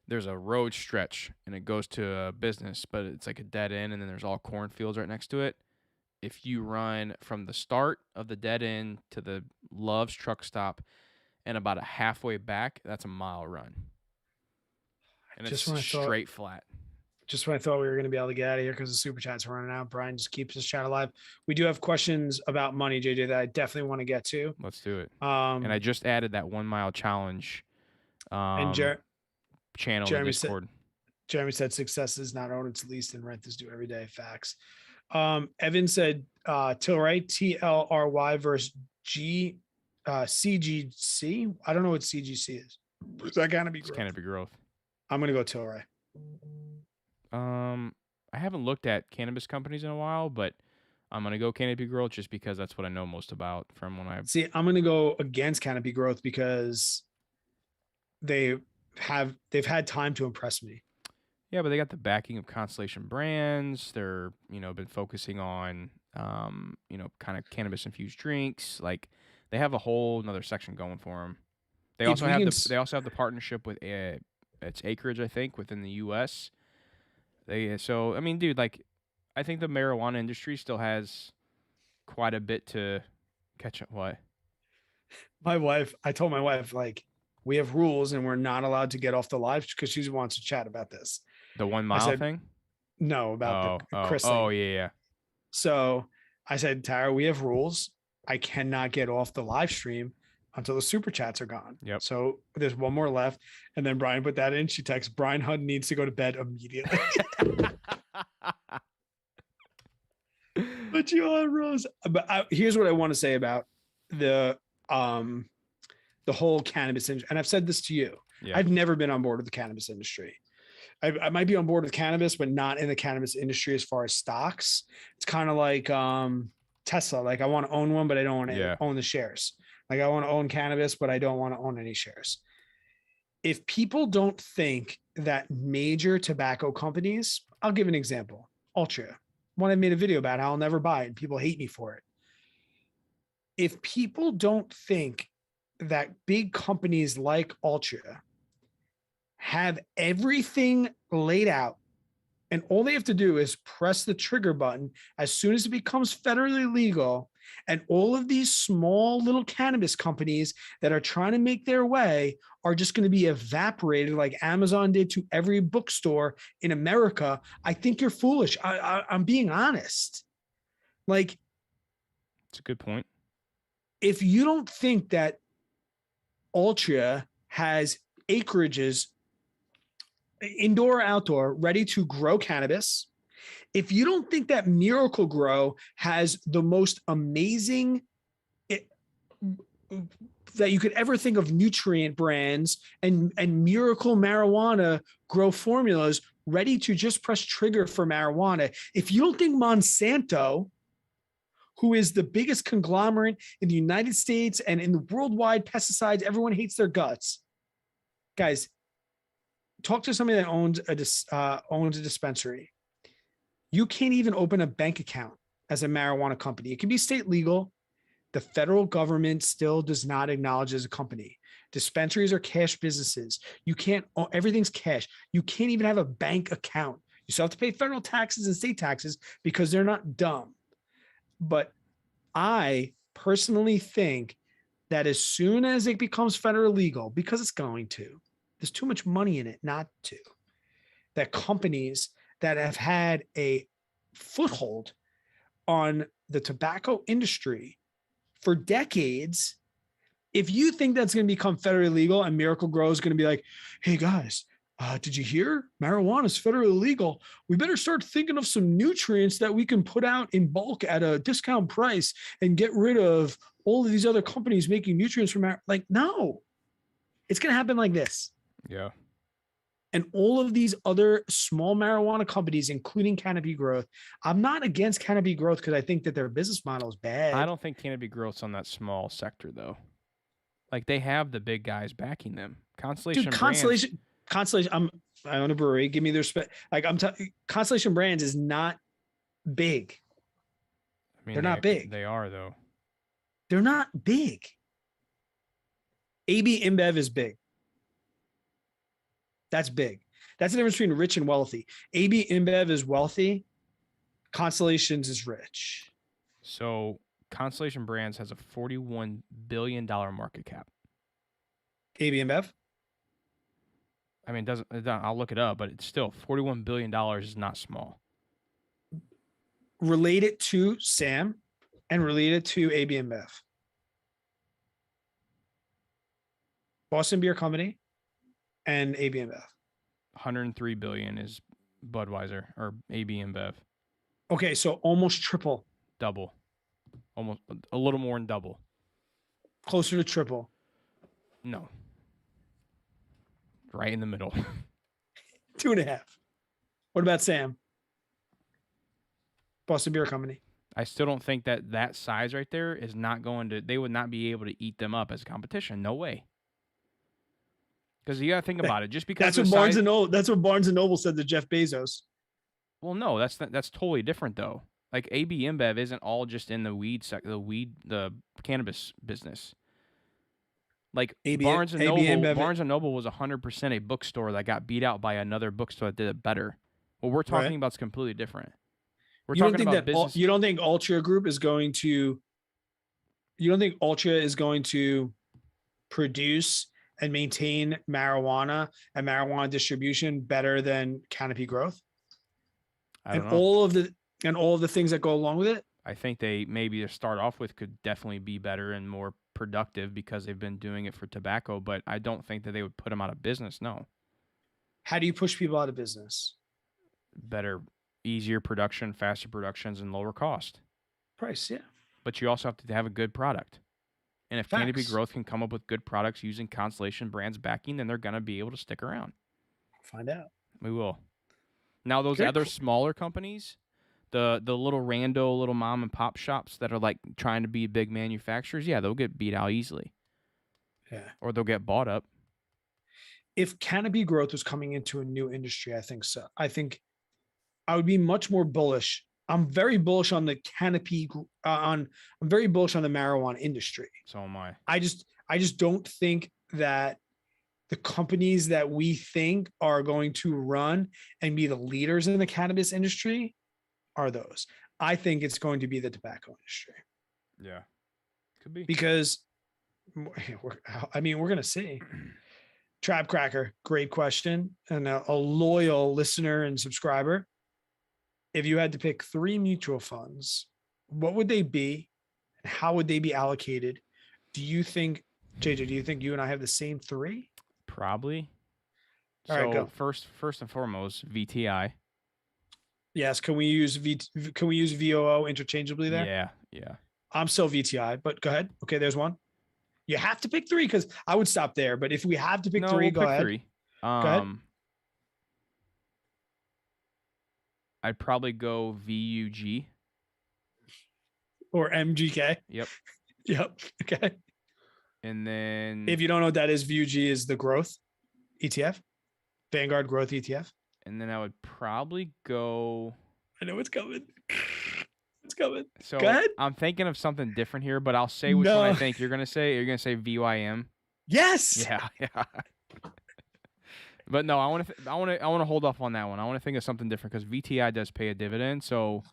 there's a road stretch and it goes to a business, but it's like a dead end, and then there's all cornfields right next to it. If you run from the start of the dead end to the Love's truck stop and about a halfway back, that's a mile run. And Just it's when I thought- straight flat. Just when I thought we were going to be able to get out of here because the super chats are running out, Brian just keeps his chat alive. We do have questions about money, JJ, that I definitely want to get to. Let's do it. And I just added that 1 mile challenge channel in Jeremy Discord. Jeremy said success is not owned, it's leased, and rent is due every day. Facts. Evan said Tilray, TLRY versus CGC. I don't know what CGC is. Is that Canopy It's Growth? Canopy Growth. I'm gonna go Tilray. I haven't looked at cannabis companies in a while, but I'm gonna go Canopy Growth just because that's what I know most about from when I. See, I'm gonna go against Canopy Growth because they've had time to impress me. Yeah, but they got the backing of Constellation Brands. They're been focusing on kind of cannabis infused drinks. Like they have a whole another section going for them. They also have the partnership with it's Acreage, I think, within the U.S. So I mean, dude, like I think the marijuana industry still has quite a bit to catch up. What? I told my wife, like, we have rules and we're not allowed to get off the live because she wants to chat about this. The 1 mile thing? No, about the Chris thing. Oh, yeah. So I said, Tara, we have rules. I cannot get off the live stream until the super chats are gone. Yep. So there's one more left. And then Brian put that in. She texts, Brian Hunt needs to go to bed immediately. But you are Rose. But here's what I want to say about the whole cannabis industry. And I've said this to you. Yeah. I've never been on board with the cannabis industry. I might be on board with cannabis, but not in the cannabis industry as far as stocks. It's kind of like Tesla. Like I want to own one, but I don't want to own the shares. Like I want to own cannabis, but I don't want to own any shares. If people don't think that major tobacco companies, I'll give an example. Altria. One I made a video about how I'll never buy it and people hate me for it. If people don't think that big companies like Altria have everything laid out and all they have to do is press the trigger button as soon as it becomes federally legal, and all of these small little cannabis companies that are trying to make their way are just going to be evaporated like Amazon did to every bookstore in America, I think you're foolish. I'm being honest. Like, it's a good point. If you don't think that Altria has acreages, indoor or outdoor, ready to grow cannabis, if you don't think that Miracle Grow has the most amazing that you could ever think of nutrient brands and Miracle marijuana grow formulas ready to just press trigger for marijuana, if you don't think Monsanto, who is the biggest conglomerate in the United States and in the worldwide pesticides, everyone hates their guts. Guys, talk to somebody that owns a dispensary. You can't even open a bank account as a marijuana company. It can be state legal. The federal government still does not acknowledge as a company. Dispensaries are cash businesses. You can't, everything's cash. You can't even have a bank account. You still have to pay federal taxes and state taxes because they're not dumb. But I personally think that as soon as it becomes federal legal, because it's going to, there's too much money in it not to, that companies that have had a foothold on the tobacco industry for decades. If you think that's going to become federally legal and Miracle Grow is going to be like, hey guys, did you hear marijuana is federally legal? We better start thinking of some nutrients that we can put out in bulk at a discount price and get rid of all of these other companies making nutrients from like, no, it's going to happen like this. Yeah. And all of these other small marijuana companies, including Canopy Growth, I'm not against Canopy Growth because I think that their business model is bad. I don't think Canopy Growth's on that small sector though. Like they have the big guys backing them. Constellation Dude, Brands. Constellation. I own a brewery. Give me their respect. Like Constellation Brands is not big. I mean, they're not big. They are though. They're not big. AB InBev is big. That's big. That's the difference between rich and wealthy. AB InBev is wealthy. Constellations is rich. So Constellation Brands has a $41 billion market cap. AB InBev? I mean, it doesn't. I'll look it up, but it's still $41 billion is not small. Related to Sam and related to AB InBev. Boston Beer Company and AB InBev. 103 billion is Budweiser or AB InBev. Okay, so almost triple. Double. Almost a little more than double. Closer to triple. No. Right in the middle. 2.5. What about Sam? Boston Beer Company. I still don't think that size right there is not going to. They would not be able to eat them up as a competition. No way. Because you got to think about it. Just because that's what Barnes and Noble. That's what Barnes and Noble said to Jeff Bezos. Well, no, that's totally different though. Like AB InBev isn't all just in the cannabis business. Like Barnes and Noble was 100% a bookstore that got beat out by another bookstore that did it better. What we're talking about is completely different. We're talking about business. You don't think Altria Group is going to? You don't think Altria is going to produce and maintain marijuana and marijuana distribution better than Canopy Growth? I don't know. all of the things that go along with it? I think they maybe to start off with could definitely be better and more productive because they've been doing it for tobacco, but I don't think that they would put them out of business. No. How do you push people out of business? Better, easier production, faster productions, and lower cost. Price, yeah. But you also have to have a good product. And if Canopy Growth can come up with good products using Constellation Brands backing, then they're going to be able to stick around. Find out. We will. Now, those other smaller companies, the little rando, little mom and pop shops that are like trying to be big manufacturers, yeah, they'll get beat out easily. Yeah. Or they'll get bought up. If Canopy Growth was coming into a new industry, I think so. I think I would be much more bullish. I'm very bullish on the Canopy. I'm very bullish on the marijuana industry. So am I. I just don't think that the companies that we think are going to run and be the leaders in the cannabis industry are those. I think it's going to be the tobacco industry. Yeah, could be. Because, we're going to see. Trap Cracker, great question. And a loyal listener and subscriber. If you had to pick 3 mutual funds, what would they be and how would they be allocated? Do you think, JJ, do you think you and I have the same 3? Probably. All right, go. First and foremost, VTI. Yes. Can we use VOO interchangeably there? Yeah. I'm still VTI, but go ahead. Okay, there's one. You have to pick 3 because I would stop there. But if we have to pick 3, go ahead. 3. Go ahead. I'd probably go VUG. Or MGK. Yep. Yep. Okay. And then if you don't know what that is, VUG is the growth ETF. Vanguard Growth ETF. And then I would probably go. I know it's coming. It's coming. So go ahead. I'm thinking of something different here, but I'll say which one I think you're gonna say. You're gonna say VYM. Yes. Yeah. But no, I want to hold off on that one. I want to think of something different because VTI does pay a dividend. So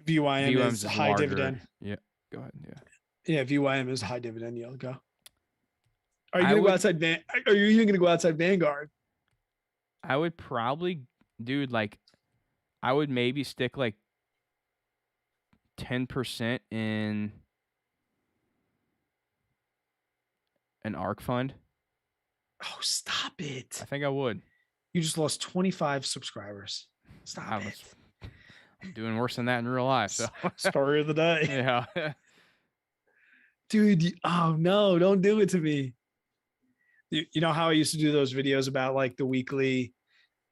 VYM is high larger. dividend. Yeah. Go ahead. Yeah. Yeah, VYM is high dividend yield. Go. Are you gonna go outside? Are you even gonna go outside Vanguard? I would probably, dude. Like, I would maybe stick like 10% in an ARC fund, Oh, stop it. I think I would. You just lost 25 subscribers. I Stop was it. I'm doing worse than that in real life. So Story of the day. yeah. Dude, oh no, don't do it to me. You know how I used to do those videos about like the weekly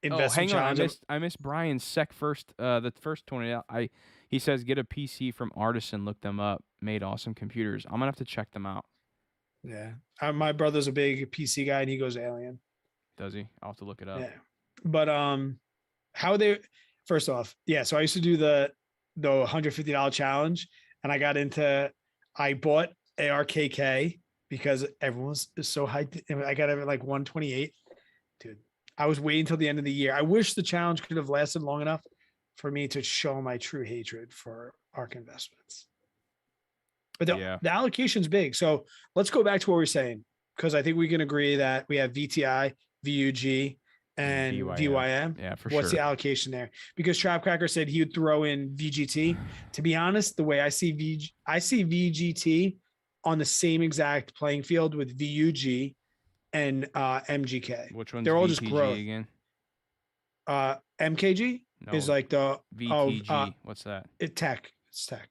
Oh, investment hang on. challenge? I missed Brian's the first 20 out. He says get a PC from Artisan, look them up. Made awesome computers. I'm gonna have to check them out. Yeah. My brother's a big PC guy and he goes Alien. Does he? I'll have to look it up. Yeah. But how they first off, yeah, so I used to do the $150 challenge and I bought ARKK because everyone's so hyped. I got it at like 128. Dude, I was waiting until the end of the year. I wish the challenge could have lasted long enough for me to show my true hatred for ARK investments. But the allocation's big. So let's go back to what we're saying, because I think we can agree that we have VTI, VUG, and VYM. Yeah, for What's sure. the allocation there? Because Trap Cracker said he would throw in VGT. To be honest, the way I see VGT on the same exact playing field with VUG and MGK. Which one's They're all VTG just growth. again? MKG is like the VTG. What's that? It's tech.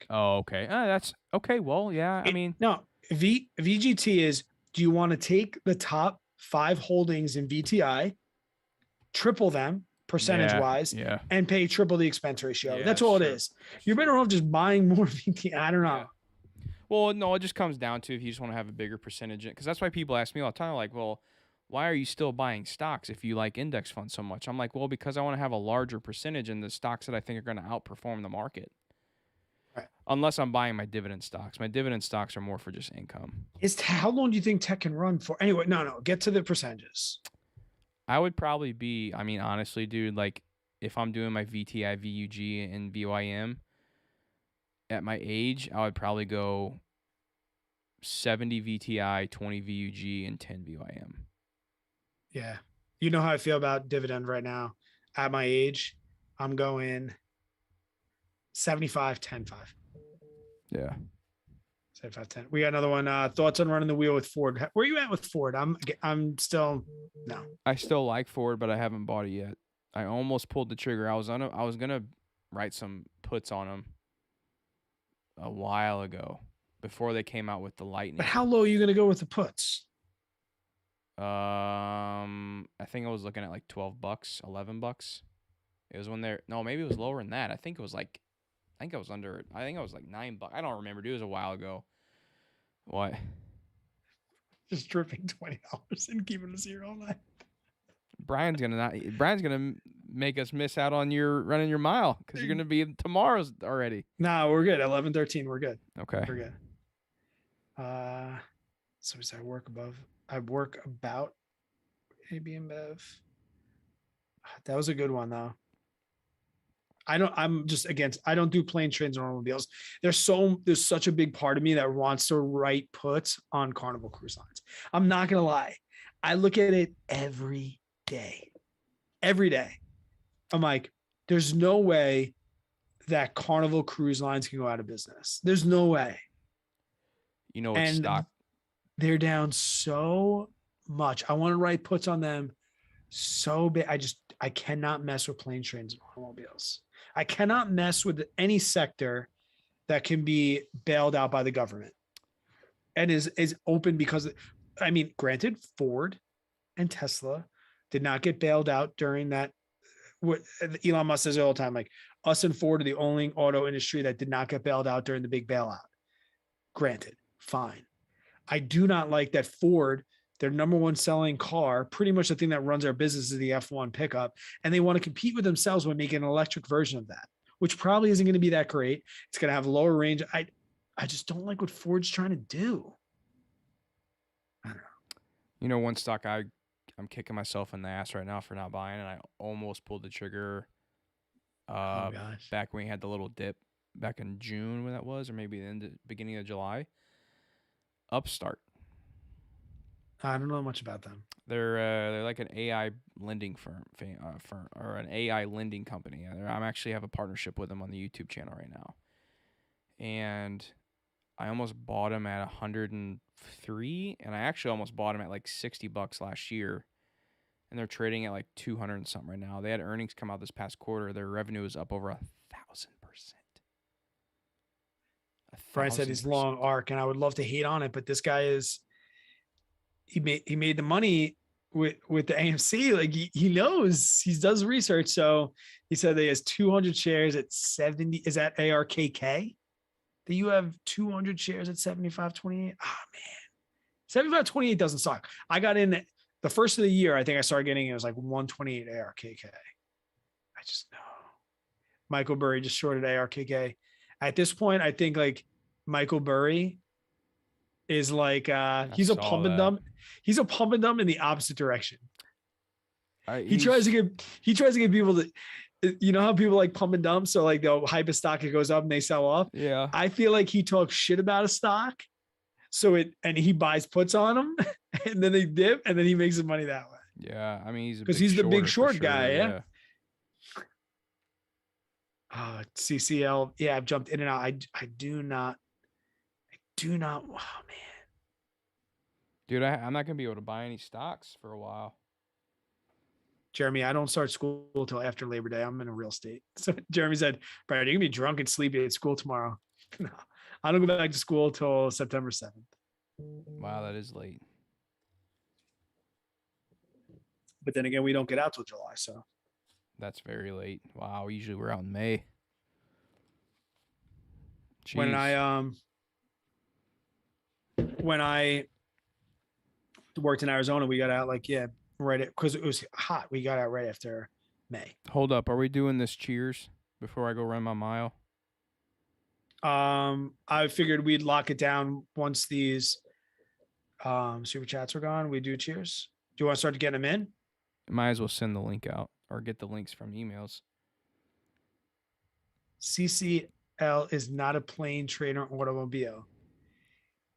Oh, okay. That's okay. Well, yeah. I mean, no. VGT is, do you want to take the top 5 holdings in VTI, triple them percentage wise, and pay triple the expense ratio? That's all it is. You're better off just buying more VTI. I don't know. Yeah. Well, no, it just comes down to if you just want to have a bigger percentage, because that's why people ask me all the time, like, well, why are you still buying stocks if you like index funds so much? I'm like, well, because I want to have a larger percentage in the stocks that I think are going to outperform the market. Right. Unless I'm buying my dividend stocks. My dividend stocks are more for just income. How long do you think tech can run for? Anyway, no, get to the percentages. I would probably be, I mean, honestly, dude, like if I'm doing my VTI, VUG, and VYM at my age, I would probably go 70 VTI, 20 VUG, and 10 VYM. Yeah. You know how I feel about dividend right now. At my age, I'm going 75, 10, 5. Yeah. 75, 10. We got another one. Thoughts on running the wheel with Ford? Where are you at with Ford? I'm still no. I still like Ford, but I haven't bought it yet. I almost pulled the trigger. I was gonna write some puts on them a while ago before they came out with the Lightning. But how low are you gonna go with the puts? I think I was looking at like $12, $11. It was when maybe it was lower than that. I think it was like I think I was like $9. I don't remember, dude. It was a while ago. What? Just dripping $20 and keeping us here all night. Brian's gonna make us miss out on your running your mile because you're gonna be tomorrow's already. No, we're good. 11:13. We're good. Okay. We're good. So as I work about AB and Bev. That was a good one though. I don't do plane trains or automobiles. There's such a big part of me that wants to write puts on Carnival Cruise Lines. I'm not gonna lie. I look at it every day. I'm like, there's no way that Carnival Cruise Lines can go out of business. There's no way. You know what stock? They're down so much. I want to write puts on them so big. I cannot mess with plane trains and automobiles. I cannot mess with any sector that can be bailed out by the government and is open because, I mean, granted, Ford and Tesla did not get bailed out during that. What Elon Musk says all the time, like us and Ford are the only auto industry that did not get bailed out during the big bailout. Granted, fine. I do not like that Ford, their number one selling car, pretty much the thing that runs our business is the F1 pickup. And they want to compete with themselves by making an electric version of that, which probably isn't going to be that great. It's going to have lower range. I just don't like what Ford's trying to do. I don't know. You know, one stock I'm kicking myself in the ass right now for not buying, and I almost pulled the trigger back when we had the little dip back in June when that was, or maybe the beginning of July. Upstart. I don't know much about them. They're like an AI lending firm or an AI lending company. I'm actually have a partnership with them on the YouTube channel right now, and I almost bought them at 103, and I actually almost bought them at like $60 last year, and they're trading at like 200 and something right now. They had earnings come out this past quarter. Their revenue is up over 1,000%. Brian said he's long arc, and I would love to hate on it, but this guy is he made the money with the AMC. Like he knows, he does research. So he said that he has 200 shares at 70. Is that ARKK? That you have 200 shares at 75.28? Oh man, 75.28 doesn't suck. I got in the first of the year. I think I started getting it was like 128 ARKK. I just know Michael Burry just shorted ARKK. At this point, I think like Michael Burry is like he's a pump and dump. He's a pump and dump in the opposite direction. He tries to get people to, you know how people like pump and dump, so like they'll hype a stock, it goes up and they sell off. Yeah, I feel like he talks shit about a stock, and he buys puts on them, and then they dip, and then he makes the money that way. Yeah, I mean because he's the big short guy. Yeah. CCL. Yeah, I've jumped in and out. I do not. Oh man. Dude, I'm not gonna be able to buy any stocks for a while. Jeremy, I don't start school until after Labor Day. I'm in a real estate. So Jeremy said, Brad, you're gonna be drunk and sleepy at school tomorrow. No, I don't go back to school till September 7th. Wow, that is late. But then again, we don't get out till July, so that's very late. Wow, usually we're out in May. Jeez. When I worked in Arizona, we got out right because it was hot. We got out right after May. Hold up, are we doing this cheers before I go run my mile? I figured we'd lock it down once these super chats are gone. We do cheers. Do you want to start to get them in? Might as well send the link out or get the links from emails. CCL is not a plane, train, or automobile.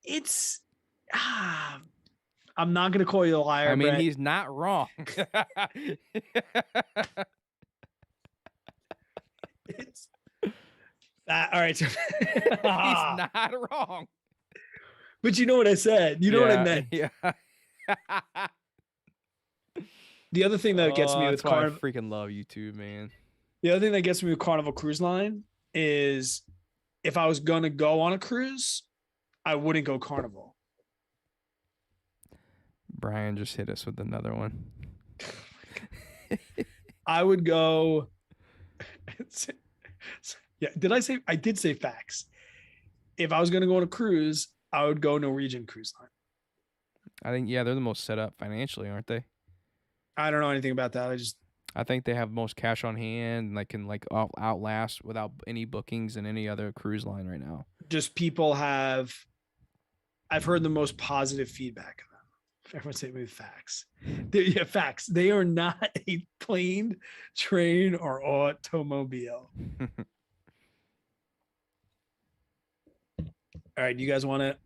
It's I'm not going to call you a liar. I mean, Brett. He's not wrong. It's all right. So he's not wrong. But you know what I said. You know what I meant. Yeah. The other thing that gets me with Carnival, I freaking love YouTube, man. The other thing that gets me with Carnival Cruise Line is if I was going to go on a cruise, I wouldn't go Carnival. Brian just hit us with another one. I would go. Yeah, I did say facts. If I was going to go on a cruise, I would go Norwegian Cruise Line. I think, yeah, they're the most set up financially, aren't they? I don't know anything about that. I think they have most cash on hand and they can outlast without any bookings than any other cruise line right now. Just I've heard the most positive feedback of them. Everyone's saying with facts. Facts. They are not a plane, train, or automobile. All right, you guys want to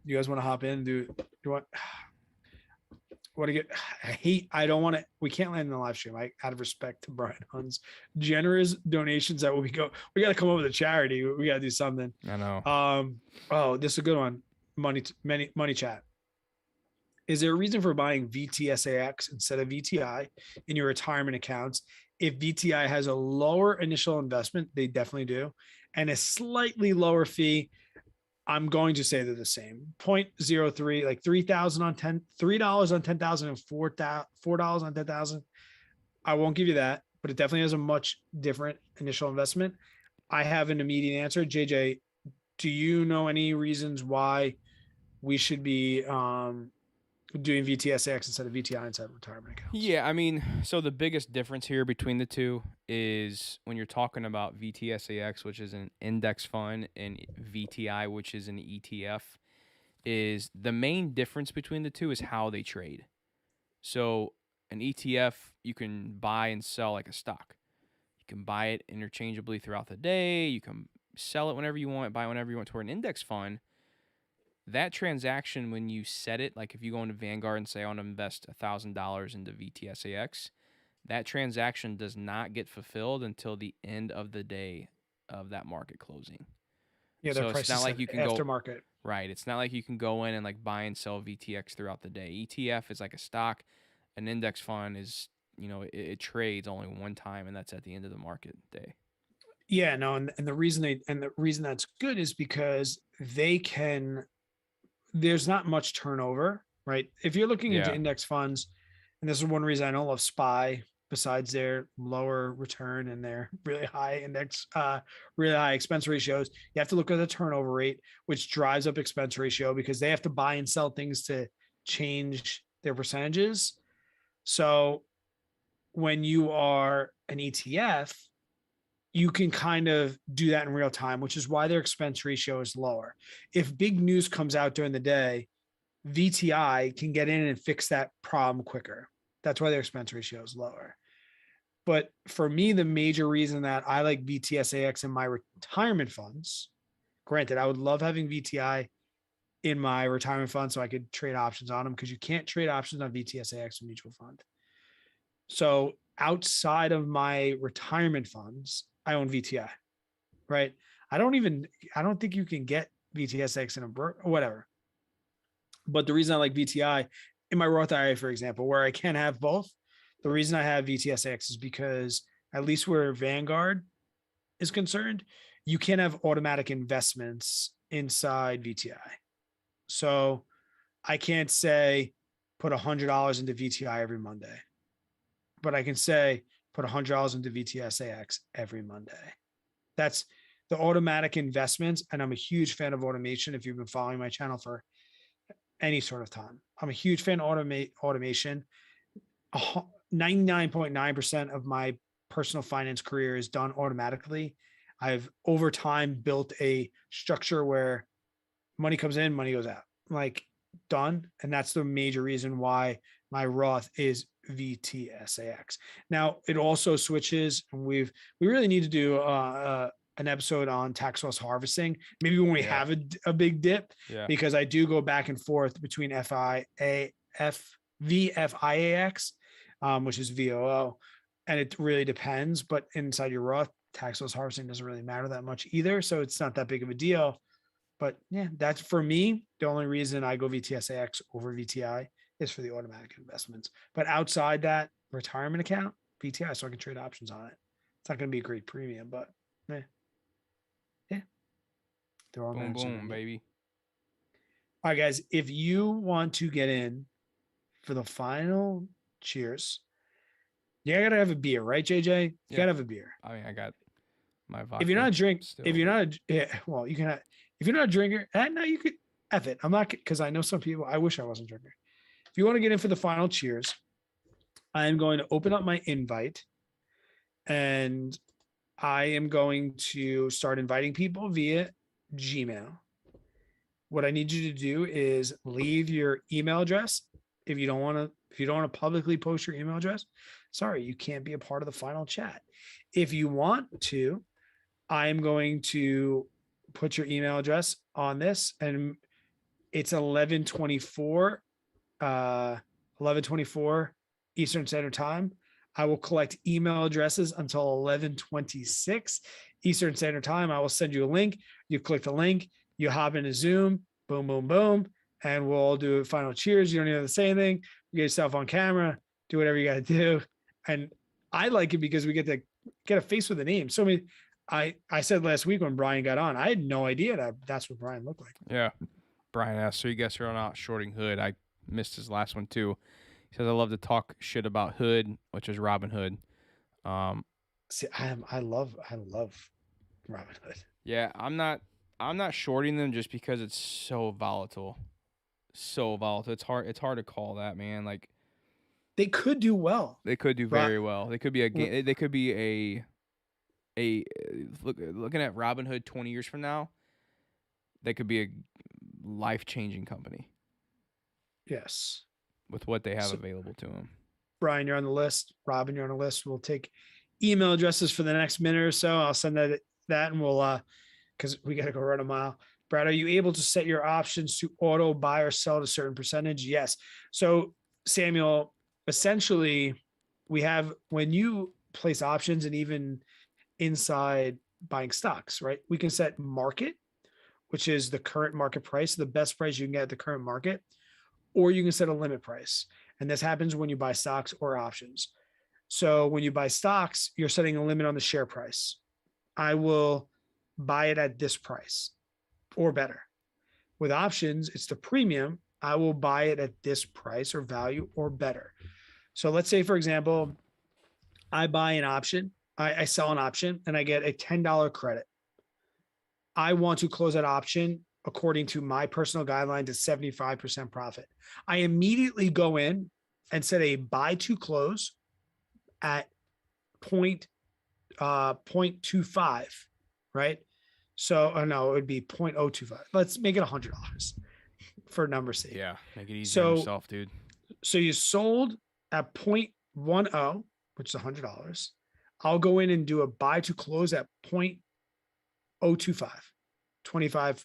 hop in? Do you want? I don't want to. We can't land in the live stream. Out of respect to Brian Hunn's generous donations that we got to come up with a charity. We got to do something. I know. Oh, this is a good one. Money chat. Is there a reason for buying VTSAX instead of VTI in your retirement accounts? If VTI has a lower initial investment, they definitely do, and a slightly lower fee. I'm going to say they're the same. 0.03, like $3,000 on $3 on 10,000 and $4 on 10,000. I won't give you that, but it definitely has a much different initial investment. I have an immediate answer. JJ, do you know any reasons why we should be doing VTSAX instead of VTI inside retirement accounts? Yeah, I mean, so the biggest difference here between the two is when you're talking about VTSAX, which is an index fund, and VTI, which is an ETF, is the main difference between the two is how they trade. So an ETF, you can buy and sell like a stock. You can buy it interchangeably throughout the day. You can sell it whenever you want, buy it whenever you want. To an index fund, that transaction, when you set it, like if you go into Vanguard and say, I want to invest $1,000 into VTSAX, that transaction does not get fulfilled until the end of the day of that market closing. Yeah, their So it's price not is like set you can go aftermarket. right. It's not like you can go in and like buy and sell VTX throughout the day. ETF is like a stock. An index fund is, it trades only one time, and that's at the end of the market day. Yeah, no, and the reason that's good is because they can there's not much turnover, right? If you're looking into Yeah. index funds, and this is one reason I don't love SPY, besides their lower return and their really high really high expense ratios, you have to look at the turnover rate, which drives up expense ratio because they have to buy and sell things to change their percentages. So when you are an ETF, you can kind of do that in real time, which is why their expense ratio is lower. If big news comes out during the day, VTI can get in and fix that problem quicker. That's why their expense ratio is lower. But for me, the major reason that I like VTSAX in my retirement funds, granted, I would love having VTI in my retirement fund so I could trade options on them because you can't trade options on VTSAX mutual fund. So outside of my retirement funds, I own VTI, right? I don't think you can get VTSX in a whatever. But the reason I like VTI in my Roth IRA, for example, where I can have both, the reason I have VTSX is because at least where Vanguard is concerned, you can have automatic investments inside VTI. So I can't say put $100 into VTI every Monday, but I can say put $100 into VTSAX every Monday. That's the automatic investments. And I'm a huge fan of automation. If you've been following my channel for any sort of time, I'm a huge fan of automation. 99.9% of my personal finance career is done automatically. I've over time built a structure where money comes in, money goes out, like done. And that's the major reason why my Roth is VTSAX. Now it also switches, and we really need to do an episode on tax loss harvesting, maybe when we have a big dip, because I do go back and forth between VFIAX, which is VOO, and it really depends. But inside your Roth, tax loss harvesting doesn't really matter that much either, so it's not that big of a deal. But yeah, that's for me. The only reason I go VTSAX over VTI is for the automatic investments. But outside that retirement account, VTI, so I can trade options on it. It's not going to be a great premium, but yeah, they're all boom, boom, baby. All right, guys, if you want to get in for the final cheers, you gotta have a beer, right, JJ? You gotta have a beer. I mean, I got my vodka. If you're not a drink, still, if you're not, well, you can. If you're not a drinker, no, you could. F it. I'm not, because I know some people. I wish I wasn't a drinker. If you want to get in for the final cheers, I am going to open up my invite, and I am going to start inviting people via Gmail. What I need you to do is leave your email address. If you don't want to publicly post your email address, sorry, you can't be a part of the final chat. If you want to, I'm going to put your email address on this, and it's 11:24 Eastern Standard Time. I will collect email addresses until 11:26 Eastern Standard Time. I will send you a link. You click the link, you hop into Zoom, boom, boom, boom, and we'll all do a final cheers. You don't even have to say anything. You get yourself on camera, do whatever you got to do. And I like it because we get to get a face with a name. So I said last week when Brian got on, I had no idea that that's what Brian looked like. Yeah. Brian asked, so you guess you're not shorting Hood. I missed his last one too. He says, I love to talk shit about Hood, which is Robin Hood. See, I love Robin Hood. Yeah, I'm not shorting them just because it's so volatile. So volatile. It's hard to call that, man. Like, they could do well. They could do very well. They could be they could be looking at Robin Hood 20 years from now, they could be a life-changing company. Yes. With what they have available to them. Brian, you're on the list. Robin, you're on the list. We'll take email addresses for the next minute or so. I'll send that and we'll because we got to go run a mile. Brad, are you able to set your options to auto buy or sell at a certain percentage? Yes. So Samuel, essentially we have, when you place options and even inside buying stocks, right? We can set market, which is the current market price, the best price you can get at the current market, or you can set a limit price. And this happens when you buy stocks or options. So when you buy stocks, you're setting a limit on the share price. I will buy it at this price or better. With options, it's the premium. I will buy it at this price or value or better. So let's say, for example, I buy an option, I sell an option and I get a $10 credit. I want to close that option according to my personal guideline to 75% profit. I immediately go in and set a buy to close at 0.25, right? So, oh no, it would be 0.025. Let's make it $100 for number's sake. Yeah, make it easy on yourself, dude. So you sold at 0.10, which is $100. I'll go in and do a buy to close at 0.025, $25.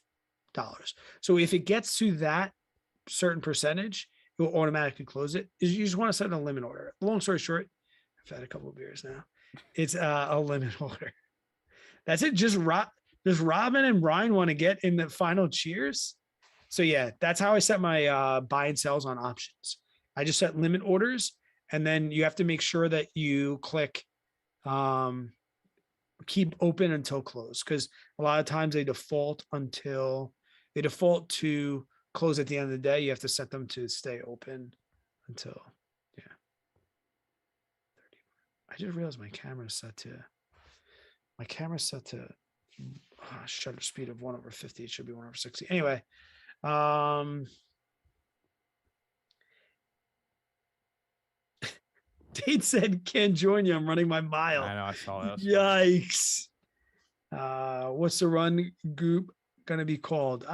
So if it gets to that certain percentage, it will automatically close it. You just want to set a limit order. Long story short, I've had a couple of beers now. It's a limit order. That's it. Does Robin and Brian want to get in the final cheers? So yeah, that's how I set my buy and sells on options. I just set limit orders, and then you have to make sure that you click keep open until close, because a lot of times they default to close at the end of the day. You have to set them to stay open until, yeah. 30. I just realized my camera is set to shutter speed of 1/50. It should be 1/60. Anyway, Tate said, can't join you. I'm running my mile. I know, I saw that. Yikes. What's the run group gonna be called?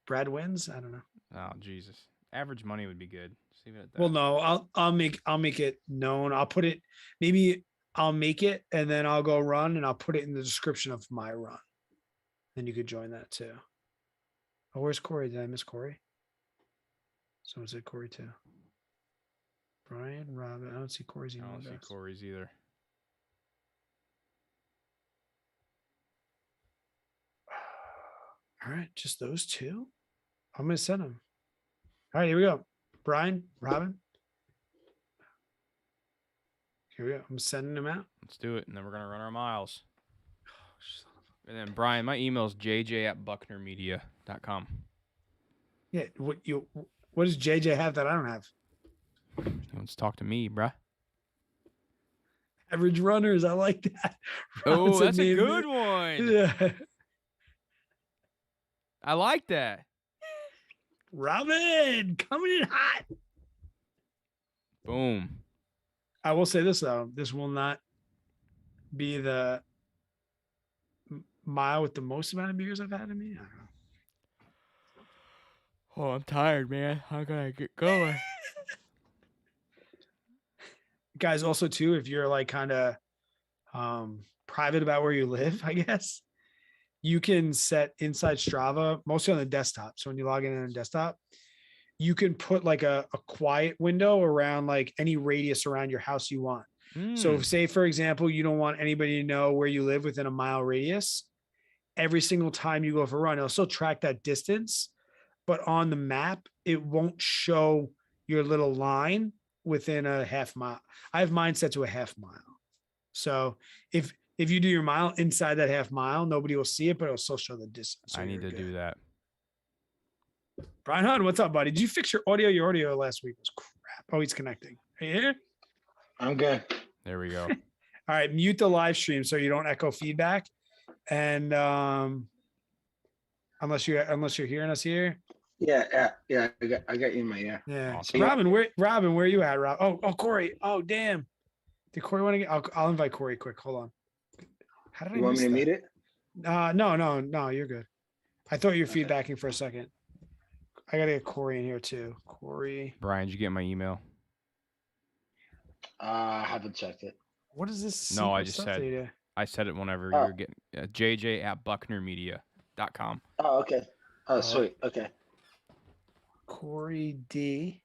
Brad wins. I don't know. Oh Jesus, average money would be good. Just leave it at that. Well, no, I'll make it known. I'll put it. Maybe I'll make it and then I'll go run and I'll put it in the description of my run. Then you could join that too. Oh, where's Corey? Did I miss Corey? Someone said Corey too. Brian, Robin. I don't see Corey's email. I don't see Corey's either. All right, just those two. I'm gonna send them. All right, here we go. Brian, Robin. Here we go. I'm sending them out. Let's do it, and then we're gonna run our miles. And then Brian, my email is jj@bucknermedia.com. Yeah, what does JJ have that I don't have? He wants to talk to me, bruh. Average runners, I like that. Oh, that's a good one. Yeah. I like that. Robin, coming in hot. Boom. I will say this though, this will not be the mile with the most amount of beers I've had in me. I don't know. Oh, I'm tired, man. I gotta get going. Guys, also too, if you're like kind of private about where you live, I guess you can set inside Strava, mostly on the desktop. So when you log in on the desktop, you can put like a quiet window around like any radius around your house you want. So say, for example, you don't want anybody to know where you live within a mile radius. Every single time you go for a run, it'll still track that distance, but on the map, it won't show your little line within a half mile. I have mine set to a half mile. So if you do your mile inside that half mile, nobody will see it, but it'll still show the distance. So I need to do that. Brian Hunt, what's up, buddy? Did you fix your audio? Your audio last week was crap. Oh, he's connecting. Are you here? I'm good. There we go. All right, mute the live stream so you don't echo feedback. And unless you're hearing us here. Yeah. I got you in my ear. Yeah. Awesome. Robin, where are you at, Rob? Oh, Corey. Oh, damn. Did Corey want to get? I'll invite Corey quick. Hold on. How did I You want me to meet it? No, you're good. I thought you were feedbacking for a second. I gotta get Corey in here too. Corey. Brian, did you get my email? I haven't checked it. What is this? No, I secret just stuff said- data? I said it whenever you were getting jj@bucknermedia.com. Oh, okay. Oh, sweet. Okay. Corey D.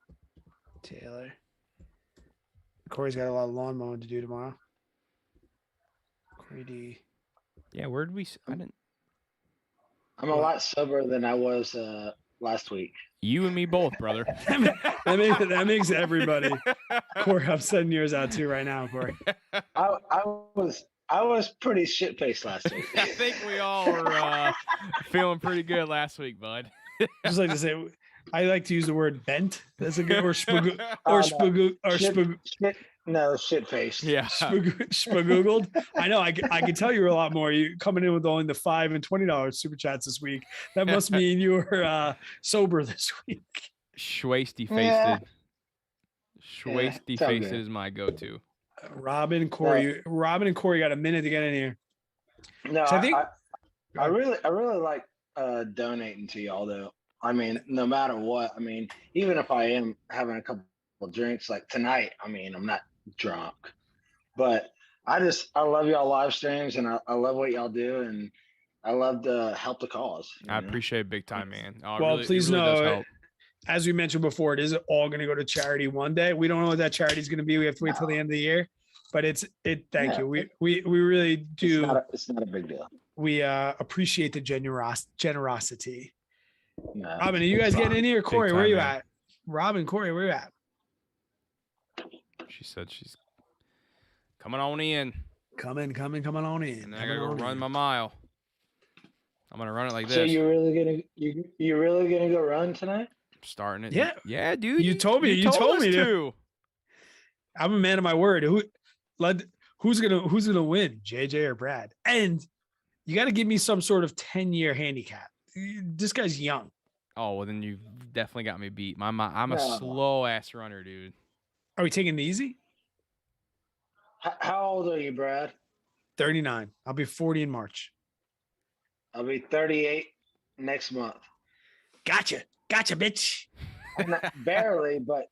Taylor. Corey's got a lot of lawn mowing to do tomorrow. Corey D. Yeah, where did we? I didn't. I'm a What? lot sober than I was last week. You and me both, brother. that makes everybody. Corey, I'm sending yours out too right now, Corey. I was pretty shit faced last week. I think we all were feeling pretty good last week, bud. Just like to say, I like to use the word bent. That's a good or spagoo Oh, or no. spagoo or Shit- spagoo. No, shit faced. Yeah. Spagoogled. I know. I can tell you were a lot more. You coming in with only the $5 and $20 super chats this week. That must mean you were sober this week. Schwasty Yeah. faced. Schwasty it's all faced good. is my go-to. Robin and Corey got a minute to get in here. No, So I think- I really like donating to y'all though. I mean, no matter what. I mean, even if I am having a couple of drinks like tonight, I mean, I'm not drunk, but I love y'all live streams and I love what y'all do and I love to help the cause. you I know? appreciate it big time, man. Oh, it Well, really- it please really does know, help. as we mentioned before, it is all going to go to charity one day. We don't know what that charity is going to be. We have to wait till the end of the year. But thank Yeah. you. We really do. It's not a big deal. We appreciate the generosity. No, Robin, are you it's guys getting fine. in here? Corey, where time, you man. at? Robin, Corey, where you at? She said she's coming on in, Coming on in. and then I gotta Coming go on run in. my mile. I'm gonna run it like So this. you're really gonna go run tonight? Starting it. Yeah. Yeah, dude. You told me- you told us me to. to. I'm a man of my word. Who's gonna win, JJ or Brad? And you got to give me some sort of 10-year handicap. This guy's young. Oh, well, then you've definitely got me beat. I'm a No. slow ass runner, dude. Are we taking it easy? How old are you, Brad? 39. I'll be 40 in March. I'll be 38 next month. Gotcha, bitch. Barely, but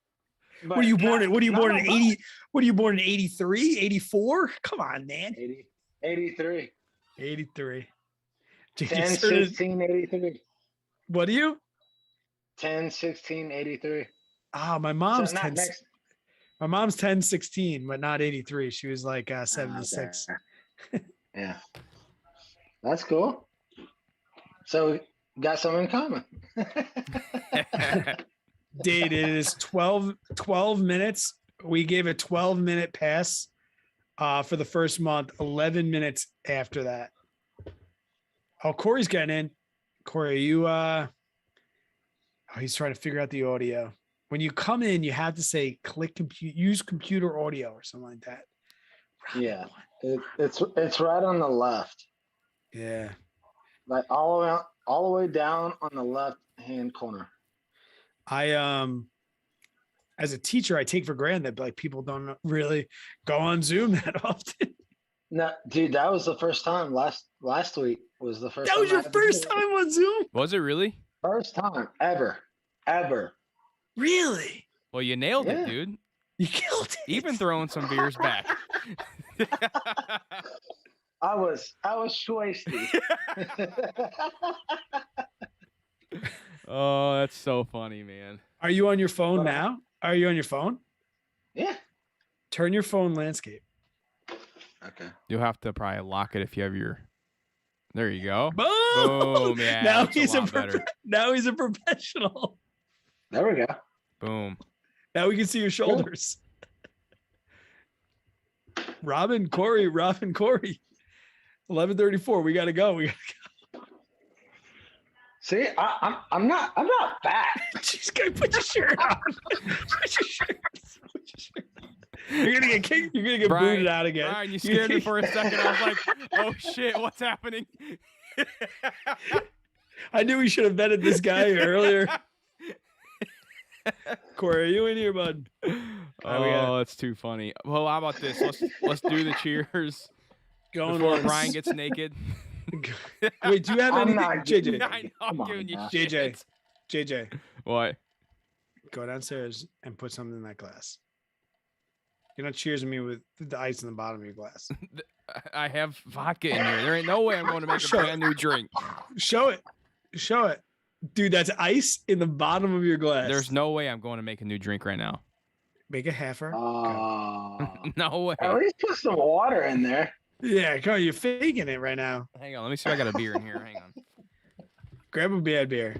What are you born in? What are you not born in? a lot. 80? What are you born in? 83, 84? Come on, man. 83. 83. 10, JJ started- 16, 83. what are you? 10, 16, 83. Ah, my mom's So not 10. next. My mom's 10, 16, but not 83. She was like Ah, 76. okay. Yeah. That's cool. So we got something in common. Date, it is 12 minutes. We gave a 12-minute pass for the first month, 11 minutes after that. Oh, Corey's getting in. Corey, are you he's trying to figure out the audio. When you come in, you have to say use computer audio or something like that. Yeah. It's right on the left. Yeah. Like all the way down on the left hand corner. I as a teacher, I take for granted that like people don't really go on Zoom that often. No, dude, that was the first time last week was the first That time was I your ever first did it. time on Zoom? Was it really? First time ever. Really? Well, you nailed Yeah. it, dude. You killed it. Even throwing some beers back. I was schwasty. Oh, that's so funny, man. Are you on your phone But- now? Are you on your phone? Yeah. Turn your phone landscape. Okay. You'll have to probably lock it if you have your. There you go. Boom! Boom, yeah, now that's a he's a, lot better. now he's a professional. There we go. Boom. Now we can see your shoulders. Robin Corey. 11:34. We gotta go. See, I'm not fat. Just gotta put your shirt on. Put your shirt. You're gonna get kicked. You're gonna get Brian, booted out again. Brian, you scared me for a second. I was like, oh shit, what's happening? I knew we should have vetted this guy earlier. Corey, are you in here, bud? Oh, that's too funny. Well, how about this? Let's do the cheers Going before on. Brian gets naked. Wait, do you have I'm anything, not JJ? I know I'm Come on giving you now. shit. JJ, What? go downstairs and put something in that glass. You're not cheersing me with the ice in the bottom of your glass. I have vodka in here. There ain't no way I'm going to make a Shut brand new drink. Show it. Dude, that's ice in the bottom of your glass. There's no way I'm going to make a new drink right now. Make a halfer. No way. At least put some water in there. Yeah, come on, you're faking it right now. Hang on. Let me see if I got a beer in here. Hang on. Grab a bad beer.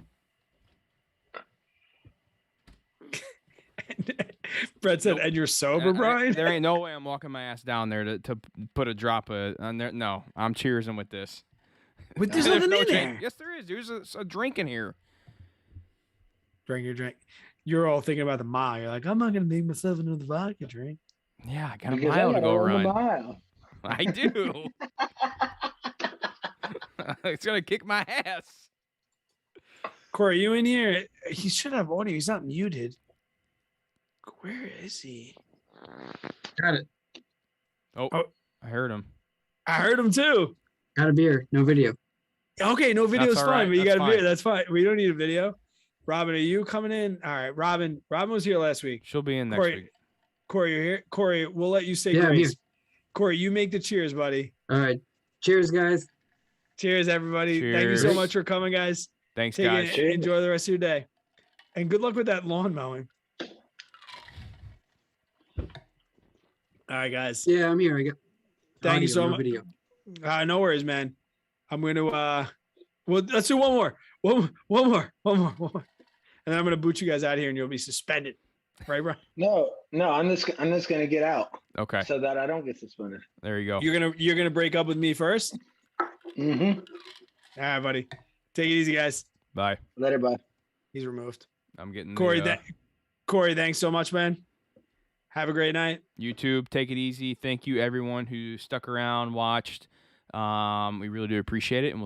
Brett said, Nope. "And you're sober, Brian?" There ain't no way I'm walking my ass down there to put a drop on there. No, I'm cheersing with this. But there's There's nothing no in drink. there. Yes, there is. There's a drink in here. Drink your drink. You're all thinking about the mile. You're like, I'm not gonna make myself another vodka drink. Yeah, I got a Because I mile to gotta go run the run. mile. I do. It's gonna kick my ass. Corey, you in here? He should have audio. He's not muted. Where is he? Got it. Oh, Oh. I heard him. I heard him too. Got a beer. No video. Okay, no video is That's all fine, right. but you That's got a video. fine. That's fine. We don't need a video. Robin, are you coming in? All right, Robin. Robin was here last week. She'll be in next Corey, week. Corey, you're here. Corey, we'll let you say Yeah, I'm grace. here. Corey, you make the cheers, buddy. All right. Cheers, guys. Cheers, everybody. Thank you so Cheers. much for coming, guys. Thanks, Take guys. it. Cheers. Enjoy the rest of your day. And good luck with that lawn mowing. All right, guys. Yeah, I'm here. I got Thank you audio, so no much. Video. No worries, man. I'm going to, well, let's do one more. One more. And then I'm going to boot you guys out of here and you'll be suspended. Right, bro? No, I'm just gonna get out Okay, so that I don't get suspended. there you go. You're going to break up with me first? Mm-hmm. All right, buddy. Take it easy, guys. Bye. Later, bye. He's removed. I'm getting Corey, the, Corey, thanks so much, man. Have a great night. YouTube. Take it easy. Thank you, everyone who stuck around, watched. We really do appreciate it, and we'll see